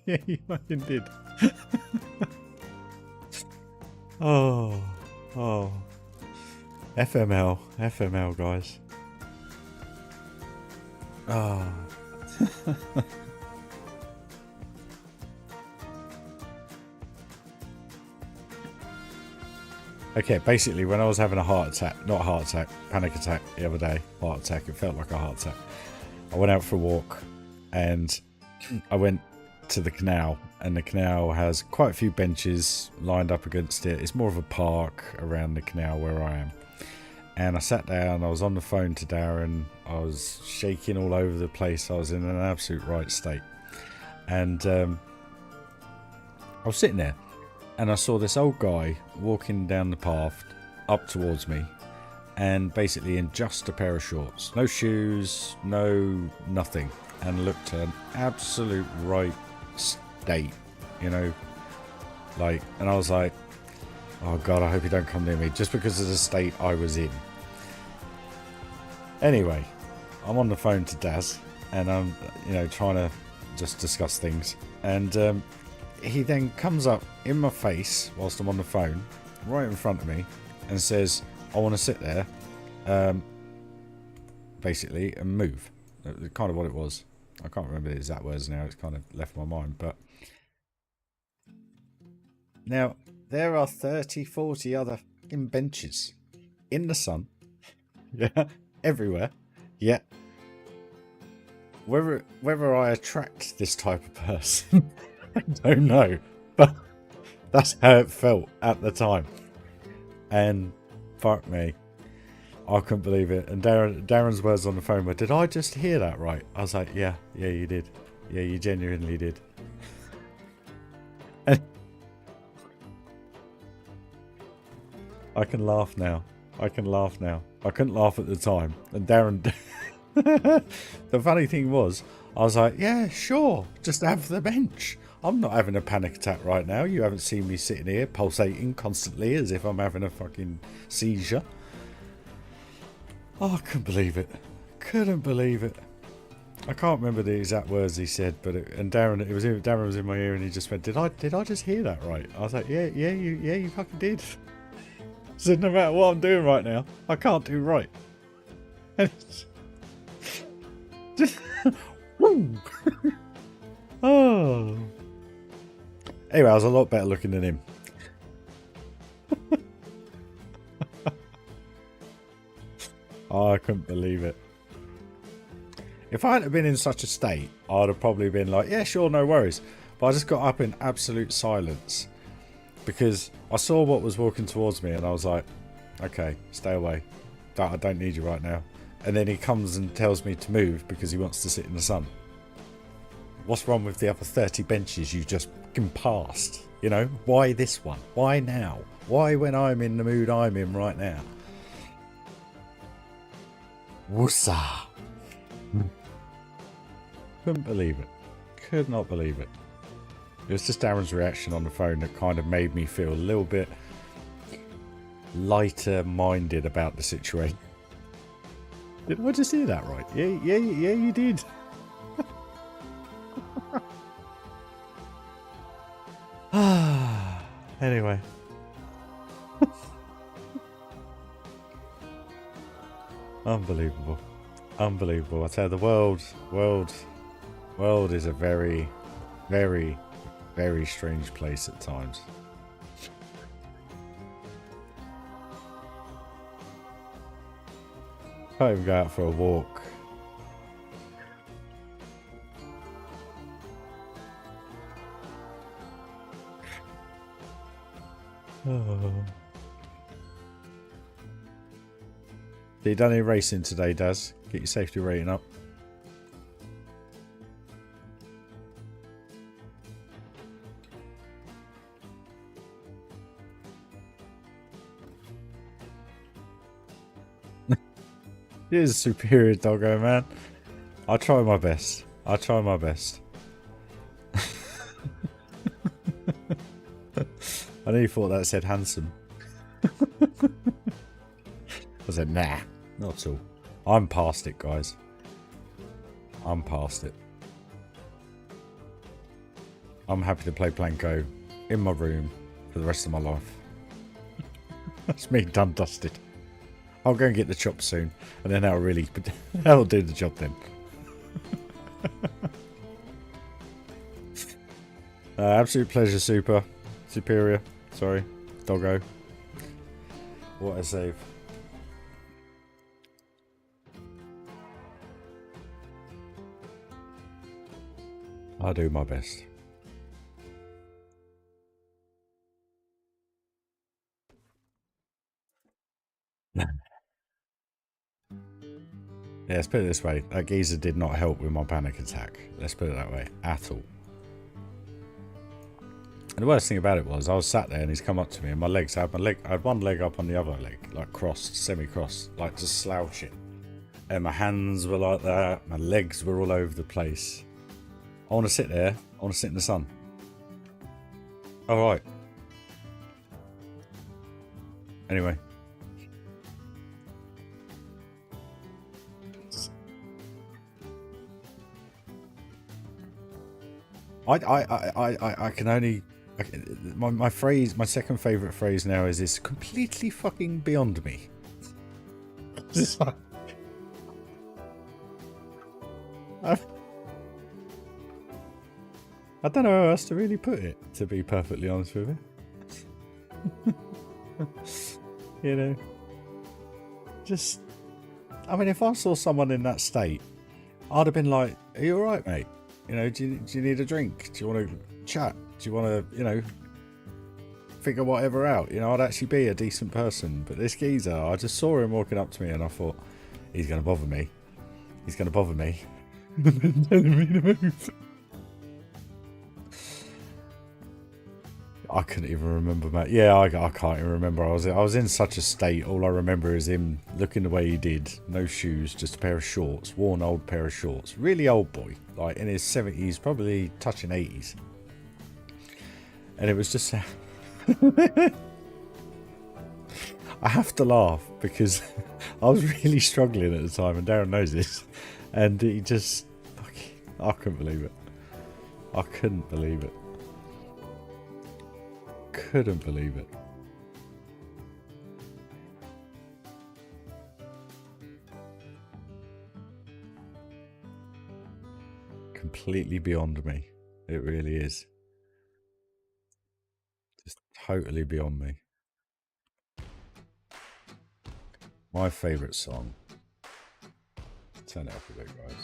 Yeah, you fucking did. Oh. FML, guys. Oh. Okay, basically when I was having a panic attack the other day, it felt like a heart attack. I went out for a walk and I went to the canal, and the canal has quite a few benches lined up against it. It's more of a park around the canal where I am. And I sat down, I was on the phone to Darren, I was shaking all over the place, I was in an absolute right state. And I was sitting there and I saw this old guy walking down the path up towards me, and basically in just a pair of shorts, no shoes, nothing, and looked an absolute right state, you know, like, and I was like, oh god, I hope you don't come near me, just because of the state I was in. Anyway, I'm on the phone to Daz and I'm, you know, trying to just discuss things, and he then comes up in my face whilst I'm on the phone, right in front of me, and says, I want to sit there, basically, and move. Kind of what it was. I can't remember the exact words now, it's kind of left my mind, but now there are 30, 40 other fucking benches in the sun, yeah, everywhere, yeah. Whether I attract this type of person, I don't know, but that's how it felt at the time. And fuck me, I couldn't believe it. And Darren's words on the phone were, did I just hear that right? I was like, yeah, you did. Yeah, you genuinely did. And I can laugh now. I couldn't laugh at the time. And Darren, the funny thing was, I was like, yeah, sure, just have the bench. I'm not having a panic attack right now. You haven't seen me sitting here pulsating constantly as if I'm having a fucking seizure. Oh, I couldn't believe it. I can't remember the exact words he said, but Darren was in my ear and he just went, did I just hear that right? I was like, yeah, you fucking did. I said, no matter what I'm doing right now, I can't do right. And it's just, woo. Oh. Anyway, I was a lot better looking than him. Oh, I couldn't believe it. If I hadn't been in such a state, I'd have probably been like, yeah, sure, no worries. But I just got up in absolute silence because I saw what was walking towards me and I was like, okay, stay away. I don't need you right now. And then he comes and tells me to move because he wants to sit in the sun. What's wrong with the other 30 benches you just fucking passed? You know, why this one? Why now? Why when I'm in the mood I'm in right now? Woosa. Couldn't believe it. Could not believe it. It was just Aaron's reaction on the phone that kind of made me feel a little bit lighter minded about the situation. Did I just hear that right? Yeah, you did. Anyway. Unbelievable. Unbelievable. I tell you, the world is a very, very, very strange place at times. Can't even go out for a walk. Oh. So you done any racing today, Daz? Get your safety rating up. He is a superior doggo, man. I try my best. I try my best. I know you thought that said handsome. I said, nah, not at all. I'm past it, guys. I'm past it. I'm happy to play Planko in my room for the rest of my life. That's me done dusted. I'll go and get the chop soon, and then that'll do the job then. Absolute pleasure, superior. Sorry, doggo. What a save. I'll do my best. Yeah, let's put it this way. That geezer did not help with my panic attack. Let's put it that way. At all. And the worst thing about it was I was sat there and he's come up to me and I had one leg up on the other leg, like crossed, semi-crossed, like just slouching. And my hands were like that. My legs were all over the place. I want to sit there. I want to sit in the sun. All right. Anyway. I can only... My phrase, my second favourite phrase now is "it's completely fucking beyond me." I don't know how else to really put it, to be perfectly honest with you. You know, just... I mean, if I saw someone in that state, I'd have been like, "Are you alright, mate? You know, do you need a drink? Do you want to chat? Do you want to, you know, figure whatever out?" You know, I'd actually be a decent person. But this geezer, I just saw him walking up to me and I thought, he's going to bother me. He's going to bother me. Telling me to move. I couldn't even remember, mate. Yeah, I can't even remember. I was in such a state. All I remember is him looking the way he did. No shoes, just a pair of shorts. Worn old pair of shorts. Really old boy. Like in his 70s, probably touching 80s. And it was just... I have to laugh because I was really struggling at the time and Darren knows this. And he just... I couldn't believe it. I couldn't believe it. Couldn't believe it. Completely beyond me. It really is. Just totally beyond me. My favourite song. Turn it up a bit, guys.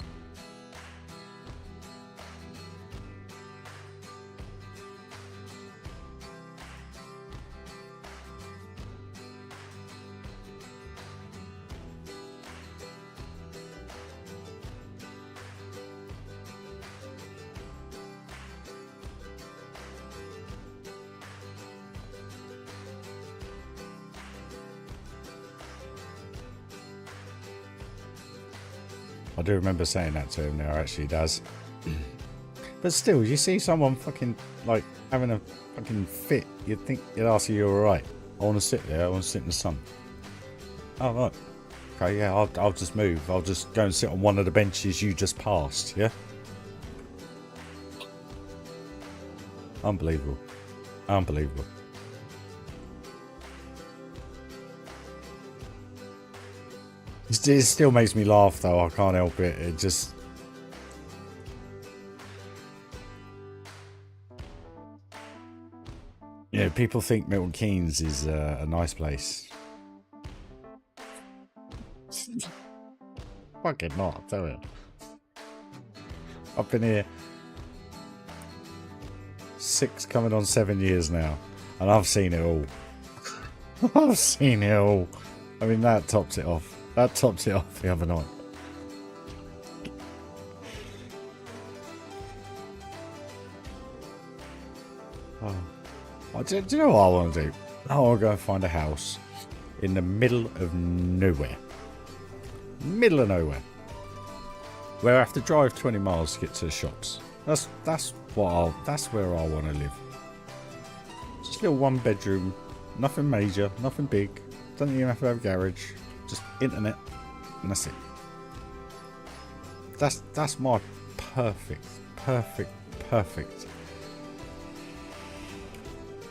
I do remember saying that to him now, actually, Daz. But still, you see someone fucking, like, having a fucking fit, you'd think, you'd ask you, you're alright. I want to sit there, I want to sit in the sun. Oh, right. Okay, yeah, I'll just move. I'll just go and sit on one of the benches you just passed, yeah? Unbelievable. Unbelievable. It still makes me laugh, though. I can't help it. It just... Yeah, people think Milton Keynes is a nice place. Fucking not, I tell you. I've been here 6 coming on 7 years now, and I've seen it all. I've seen it all. I mean, that tops it off. That tops it off the other night. Oh. Do you know what I want to do? I want to go and find a house in the middle of nowhere. Middle of nowhere. Where I have to drive 20 miles to get to the shops. That's where I want to live. Just a little 1-bedroom, nothing major, nothing big. Doesn't even have to have a garage. Just internet, and that's it. That's my perfect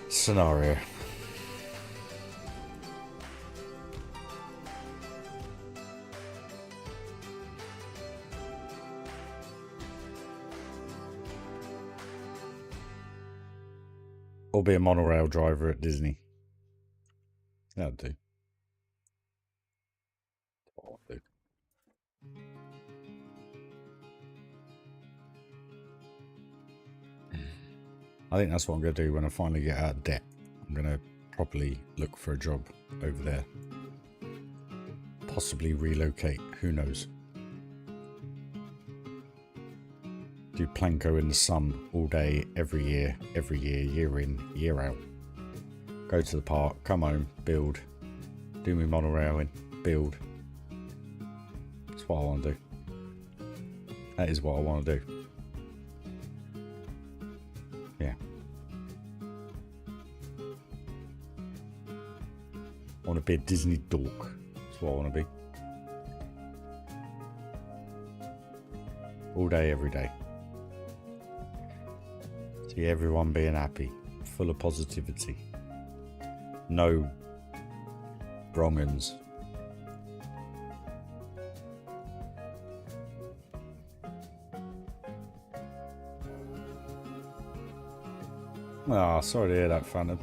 scenario. Or be a monorail driver at Disney. That'll do. I think that's what I'm going to do when I finally get out of debt. I'm going to properly look for a job over there. Possibly relocate. Who knows? Do Planko in the sun all day, every year, year in, year out. Go to the park, come home, build. Do me monorailing, build. That's what I want to do. That is what I want to do. Yeah. I want to be a Disney dork. That's what I want to be. All day, every day. See everyone being happy. Full of positivity. No wrong-uns. Ah, sorry to hear that, Phantom.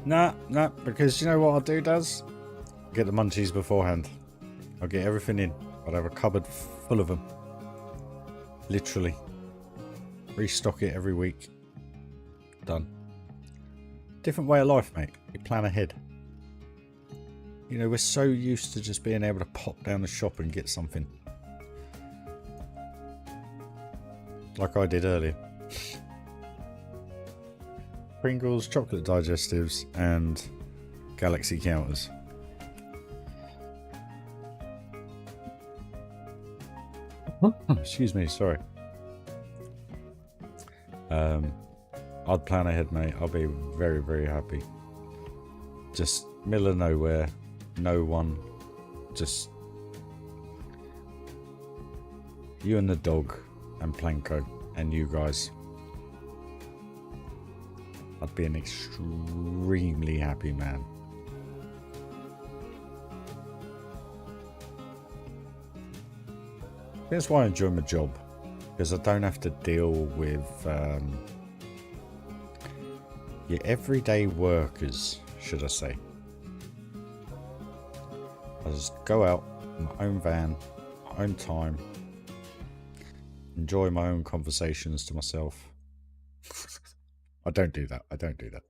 Nah, because you know what I'll do, Daz? Get the munchies beforehand. I'll get everything in. I'll have a cupboard full of them. Literally. Restock it every week. Done. Different way of life, mate. You plan ahead. You know, we're so used to just being able to pop down the shop and get something. Like I did earlier. Pringles, chocolate digestives, and Galaxy counters. Excuse me, sorry. I'd plan ahead, mate. I'll be very, very happy. Just middle of nowhere, no one, just you and the dog and Planko and you guys. I'd be an extremely happy man. That's why I enjoy my job, because I don't have to deal with your everyday workers, should I say. I just go out in my own van, my own time, enjoy my own conversations to myself. I don't do that. I don't do that.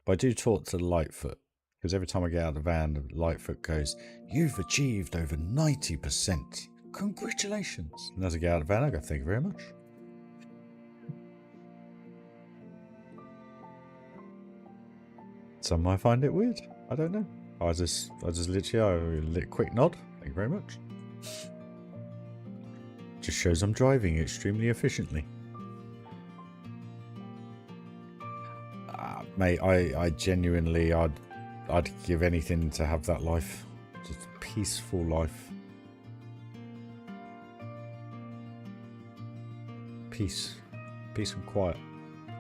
But I do talk to Lightfoot, because every time I get out of the van, Lightfoot goes, "You've achieved over 90%. Congratulations." And as I get out of the van, I go, "Thank you very much." Some might find it weird. I don't know. I just literally, a quick nod. Thank you very much. Just shows I'm driving extremely efficiently. Mate, I genuinely, I'd give anything to have that life. Just a peaceful life. Peace. Peace and quiet.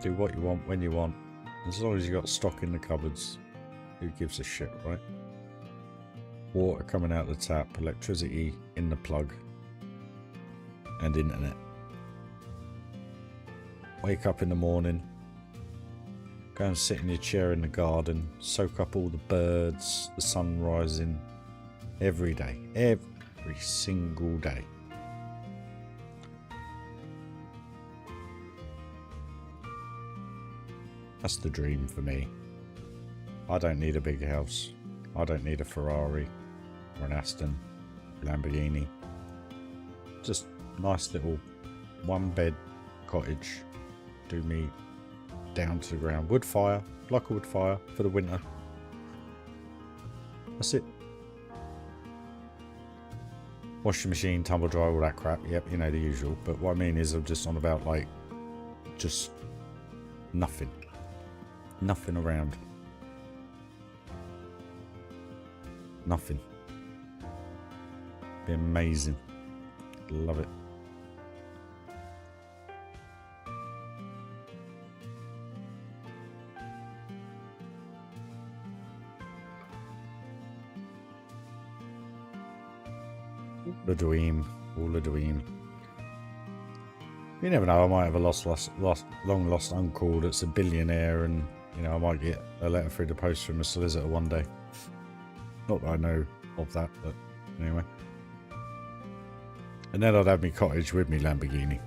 Do what you want, when you want. As long as you got stock in the cupboards, who gives a shit, right? Water coming out the tap, electricity in the plug, and internet. Wake up in the morning, go and sit in your chair in the garden, soak up all the birds, the sun rising, every day, every single day. That's the dream for me. I don't need a big house. I don't need a Ferrari or an Aston, Lamborghini. Just nice little one bed cottage. Do me down to the ground. Wood fire, like a wood fire for the winter. That's it. Washing machine, tumble dryer, all that crap. Yep, you know, the usual. But what I mean is I'm just on about like just nothing. Nothing around. Nothing. Be amazing. Love it. All a dream. All a dream. You never know, I might have a long lost uncle that's a billionaire, and you know, I might get a letter through the post from a solicitor one day. Not that I know of that, but anyway. And then I'd have me cottage with me Lamborghini.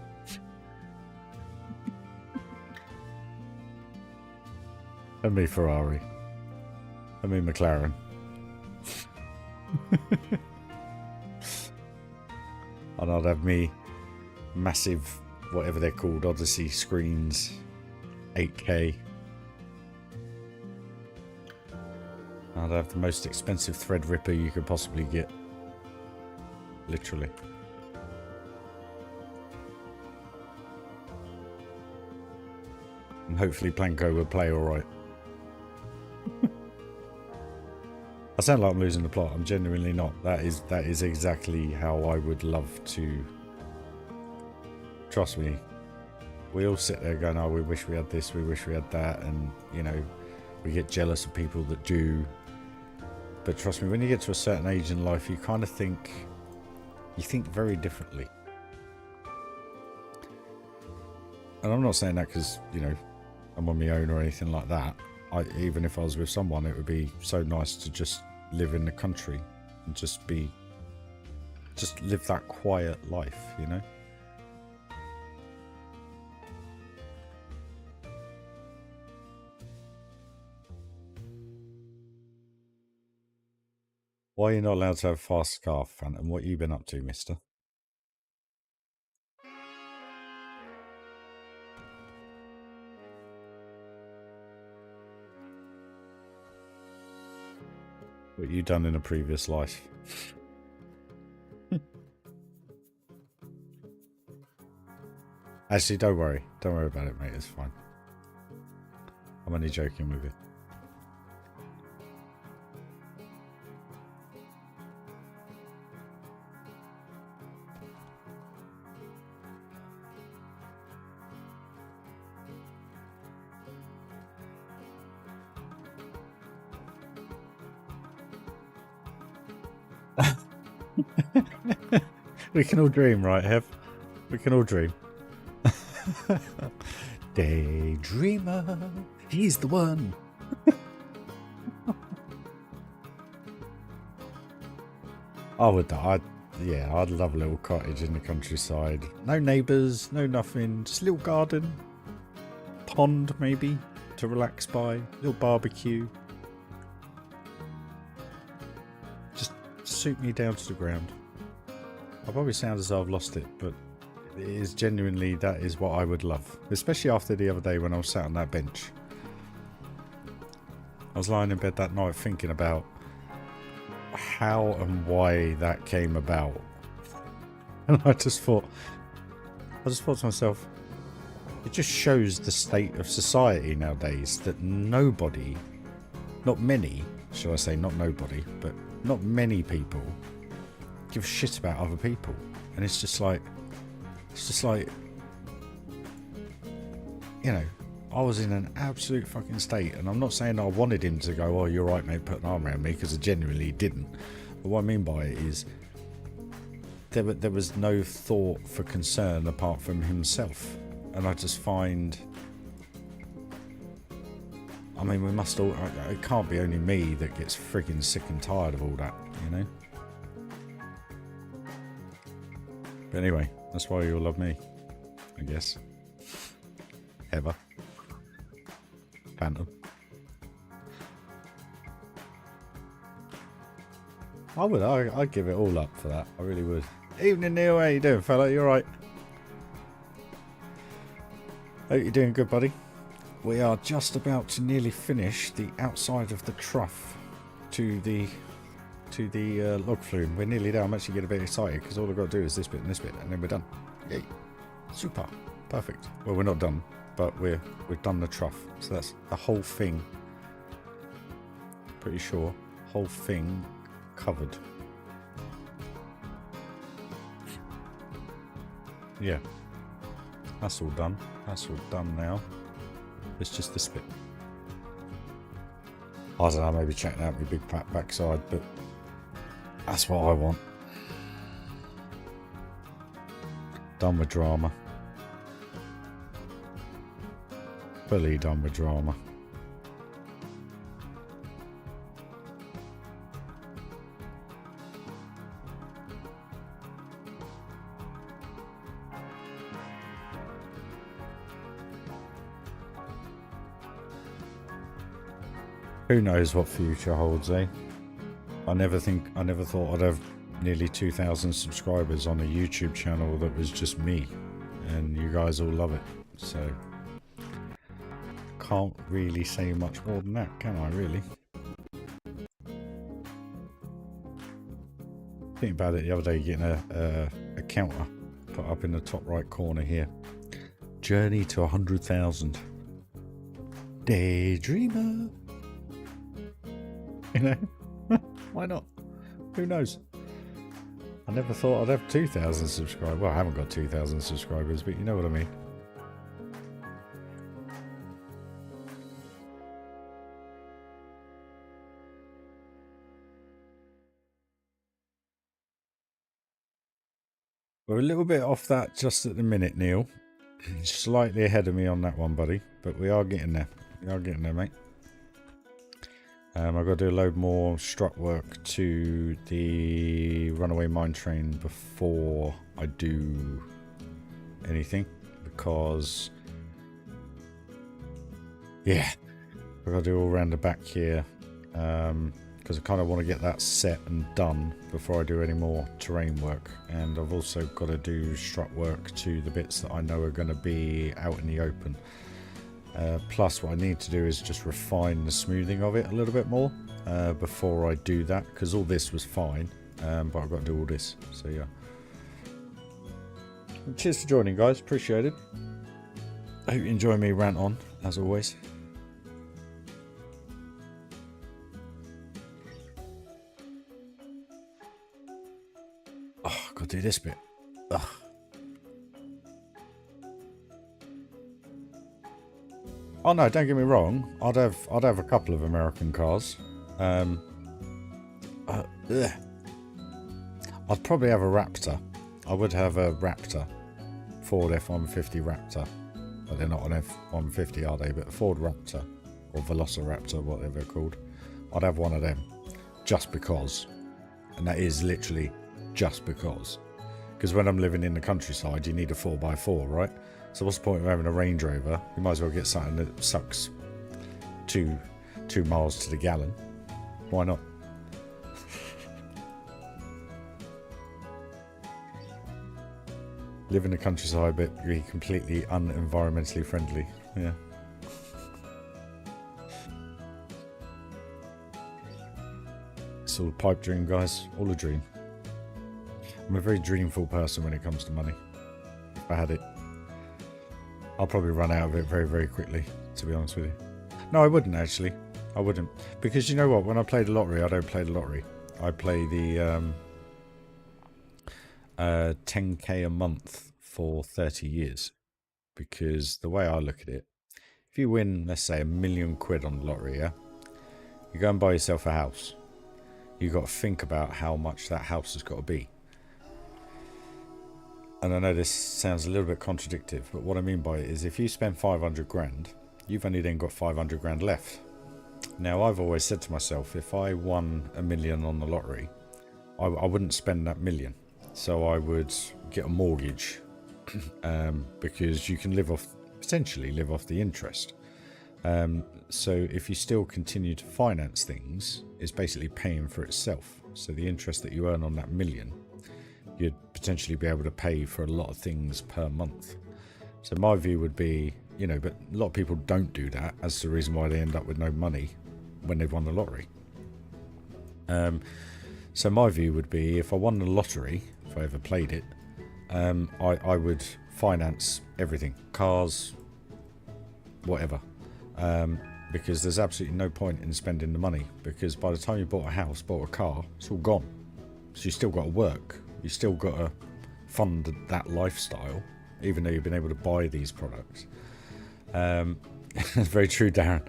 And me Ferrari. And me McLaren. And I'd have me massive, whatever they're called, Odyssey screens, 8K. I'd have the most expensive Threadripper you could possibly get. Literally. And hopefully Planko would play alright. I sound like I'm losing the plot. I'm genuinely not. That is exactly how I would love to. Trust me. We all sit there going, "Oh, we wish we had this, we wish we had that," and you know, we get jealous of people that do. But trust me, when you get to a certain age in life, you kind of think, you think very differently. And I'm not saying that because, you know, I'm on my own or anything like that. Even if I was with someone, it would be so nice to just live in the country and just live that quiet life, you know? Why are you not allowed to have a fast car, Phantom? What have you been up to, mister? What you done in a previous life? Actually, don't worry. Don't worry about it, mate. It's fine. I'm only joking with you. We can all dream, right, Hev? We can all dream. Daydreamer, he's the one. I'd love a little cottage in the countryside. No neighbours, no nothing, just a little garden. Pond, maybe, to relax by. Little barbecue. Just suit me down to the ground. I probably sound as though I've lost it, but it is genuinely, that is what I would love. Especially after the other day when I was sat on that bench. I was lying in bed that night thinking about how and why that came about. And I just thought to myself, it just shows the state of society nowadays that nobody, not many, shall I say, not nobody, but not many people give a shit about other people. And it's just like, you know, I was in an absolute fucking state, and I'm not saying I wanted him to go, oh, you're right, mate, put an arm around me, because I genuinely didn't. But what I mean by it is there was no thought for concern apart from himself. And I just find, I mean, we must all, it can't be only me that gets frigging sick and tired of all that, you know? But anyway, that's why you all love me, I guess. Ever. Phantom. I'd give it all up for that. I really would. Evening, Neil. How you doing, fella? You alright? Hope you're doing good, buddy. We are just about to nearly finish the outside of the trough to the log flume. We're nearly there. I'm actually getting a bit excited because all I've got to do is this bit and this bit, and then we're done. Yay! Super. Perfect. Well, we're not done, but we've done the trough. So that's the whole thing. Pretty sure. Whole thing covered. Yeah. That's all done. That's all done now. It's just this bit. I don't know, maybe checking out my big fat backside, but that's what I want. Done with drama. Fully done with drama. Who knows what future holds, eh? I never thought I'd have nearly 2,000 subscribers on a YouTube channel that was just me, and you guys all love it. So can't really say much more than that, can I? Really? Thinking about it the other day, getting a counter put up in the top right corner here. Journey to 100,000. Daydreamer. You know, why not? Who knows? I never thought I'd have 2,000 subscribers. Well, I haven't got 2,000 subscribers, but you know what I mean. We're a little bit off that just at the minute, Neil. Slightly ahead of me on that one, buddy. But we are getting there. We are getting there, mate. I've got to do a load more strut work to the runaway mine train before I do anything, because yeah, I've got to do all around the back here, because I kind of want to get that set and done before I do any more terrain work. And I've also got to do strut work to the bits that I know are going to be out in the open. Plus what I need to do is just refine the smoothing of it a little bit more before I do that, because all this was fine, but I've got to do all this. So yeah. Cheers for joining, guys. Appreciate it. I hope you enjoy me rant on, as always. Oh, I've got to do this bit. Ugh. Oh no, don't get me wrong. I'd have a couple of American cars. I'd probably have a Raptor. I would have a Raptor, Ford F-150 Raptor, but they're not an F-150, are they? But a Ford Raptor, or Velociraptor, whatever they're called. I'd have one of them, just because. And that is literally just because. Because when I'm living in the countryside, you need a 4x4, right? So what's the point of having a Range Rover? You might as well get something that sucks 2 miles to the gallon. Why not? Live in the countryside, but be completely unenvironmentally friendly. Yeah. It's all a pipe dream, guys. All a dream. I'm a very dreamful person when it comes to money. If I had it, I'll probably run out of it very, very quickly, to be honest with you. No, I wouldn't, actually. I wouldn't. Because you know what? When I play the lottery, I don't play the lottery. I play the 10k a month for 30 years. Because the way I look at it, if you win, let's say, £1 million on the lottery, yeah? You go and buy yourself a house. You've got to think about how much that house has got to be. And I know this sounds a little bit contradictory, but what I mean by it is if you spend 500 grand, you've only then got 500 grand left. Now, I've always said to myself, if I won $1 million on the lottery, I wouldn't spend that $1 million. So I would get a mortgage because you can potentially live off the interest. So if you still continue to finance things, it's basically paying for itself. So the interest that you earn on that $1 million, you'd potentially be able to pay for a lot of things per month. So my view would be, you know, but a lot of people don't do that. That's the reason why they end up with no money when they've won the lottery. So my view would be, if I won the lottery, if I ever played it, I would finance everything, cars, whatever. Because there's absolutely no point in spending the money, because by the time you bought a house, bought a car, it's all gone. So you still got to work. You still got to fund that lifestyle, even though you've been able to buy these products. That's very true, Darren.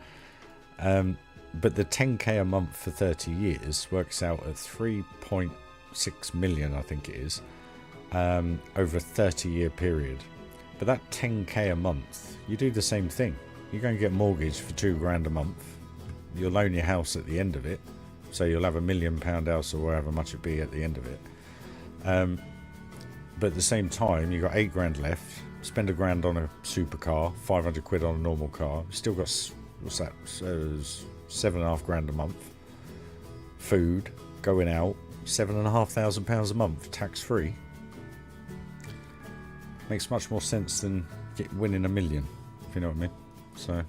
But the 10k a month for 30 years works out at 3.6 million, I think it is, over a 30-year period. But that 10k a month, you do the same thing. You go and get a mortgage for £2 grand a month. You'll own your house at the end of it, so you'll have £1 million house or wherever much it be at the end of it. But at the same time, you've got £8 grand left. Spend £1 grand on a supercar, 500 quid on a normal car. Still got, what's that? So £7.5 grand a month. Food, going out, £7,500 a month, tax free. Makes much more sense than winning $1 million, if you know what I mean. So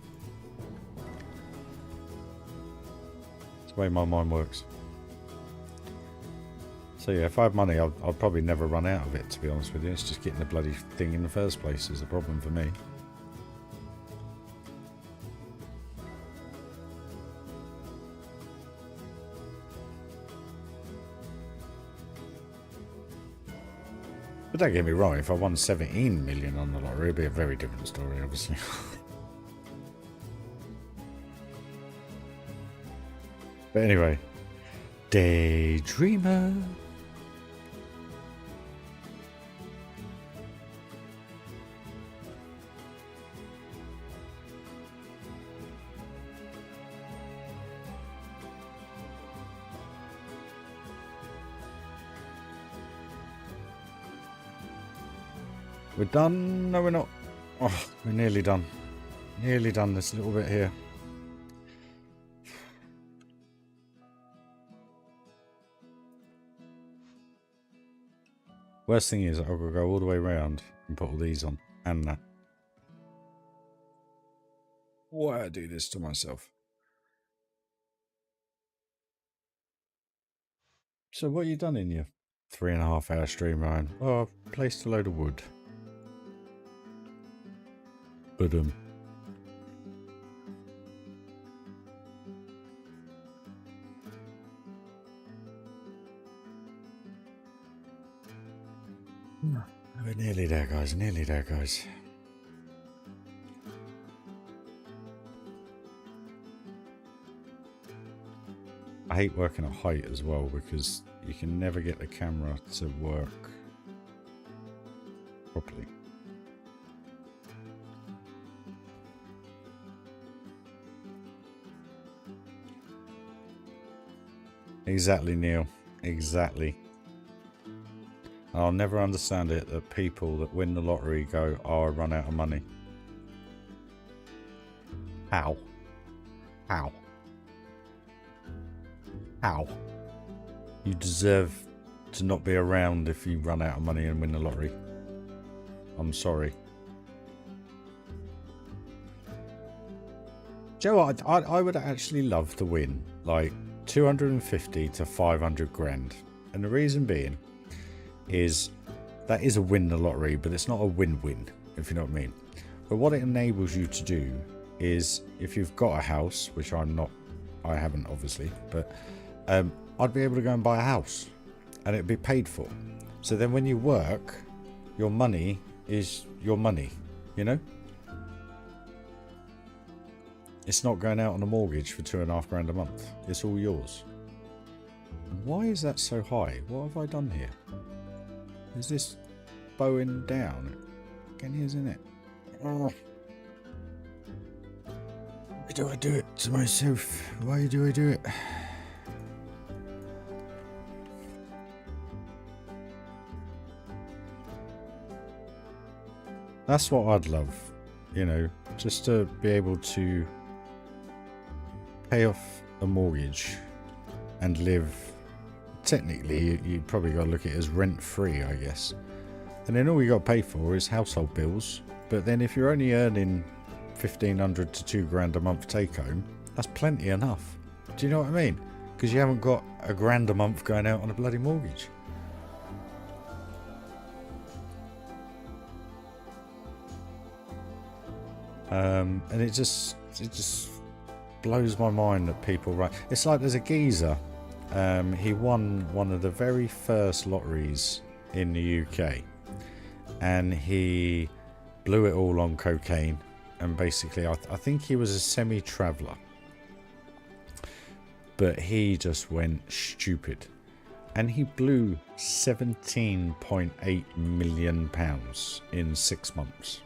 that's the way my mind works. So yeah, if I had money, I'd probably never run out of it, to be honest with you. It's just getting the bloody thing in the first place is the problem for me. But don't get me wrong, if I won 17 million on the lottery, it'd be a very different story, obviously. But anyway, Daydreamer. We're done? No, we're not. Oh, we're nearly done. Nearly done this little bit here. Worst thing is, I've got to go all the way around and put all these on and that. Why I do this to myself? So what have you done in your 3.5 hour stream, Ryan? Oh, I've placed a load of wood. But we're nearly there, guys. Nearly there, guys. I hate working at height as well because you can never get the camera to work properly. Exactly, Neil. Exactly. I'll never understand it that people that win the lottery go, oh, I run out of money. How? How? How? You deserve to not be around if you run out of money and win the lottery. I'm sorry. Joe, I would actually love to win like 250 to 500 grand. And the reason being is that is a win the lottery, but it's not a win-win, if you know what I mean. But what it enables you to do is, if you've got a house, which I haven't obviously, but I'd be able to go and buy a house and it'd be paid for. So then when you work, your money is your money, you know? It's not going out on a mortgage for $2.5 grand a month. It's all yours. Why is that so high? What have I done here? Is this bowing down? Again, isn't it? Oh. Why do I do it to myself? Why do I do it? That's what I'd love, you know, just to be able to pay off a mortgage and live. Technically, you probably got to look at it as rent-free, I guess. And then all you got to pay for is household bills. But then if you're only earning 1,500 to 2 grand a month take home, that's plenty enough. Do you know what I mean? Because you haven't got a grand a month going out on a bloody mortgage. And it just blows my mind that people write. It's like there's a geezer. He won one of the very first lotteries in the UK, and he blew it all on cocaine. And basically, I think he was a semi-traveller, but he just went stupid, and he blew £17.8 million in 6 months,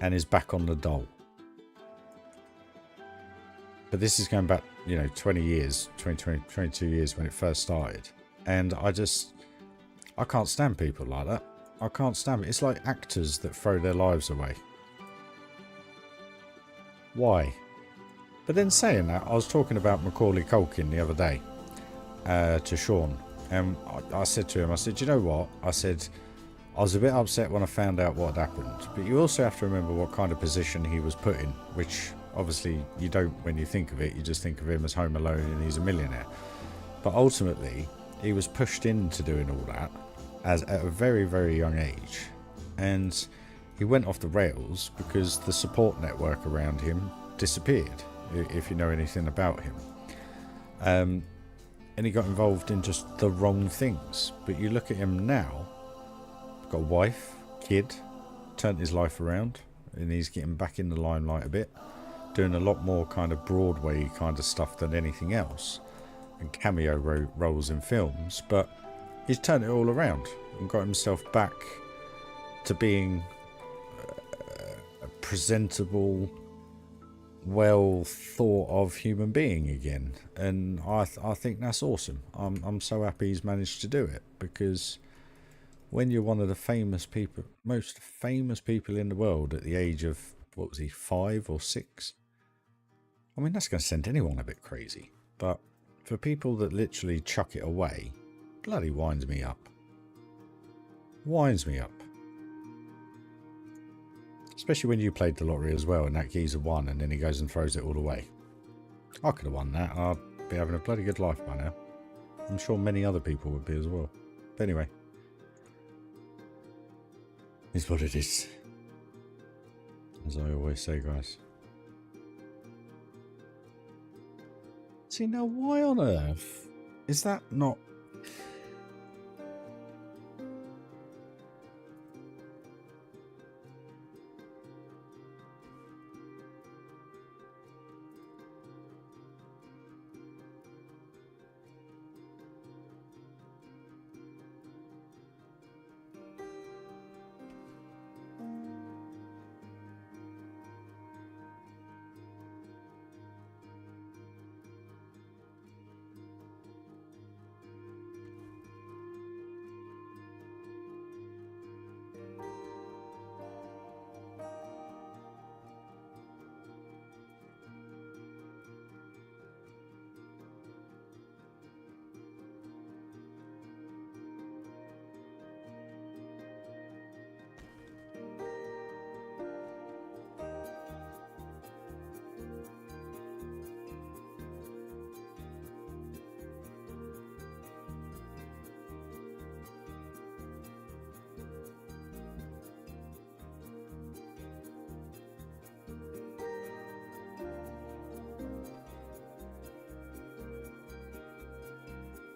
and is back on the dole. But this is going back, you know, 20 years, 22 years when it first started. And I can't stand people like that. I can't stand it. It's like actors that throw their lives away. Why? But then saying that, I was talking about Macaulay Culkin the other day to Sean. And I said to him, I said, you know what? I said, I was a bit upset when I found out what had happened. But you also have to remember what kind of position he was put in, which obviously you don't when you think of it. You just think of him as Home Alone and he's a millionaire. But ultimately, he was pushed into doing all that at a very, very young age. And he went off the rails because the support network around him disappeared, if you know anything about him. And he got involved in just the wrong things. But you look at him now, got a wife, kid, turned his life around, and he's getting back in the limelight a bit, doing a lot more kind of Broadway kind of stuff than anything else, and cameo roles in films. But he's turned it all around and got himself back to being a presentable, well thought of human being again. And I think that's awesome. I'm so happy he's managed to do it, because when you're one of the most famous people in the world at the age of, what was he, 5 or 6? I mean, that's going to send anyone a bit crazy. But for people that literally chuck it away, bloody winds me up. Winds me up. Especially when you played the lottery as well and that geezer won and then he goes and throws it all away. I could have won that. I'd be having a bloody good life by now. I'm sure many other people would be as well. But anyway. It's what it is. As I always say, guys. See, now why on earth is that not...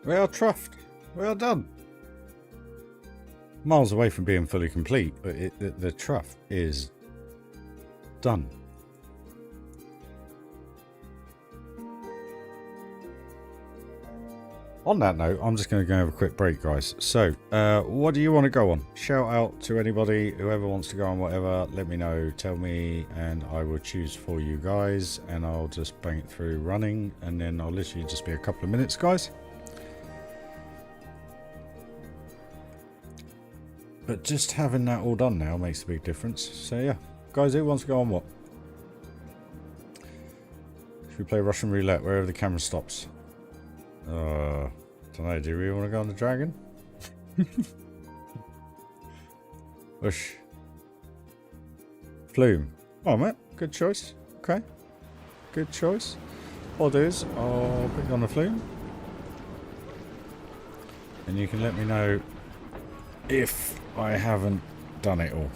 We are troughed. We are done. Miles away from being fully complete, but the trough is done. On that note, I'm just going to go have a quick break, guys. So, what do you want to go on? Shout out to anybody, whoever wants to go on whatever. Let me know, tell me, and I will choose for you guys. And I'll just bang it through running, and then I'll literally just be a couple of minutes, guys. But just having that all done now makes a big difference. So yeah, guys, who wants to go on what? Should we play Russian roulette wherever the camera stops? Don't know, do you really want to go on the dragon? Whoosh. Flume. Oh, mate, good choice. Okay, good choice. What I'll do is I'll pick on the flume, and you can let me know if I haven't done it all.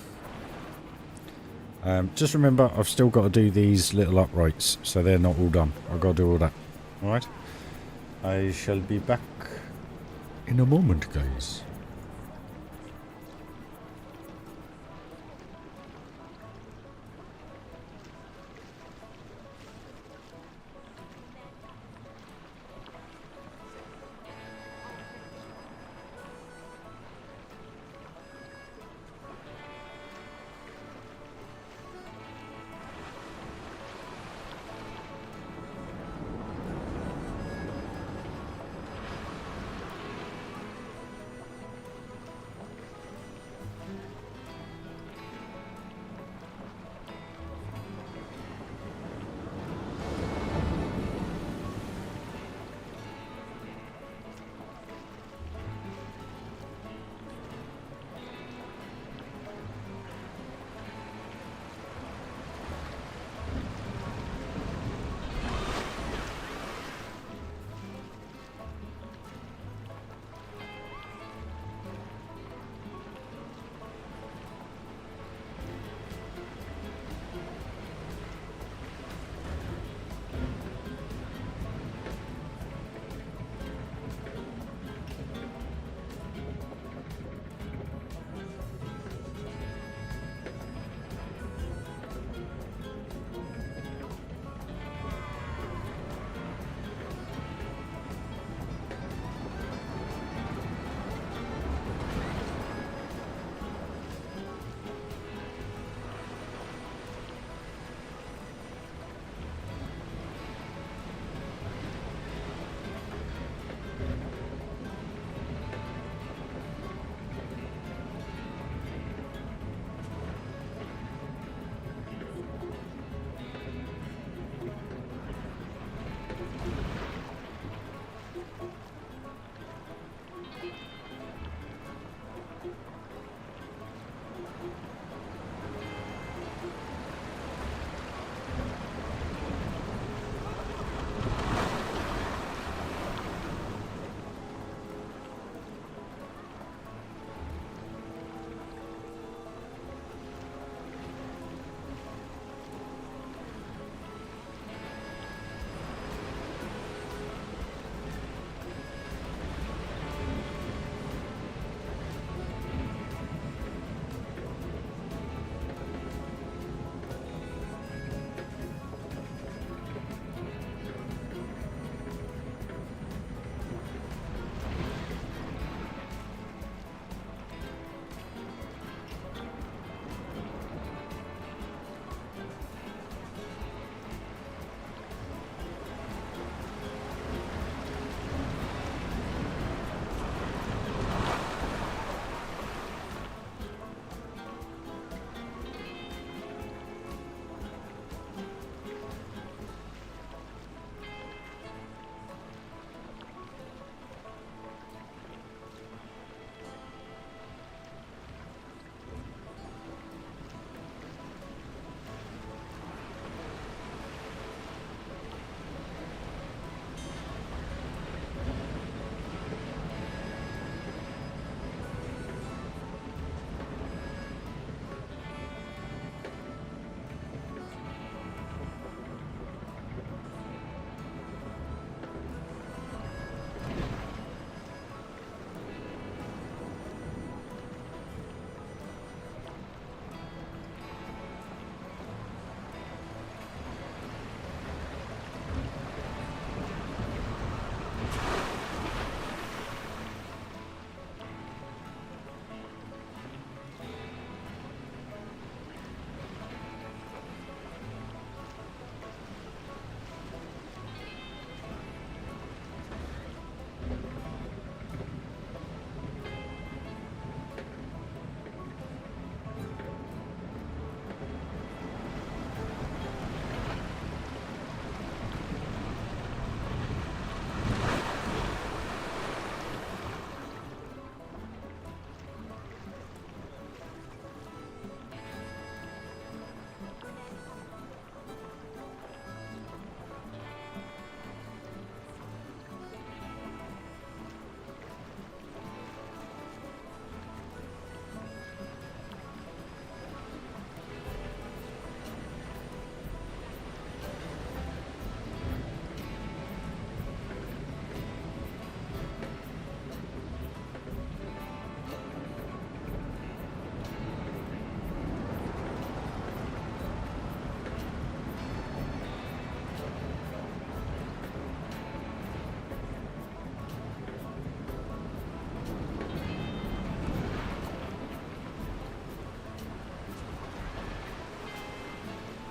Just remember, I've still got to do these little uprights, so they're not all done. I've got to do all that. Alright? I shall be back in a moment, guys.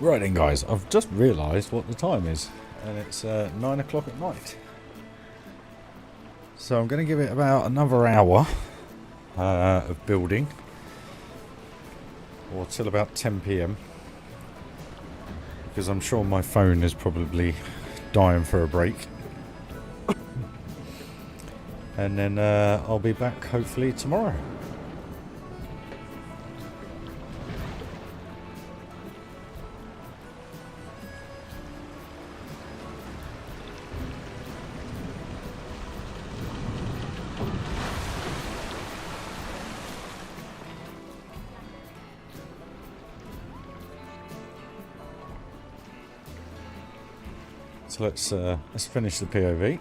Right then guys, I've just realised what the time is, and it's 9 o'clock at night. So I'm going to give it about another hour of building, or till about 10 PM, because I'm sure my phone is probably dying for a break. And then I'll be back hopefully tomorrow. So let's finish the POV.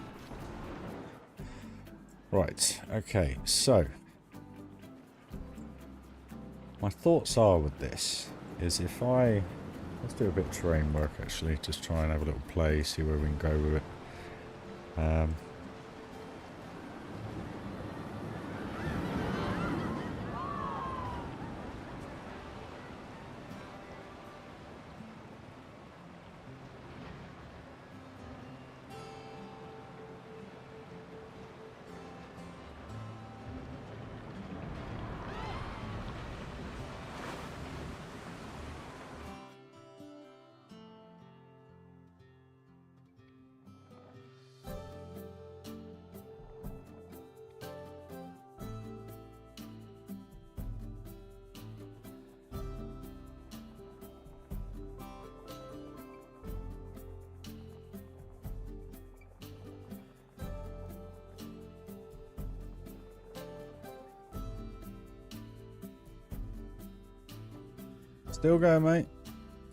Right, okay, so my thoughts are with this is if let's do a bit of terrain work actually, just try and have a little play, see where we can go with it. Still going, mate,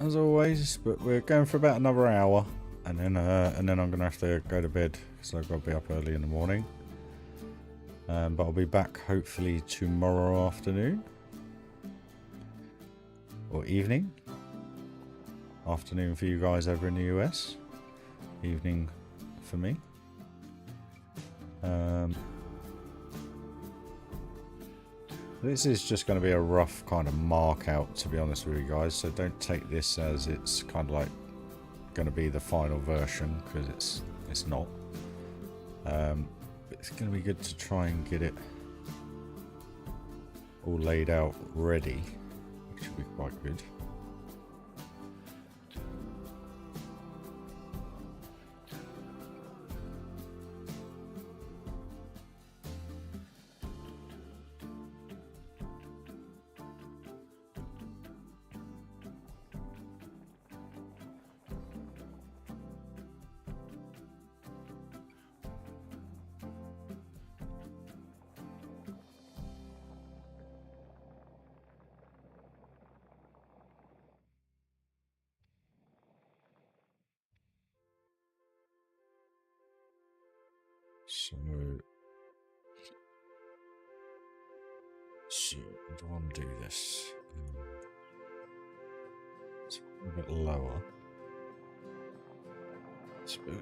as always, but we're going for about another hour, and then I'm gonna have to go to bed because I've got to be up early in the morning. But I'll be back hopefully tomorrow afternoon or evening. Afternoon for you guys over in the US, evening for me. This is just going to be a rough kind of mark out, to be honest with you guys, so don't take this as it's kind of like going to be the final version, because it's not. But it's going to be good to try and get it all laid out ready, which will be quite good. So do I want to do this? It's a bit lower. It's a bit.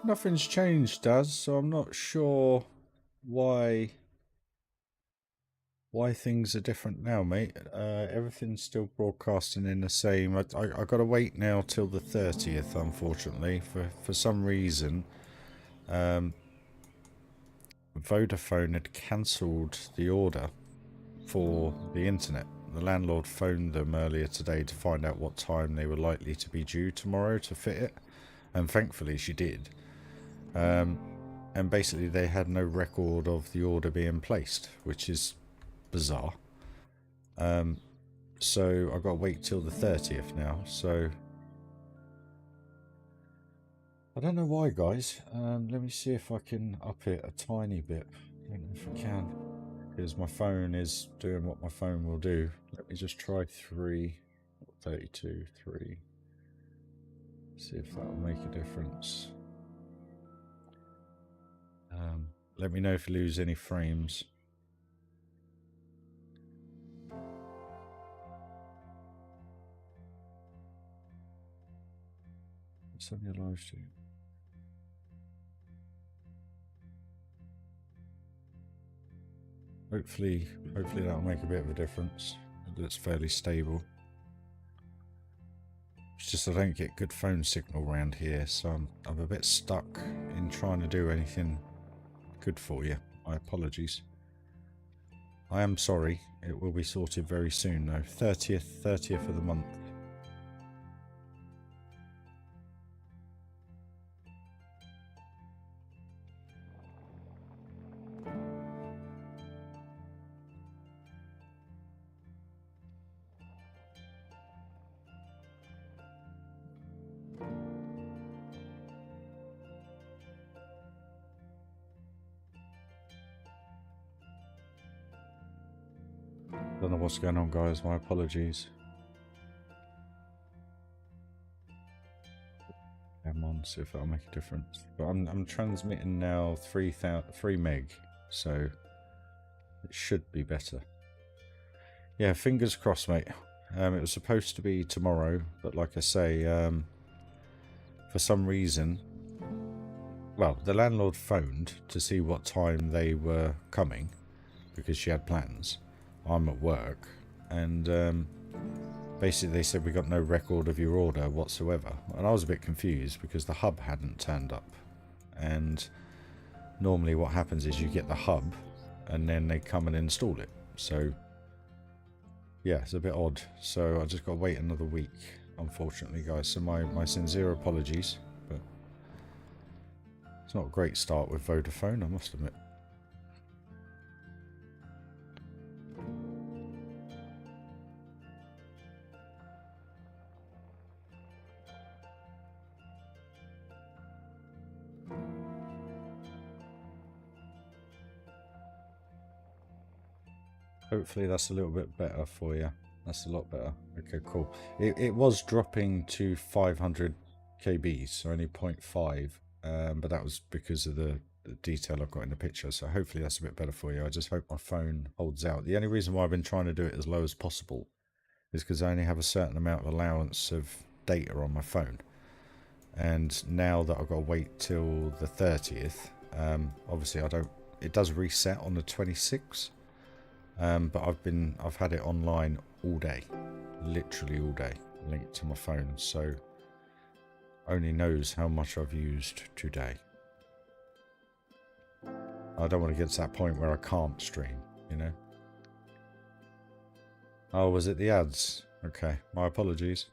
Nothing's changed, Daz, so I'm not sure why things are different now, mate. Everything's still broadcasting in the same. I got to wait now till the 30th, unfortunately, for some reason. Vodafone had cancelled the order for the internet. The landlord phoned them earlier today to find out what time they were likely to be due tomorrow to fit it, and thankfully she did. And basically they had no record of the order being placed, which is bizarre. So I've got to wait till the 30th now, so I don't know why, guys. Let me see if I can up it a tiny bit. I don't know if I can, because my phone is doing what my phone will do. Let me just try 32, 3. See if that will make a difference. Let me know if you lose any frames. It's on your live stream. Hopefully that'll make a bit of a difference. It's fairly stable. It's just I don't get good phone signal around here, so I'm a bit stuck in trying to do anything good for you. My apologies. I am sorry. It will be sorted very soon though. 30th of the month. Don't know what's going on, guys. My apologies. Come on, see if that'll make a difference. But I'm transmitting now 3 meg, so it should be better. Yeah, fingers crossed, mate. It was supposed to be tomorrow, but like I say, for some reason, well, the landlord phoned to see what time they were coming because she had plans. I'm at work, and basically they said we got no record of your order whatsoever, and I was a bit confused because the hub hadn't turned up. And normally what happens is you get the hub and then they come and install it. So yeah, it's a bit odd. So I just got to wait another week, unfortunately, guys. So my sincere apologies, but it's not a great start with Vodafone, I must admit. Hopefully that's a little bit better for you. That's a lot better. Okay, cool. It was dropping to 500 kb, so only 0.5, but that was because of the detail I've got in the picture. So hopefully that's a bit better for you. I just hope my phone holds out. The only reason why I've been trying to do it as low as possible is because I only have a certain amount of allowance of data on my phone. And now that I've got to wait till the 30th, obviously it does reset on the 26th. But I've had it online all day, literally all day, linked to my phone, so only knows how much I've used today. I don't want to get to that point where I can't stream, you know. Oh, was it the ads? Okay, my apologies.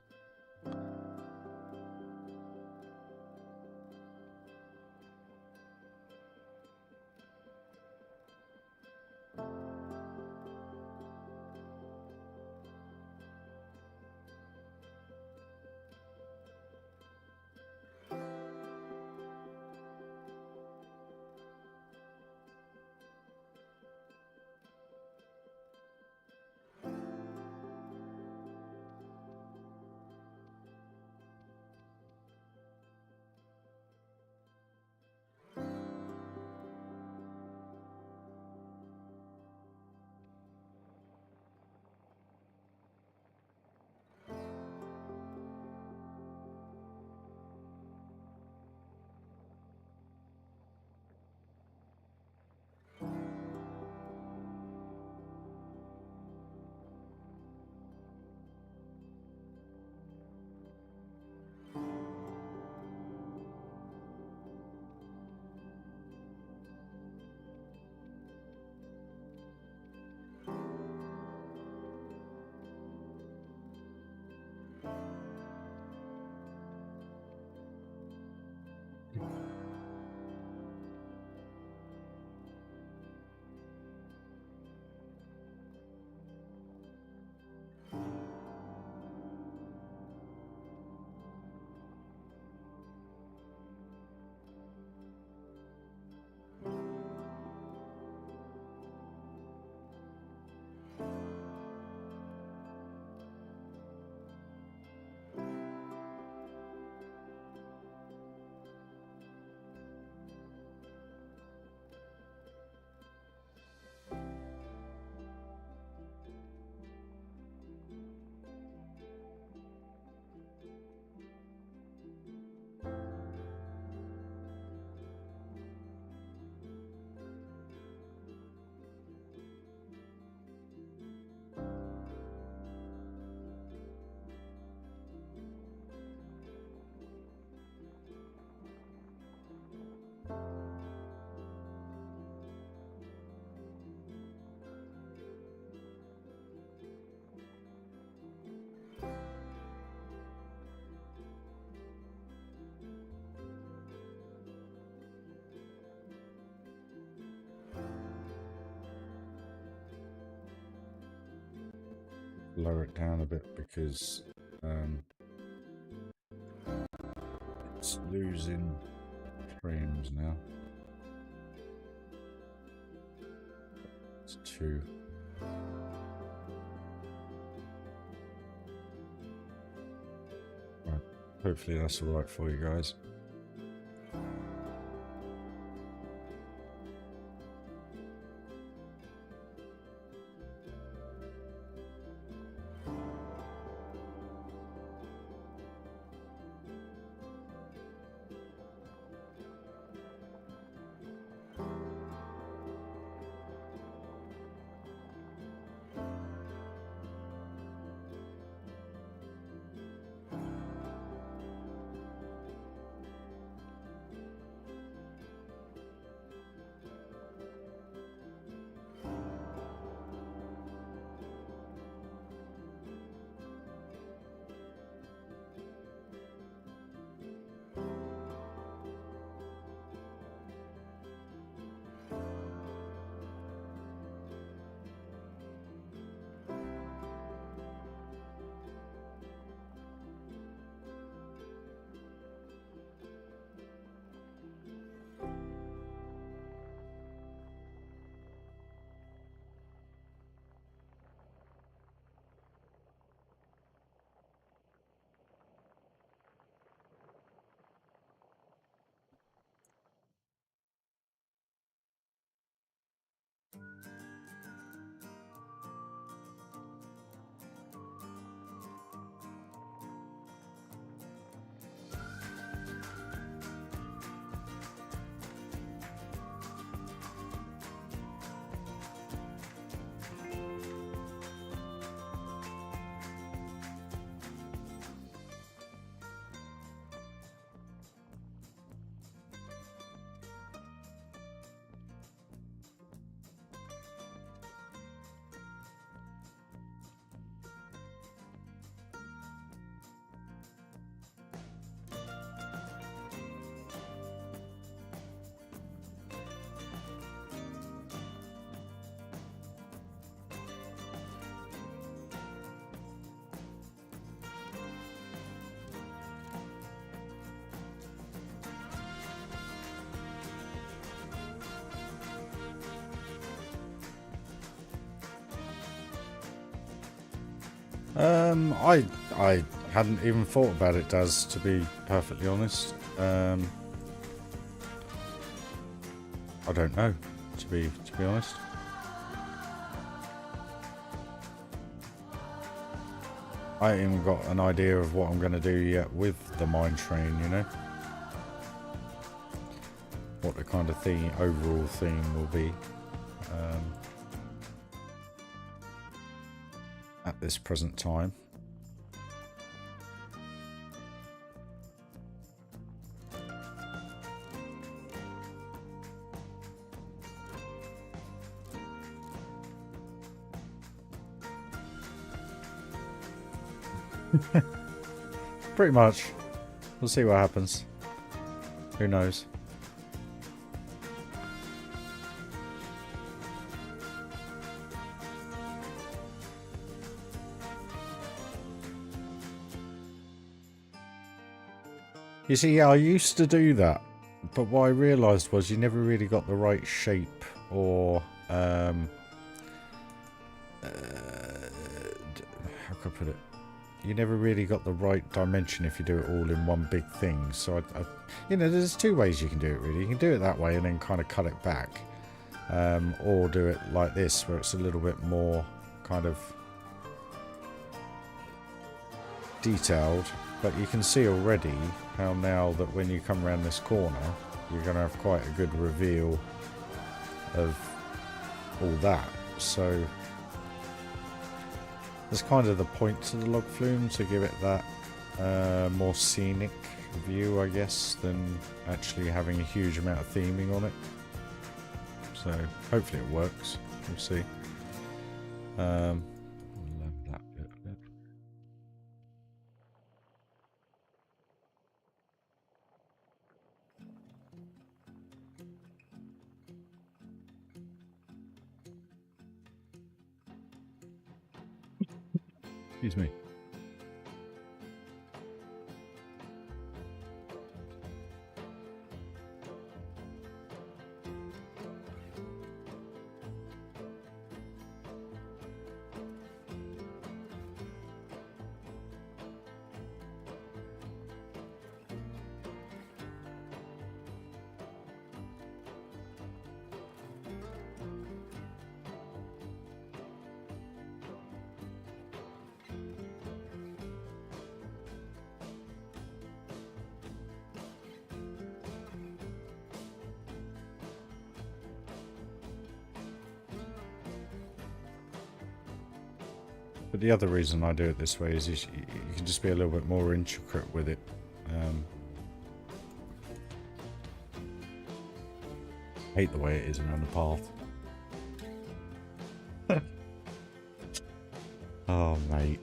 lower it down a bit because it's losing frames now. It's 2. Right. Hopefully that's alright for you guys. I hadn't even thought about it, Daz, to be perfectly honest. I don't know, to be honest. I ain't even got an idea of what I'm going to do yet with the mine train, you know? What the kind of overall theme will be. At this present time. Pretty much. We'll see what happens. Who knows? You see, yeah, I used to do that, but what I realised was you never really got the right shape or, how can I put it? You never really got the right dimension if you do it all in one big thing. So, you know, there's 2 ways you can do it, really. You can do it that way and then kind of cut it back. Or do it like this, where it's a little bit more kind of detailed. But you can see already how now that when you come around this corner, you're going to have quite a good reveal of all that. So there's kind of the point to the log flume, to give it that more scenic view, I guess, than actually having a huge amount of theming on it. So hopefully it works. We'll see. That bit a bit. Excuse me. But the other reason I do it this way is you can just be a little bit more intricate with it. Hate the way it is around the path. Oh, mate.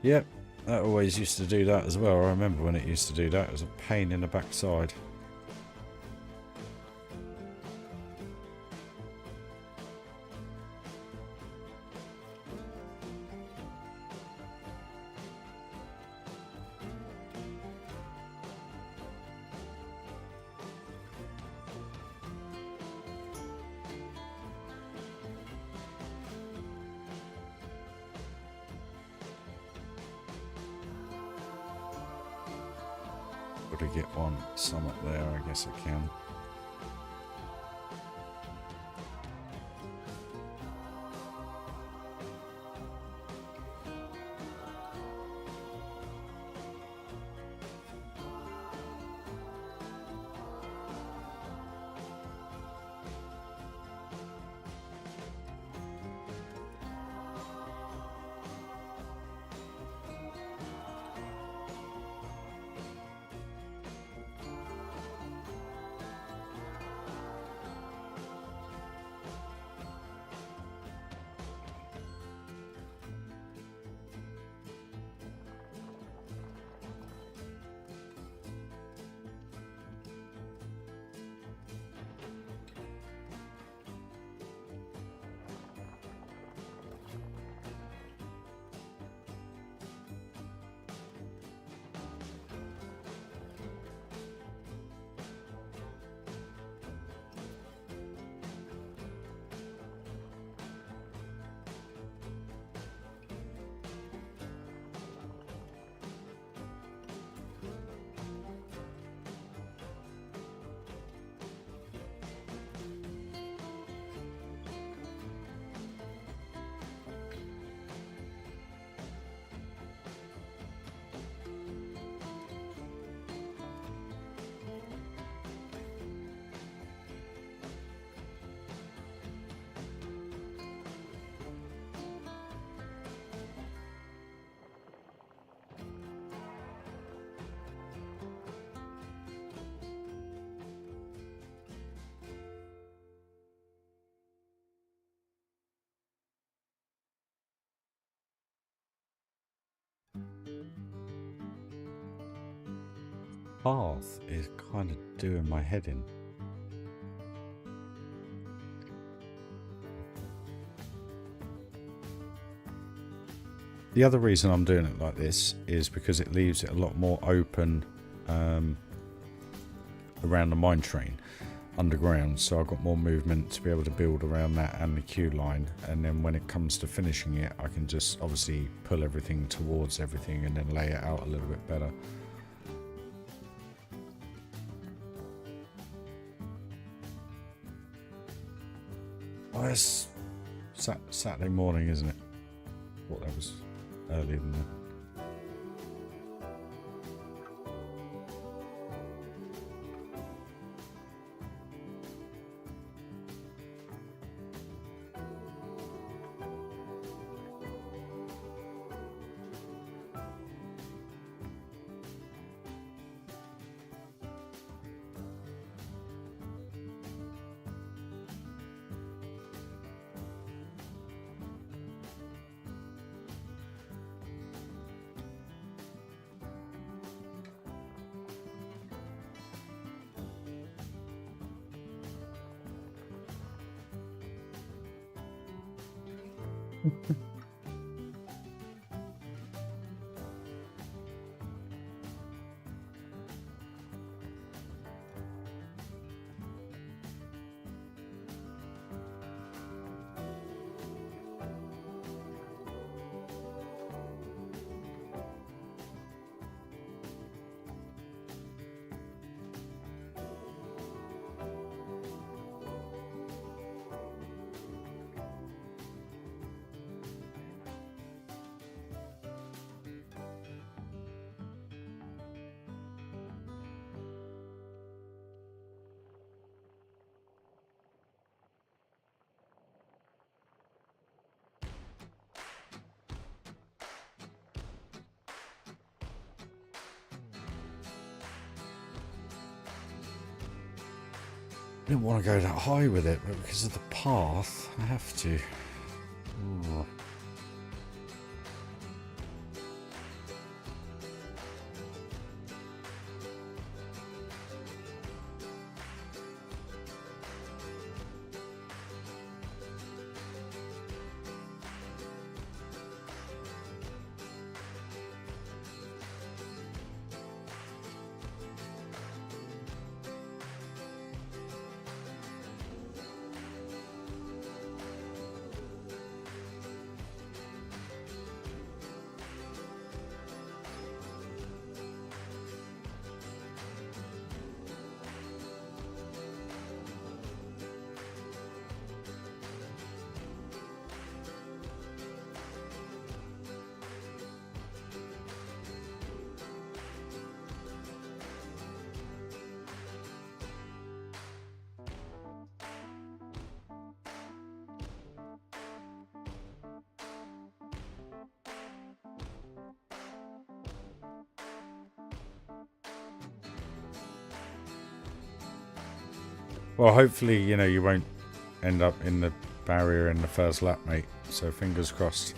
Yep, that always used to do that as well. I remember when it used to do that. It was a pain in the backside. To get some up there, I guess I can. Path is kind of doing my head in. The other reason I'm doing it like this is because it leaves it a lot more open around the mine train underground, so I've got more movement to be able to build around that and the queue line, and then when it comes to finishing it I can just obviously pull everything towards everything and then lay it out a little bit better. Oh, it's Saturday morning, isn't it? What, that was earlier than that. I didn't want to go that high with it, but because of the path, I have to. Ooh. Well, hopefully, you know, you won't end up in the barrier in the first lap, mate. So fingers crossed.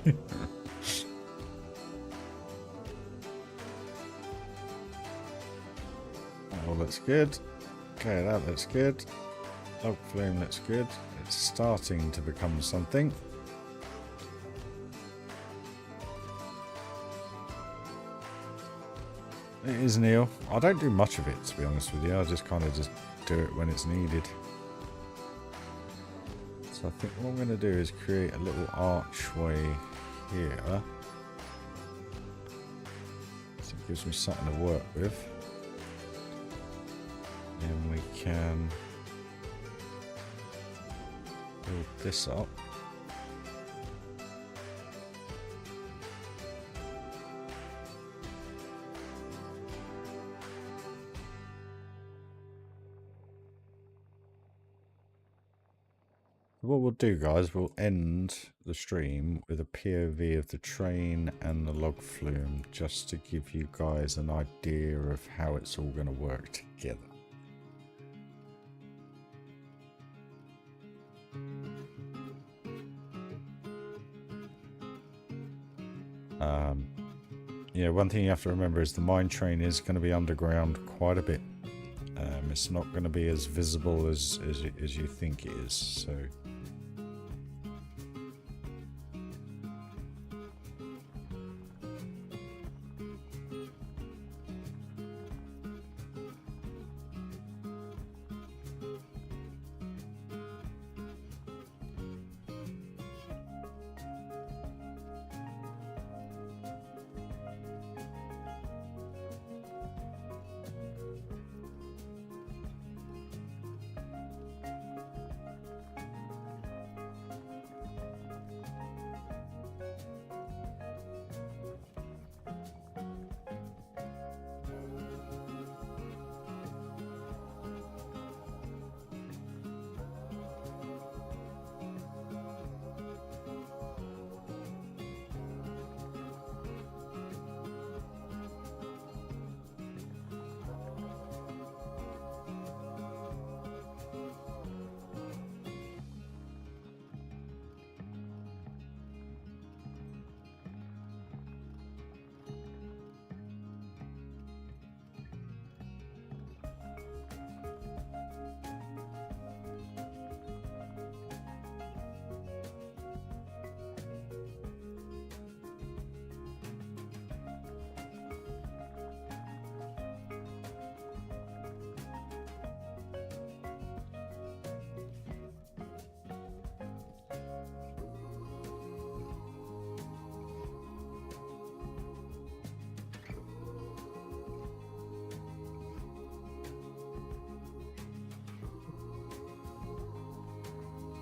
That looks good. Okay, that looks good. Log flume looks good. It's starting to become something. It is Neil. I don't do much of it, to be honest with you. I just kind of just do it when it's needed. So I think what I'm going to do is create a little archway here. So it gives me something to work with. And we can build this up. What we'll do, guys, we'll end the stream with a POV of the train and the log flume, just to give you guys an idea of how it's all going to work together. Yeah, one thing you have to remember is the mine train is going to be underground quite a bit. It's not going to be as visible as you think it is, so...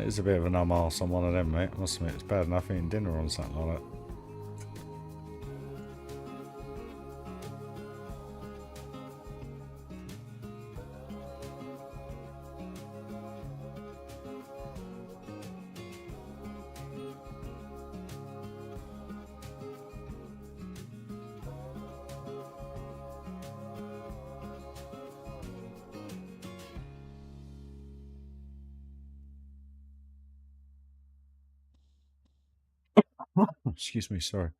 It's a bit of a numb arse on one of them, mate. I must admit, it's bad enough eating dinner on something like that. Excuse me, sorry.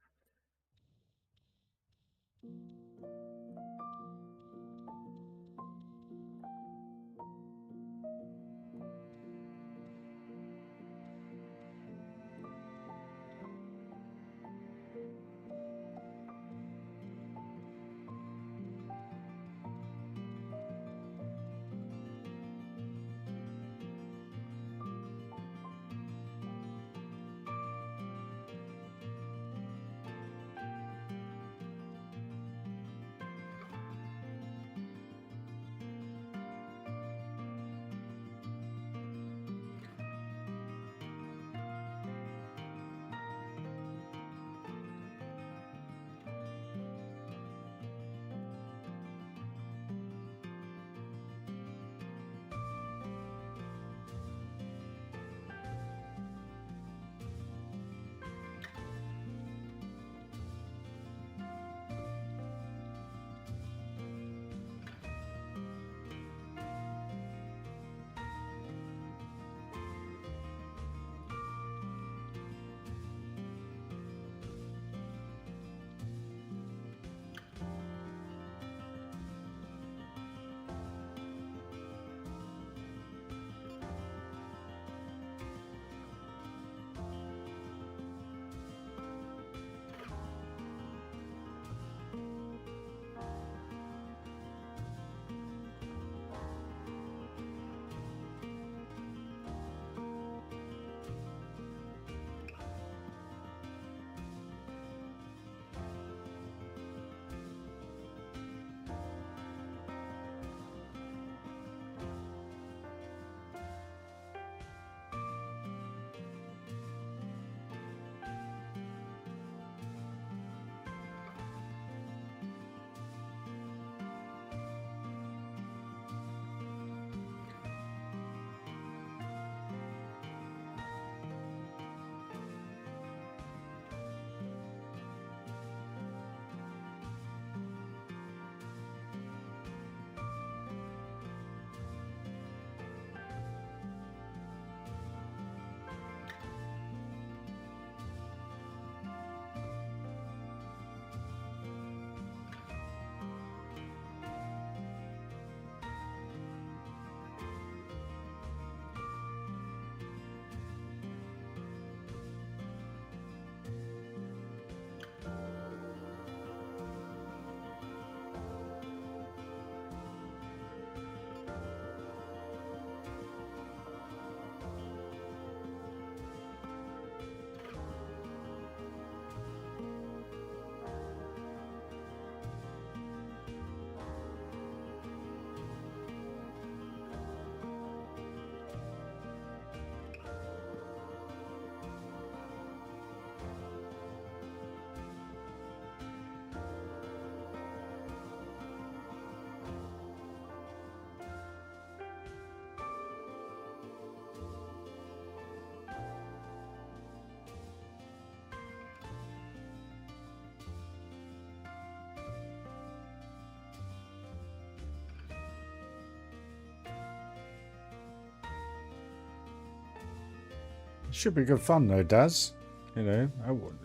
Should be good fun though, Daz. You know,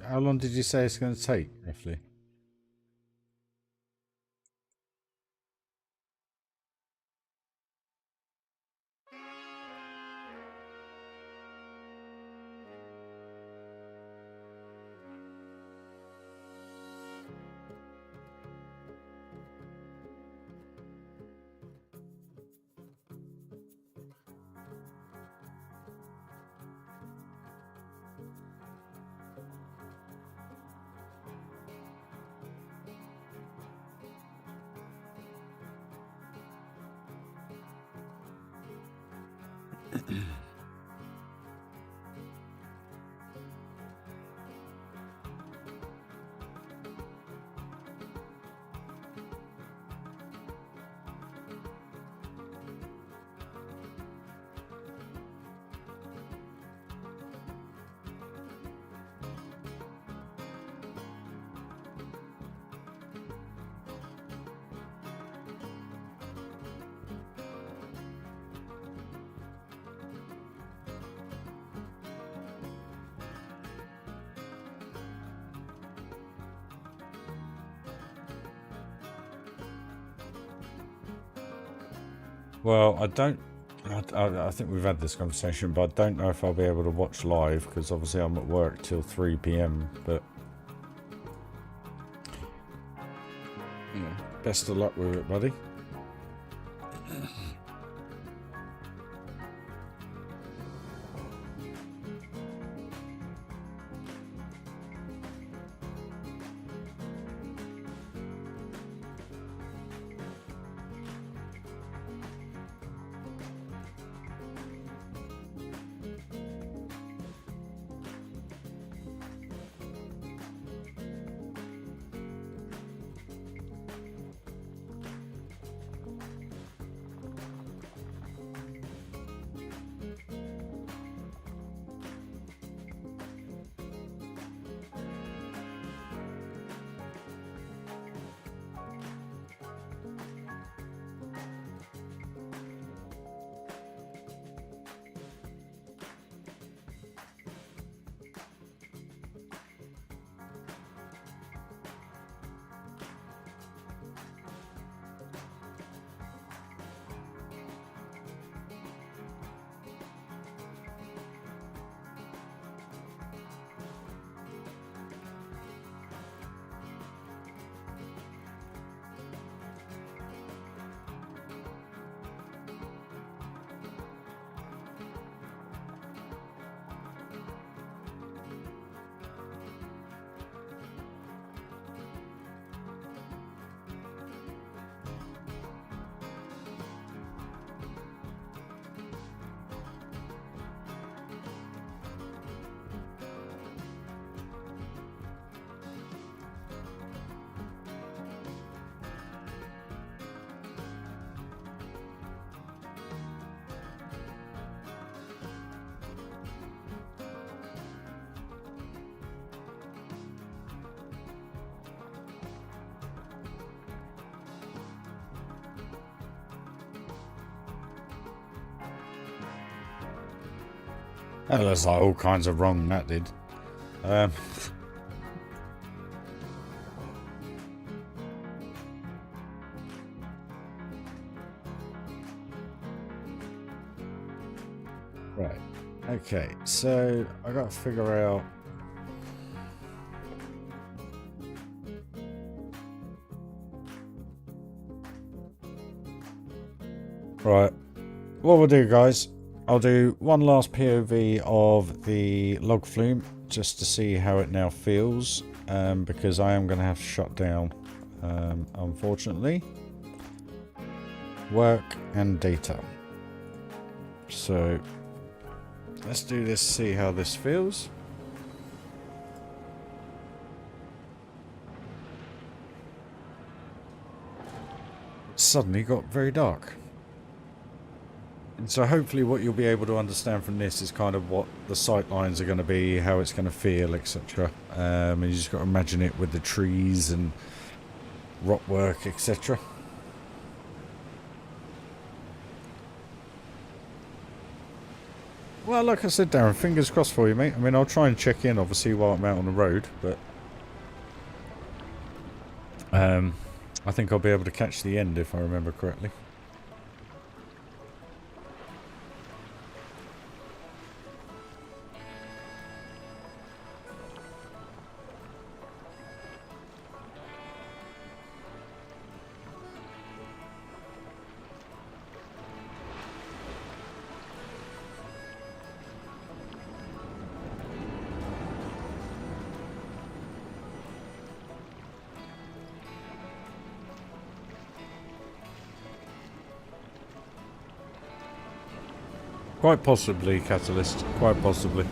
how long did you say it's going to take, roughly? Well, I think we've had this conversation, but I don't know if I'll be able to watch live because obviously I'm at work till 3 p.m. But yeah, best of luck with it, buddy. That looks like all kinds of wrong, that did. Right. Okay, so I got to figure out. Right. What we'll do, guys, I'll do one last POV of the log flume just to see how it now feels, because I am going to have to shut down, unfortunately. Work and data. So let's do this, see how this feels. It suddenly got very dark. And so hopefully what you'll be able to understand from this is kind of what the sight lines are going to be, how it's going to feel, etc. And you just got to imagine it with the trees and rock work, etc. Well, like I said, Darren, fingers crossed for you, mate. I mean, I'll try and check in, obviously, while I'm out on the road, but I think I'll be able to catch the end if I remember correctly. Quite possibly, Catalyst. Quite possibly.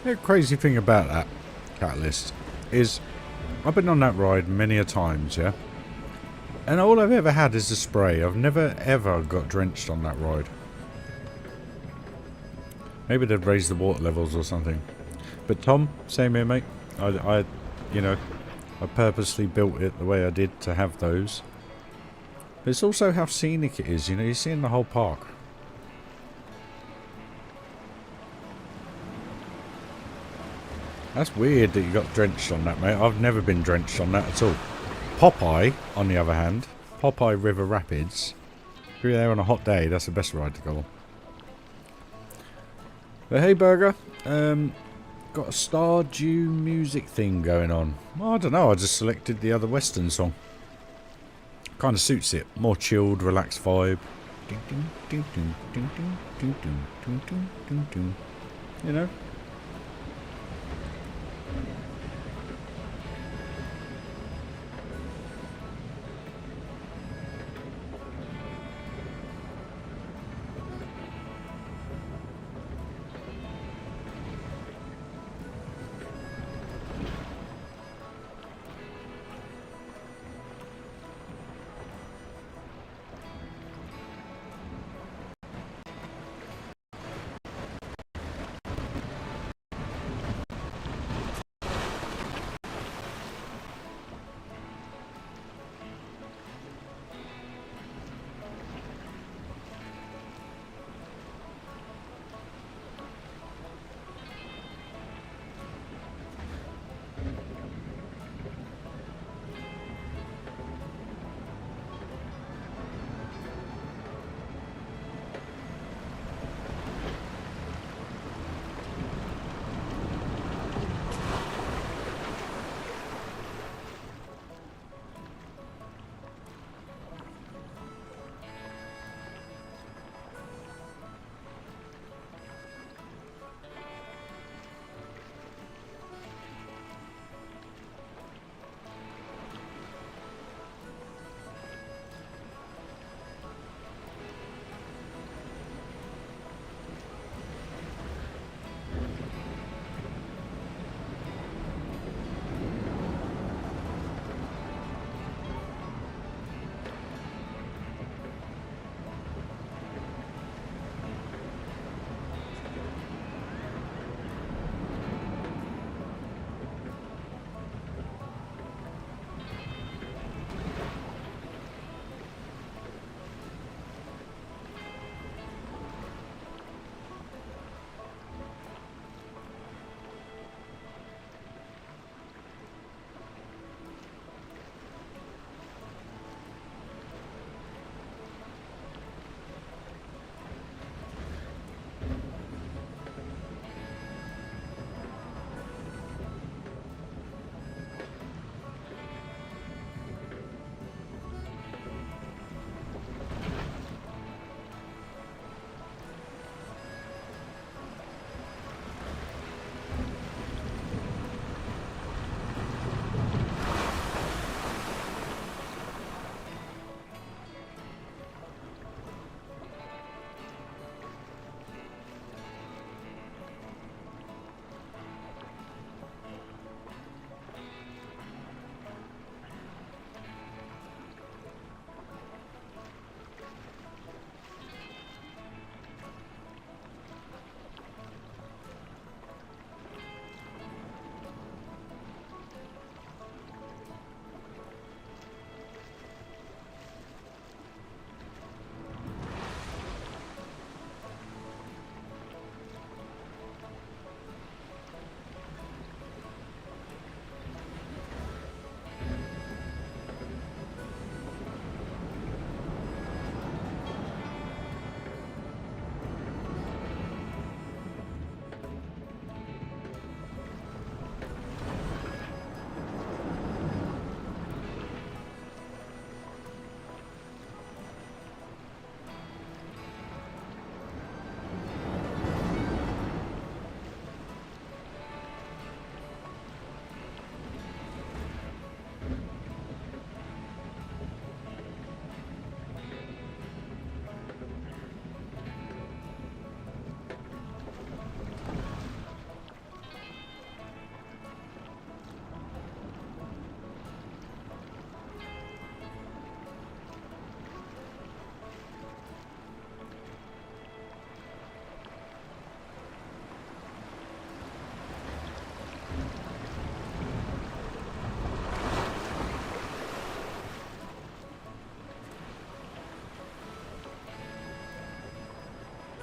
The crazy thing about that Catalyst is I've been on that ride many a times, yeah? And all I've ever had is a spray. I've never ever got drenched on that ride. Maybe they've raised the water levels or something. But Tom, same here, mate. You know, I purposely built it the way I did to have those. But it's also how scenic it is, you know, you're seeing the whole park. That's weird that you got drenched on that, mate. I've never been drenched on that at all. Popeye, on the other hand, Popeye River Rapids, if you're there on a hot day, that's the best ride to go on. But hey, Burger, got a Stardew music thing going on. Well, I don't know, I just selected the other Western song. Kind of suits it. More chilled, relaxed vibe. You know?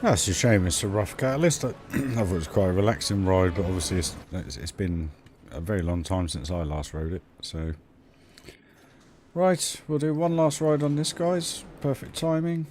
That's a shame. It's a rough catalyst. I thought it was quite a relaxing ride, but obviously it's been a very long time since I last rode it. So, right, we'll do one last ride on this, guys. Perfect timing.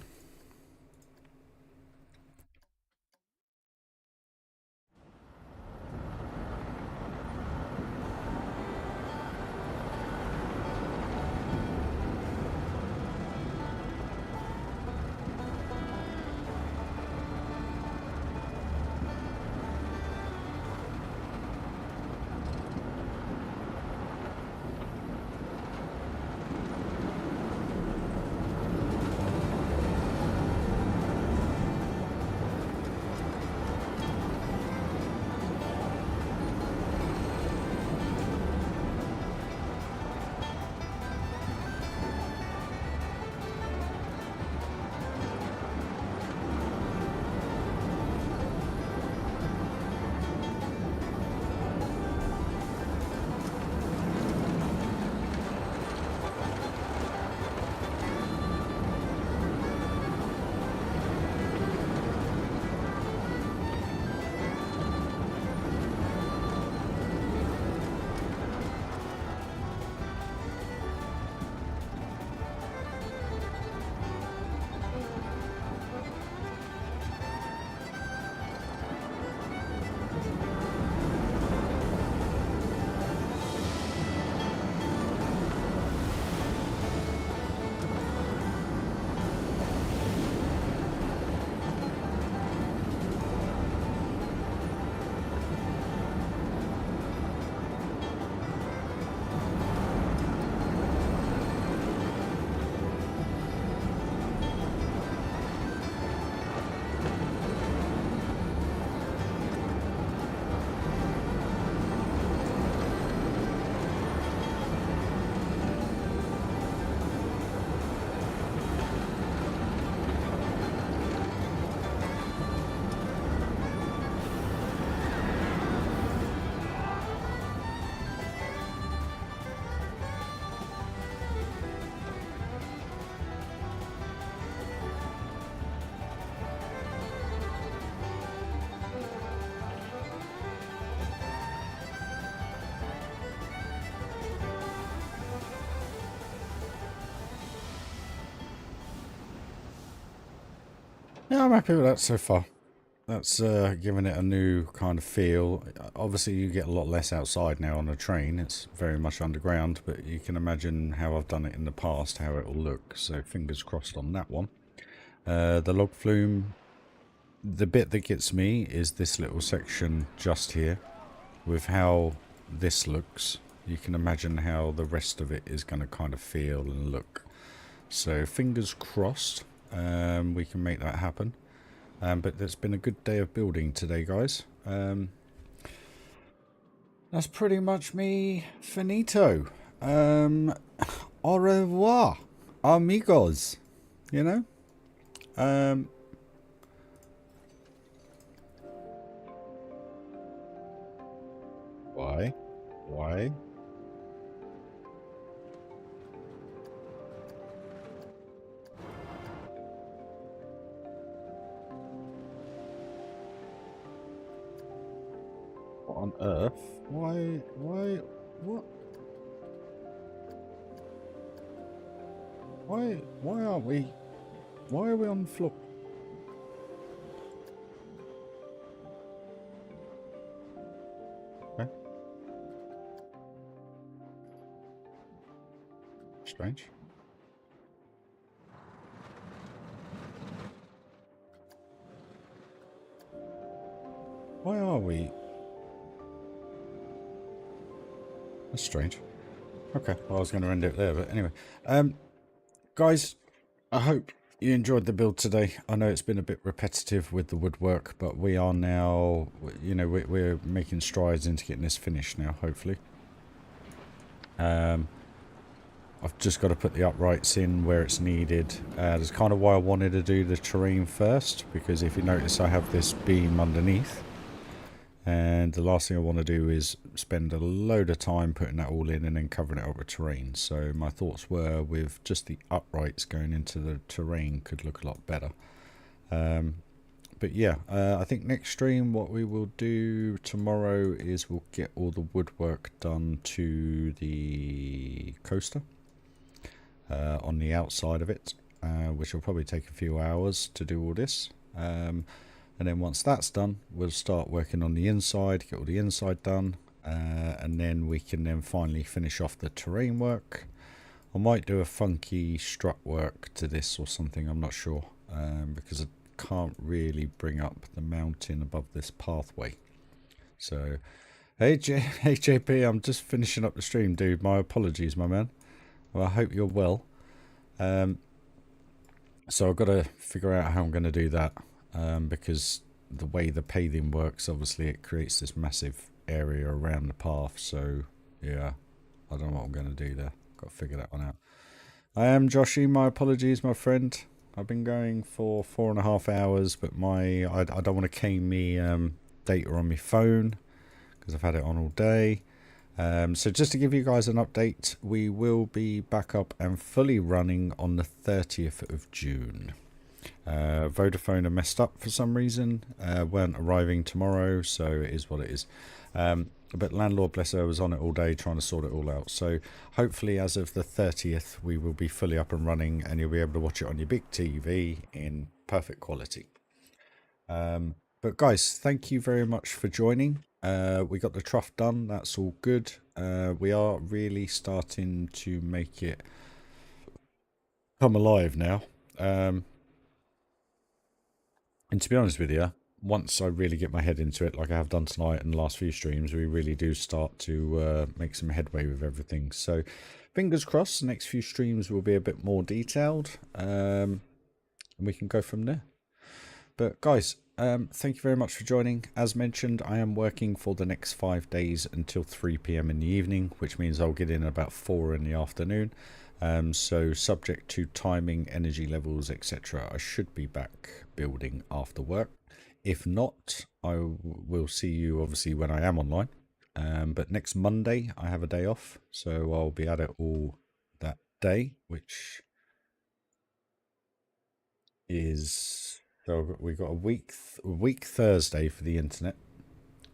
Yeah, I'm happy with that so far. That's giving it a new kind of feel. Obviously, you get a lot less outside now on a train. It's very much underground, but you can imagine how I've done it in the past, how it will look. So fingers crossed on that one. The log flume, the bit that gets me is this little section just here. With how this looks, you can imagine how the rest of it is going to kind of feel and look. So fingers crossed we can make that happen. But it's been a good day of building today, guys. That's pretty much me finito. Au revoir, amigos. You know? Why? Why? What on earth? Why? What? Why aren't we? Why are we on the floor? Okay. Strange. Why are we? That's strange. Okay, well, I was going to end it there, but anyway. Guys, I hope you enjoyed the build today. I know it's been a bit repetitive with the woodwork, but we are now, you know, we're making strides into getting this finished now, hopefully. I've just got to put the uprights in where it's needed. That's kind of why I wanted to do the terrain first, because if you notice I have this beam underneath. And the last thing I want to do is spend a load of time putting that all in and then covering it up with terrain. So my thoughts were with just the uprights going into the terrain could look a lot better. But But yeah, I think next stream what we will do tomorrow is we'll get all the woodwork done to the coaster on the outside of it, which will probably take a few hours to do all this. And then once that's done, we'll start working on the inside, get all the inside done, and then we can then finally finish off the terrain work. I might do a funky strut work to this or something, I'm not sure, because I can't really bring up the mountain above this pathway. So, hey JP, I'm just finishing up the stream, dude. My apologies, my man. Well, I hope you're well. So I've got to figure out how I'm going to do that, because the way the paving works, obviously it creates this massive area around the path. So yeah, I don't know what I'm going to do there. Got to figure that one out. I am Joshy. My apologies, my friend. I've been going for 4.5 hours, but I don't want to cane me data on my phone because I've had it on all day. So just to give you guys an update, we will be back up and fully running on the 30th of June. Vodafone are messed up for some reason, weren't arriving tomorrow, so it is what it is. But landlord, bless her, was on it all day trying to sort it all out. So hopefully as of the 30th, we will be fully up and running and you'll be able to watch it on your big TV in perfect quality. But guys, thank you very much for joining. We got the trough done. That's all good. We are really starting to make it come alive now. And to be honest with you, once I really get my head into it, like I have done tonight and the last few streams, we really do start to make some headway with everything. So fingers crossed, the next few streams will be a bit more detailed, and we can go from there. But guys, thank you very much for joining. As mentioned, I am working for the next 5 days until 3 p.m. in the evening, which means I'll get in about 4 in the afternoon. So subject to timing, energy levels, etc., I should be back building after work. If not, I will see you obviously when I am online. But next Monday I have a day off, so I'll be at it all that day, which is, so we got a week Thursday for the internet.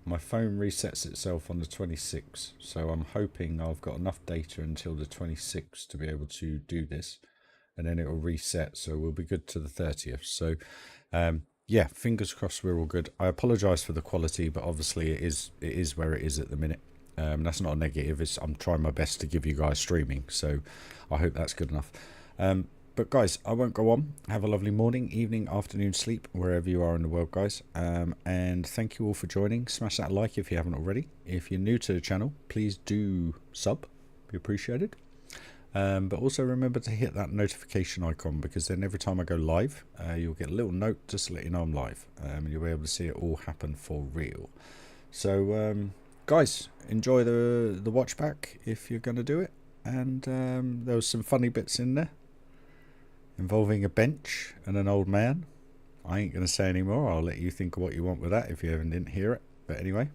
My phone resets itself on the 26th, so I'm hoping I've got enough data until the 26th to be able to do this, and then it will reset, so we'll be good to the 30th. So yeah, fingers crossed we're all good. I apologize for the quality, but obviously it is where it is at the minute. That's not a negative. I'm trying my best to give you guys streaming, so I hope that's good enough. But guys, I won't go on. Have a lovely morning, evening, afternoon sleep, wherever you are in the world, guys. And thank you all for joining. Smash that like if you haven't already. If you're new to the channel, please do sub. Be appreciated. But also remember to hit that notification icon, because then every time I go live, you'll get a little note just to let you know I'm live. And you'll be able to see it all happen for real. So, guys, enjoy the watch back if you're going to do it. And there was some funny bits in there involving a bench and an old man. I ain't going to say any more. I'll let you think of what you want with that if you didn't hear it. But anyway,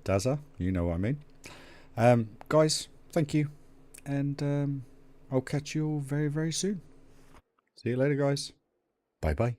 Dazza, you know what I mean. Guys, thank you. And I'll catch you all very, very soon. See you later, guys. Bye-bye.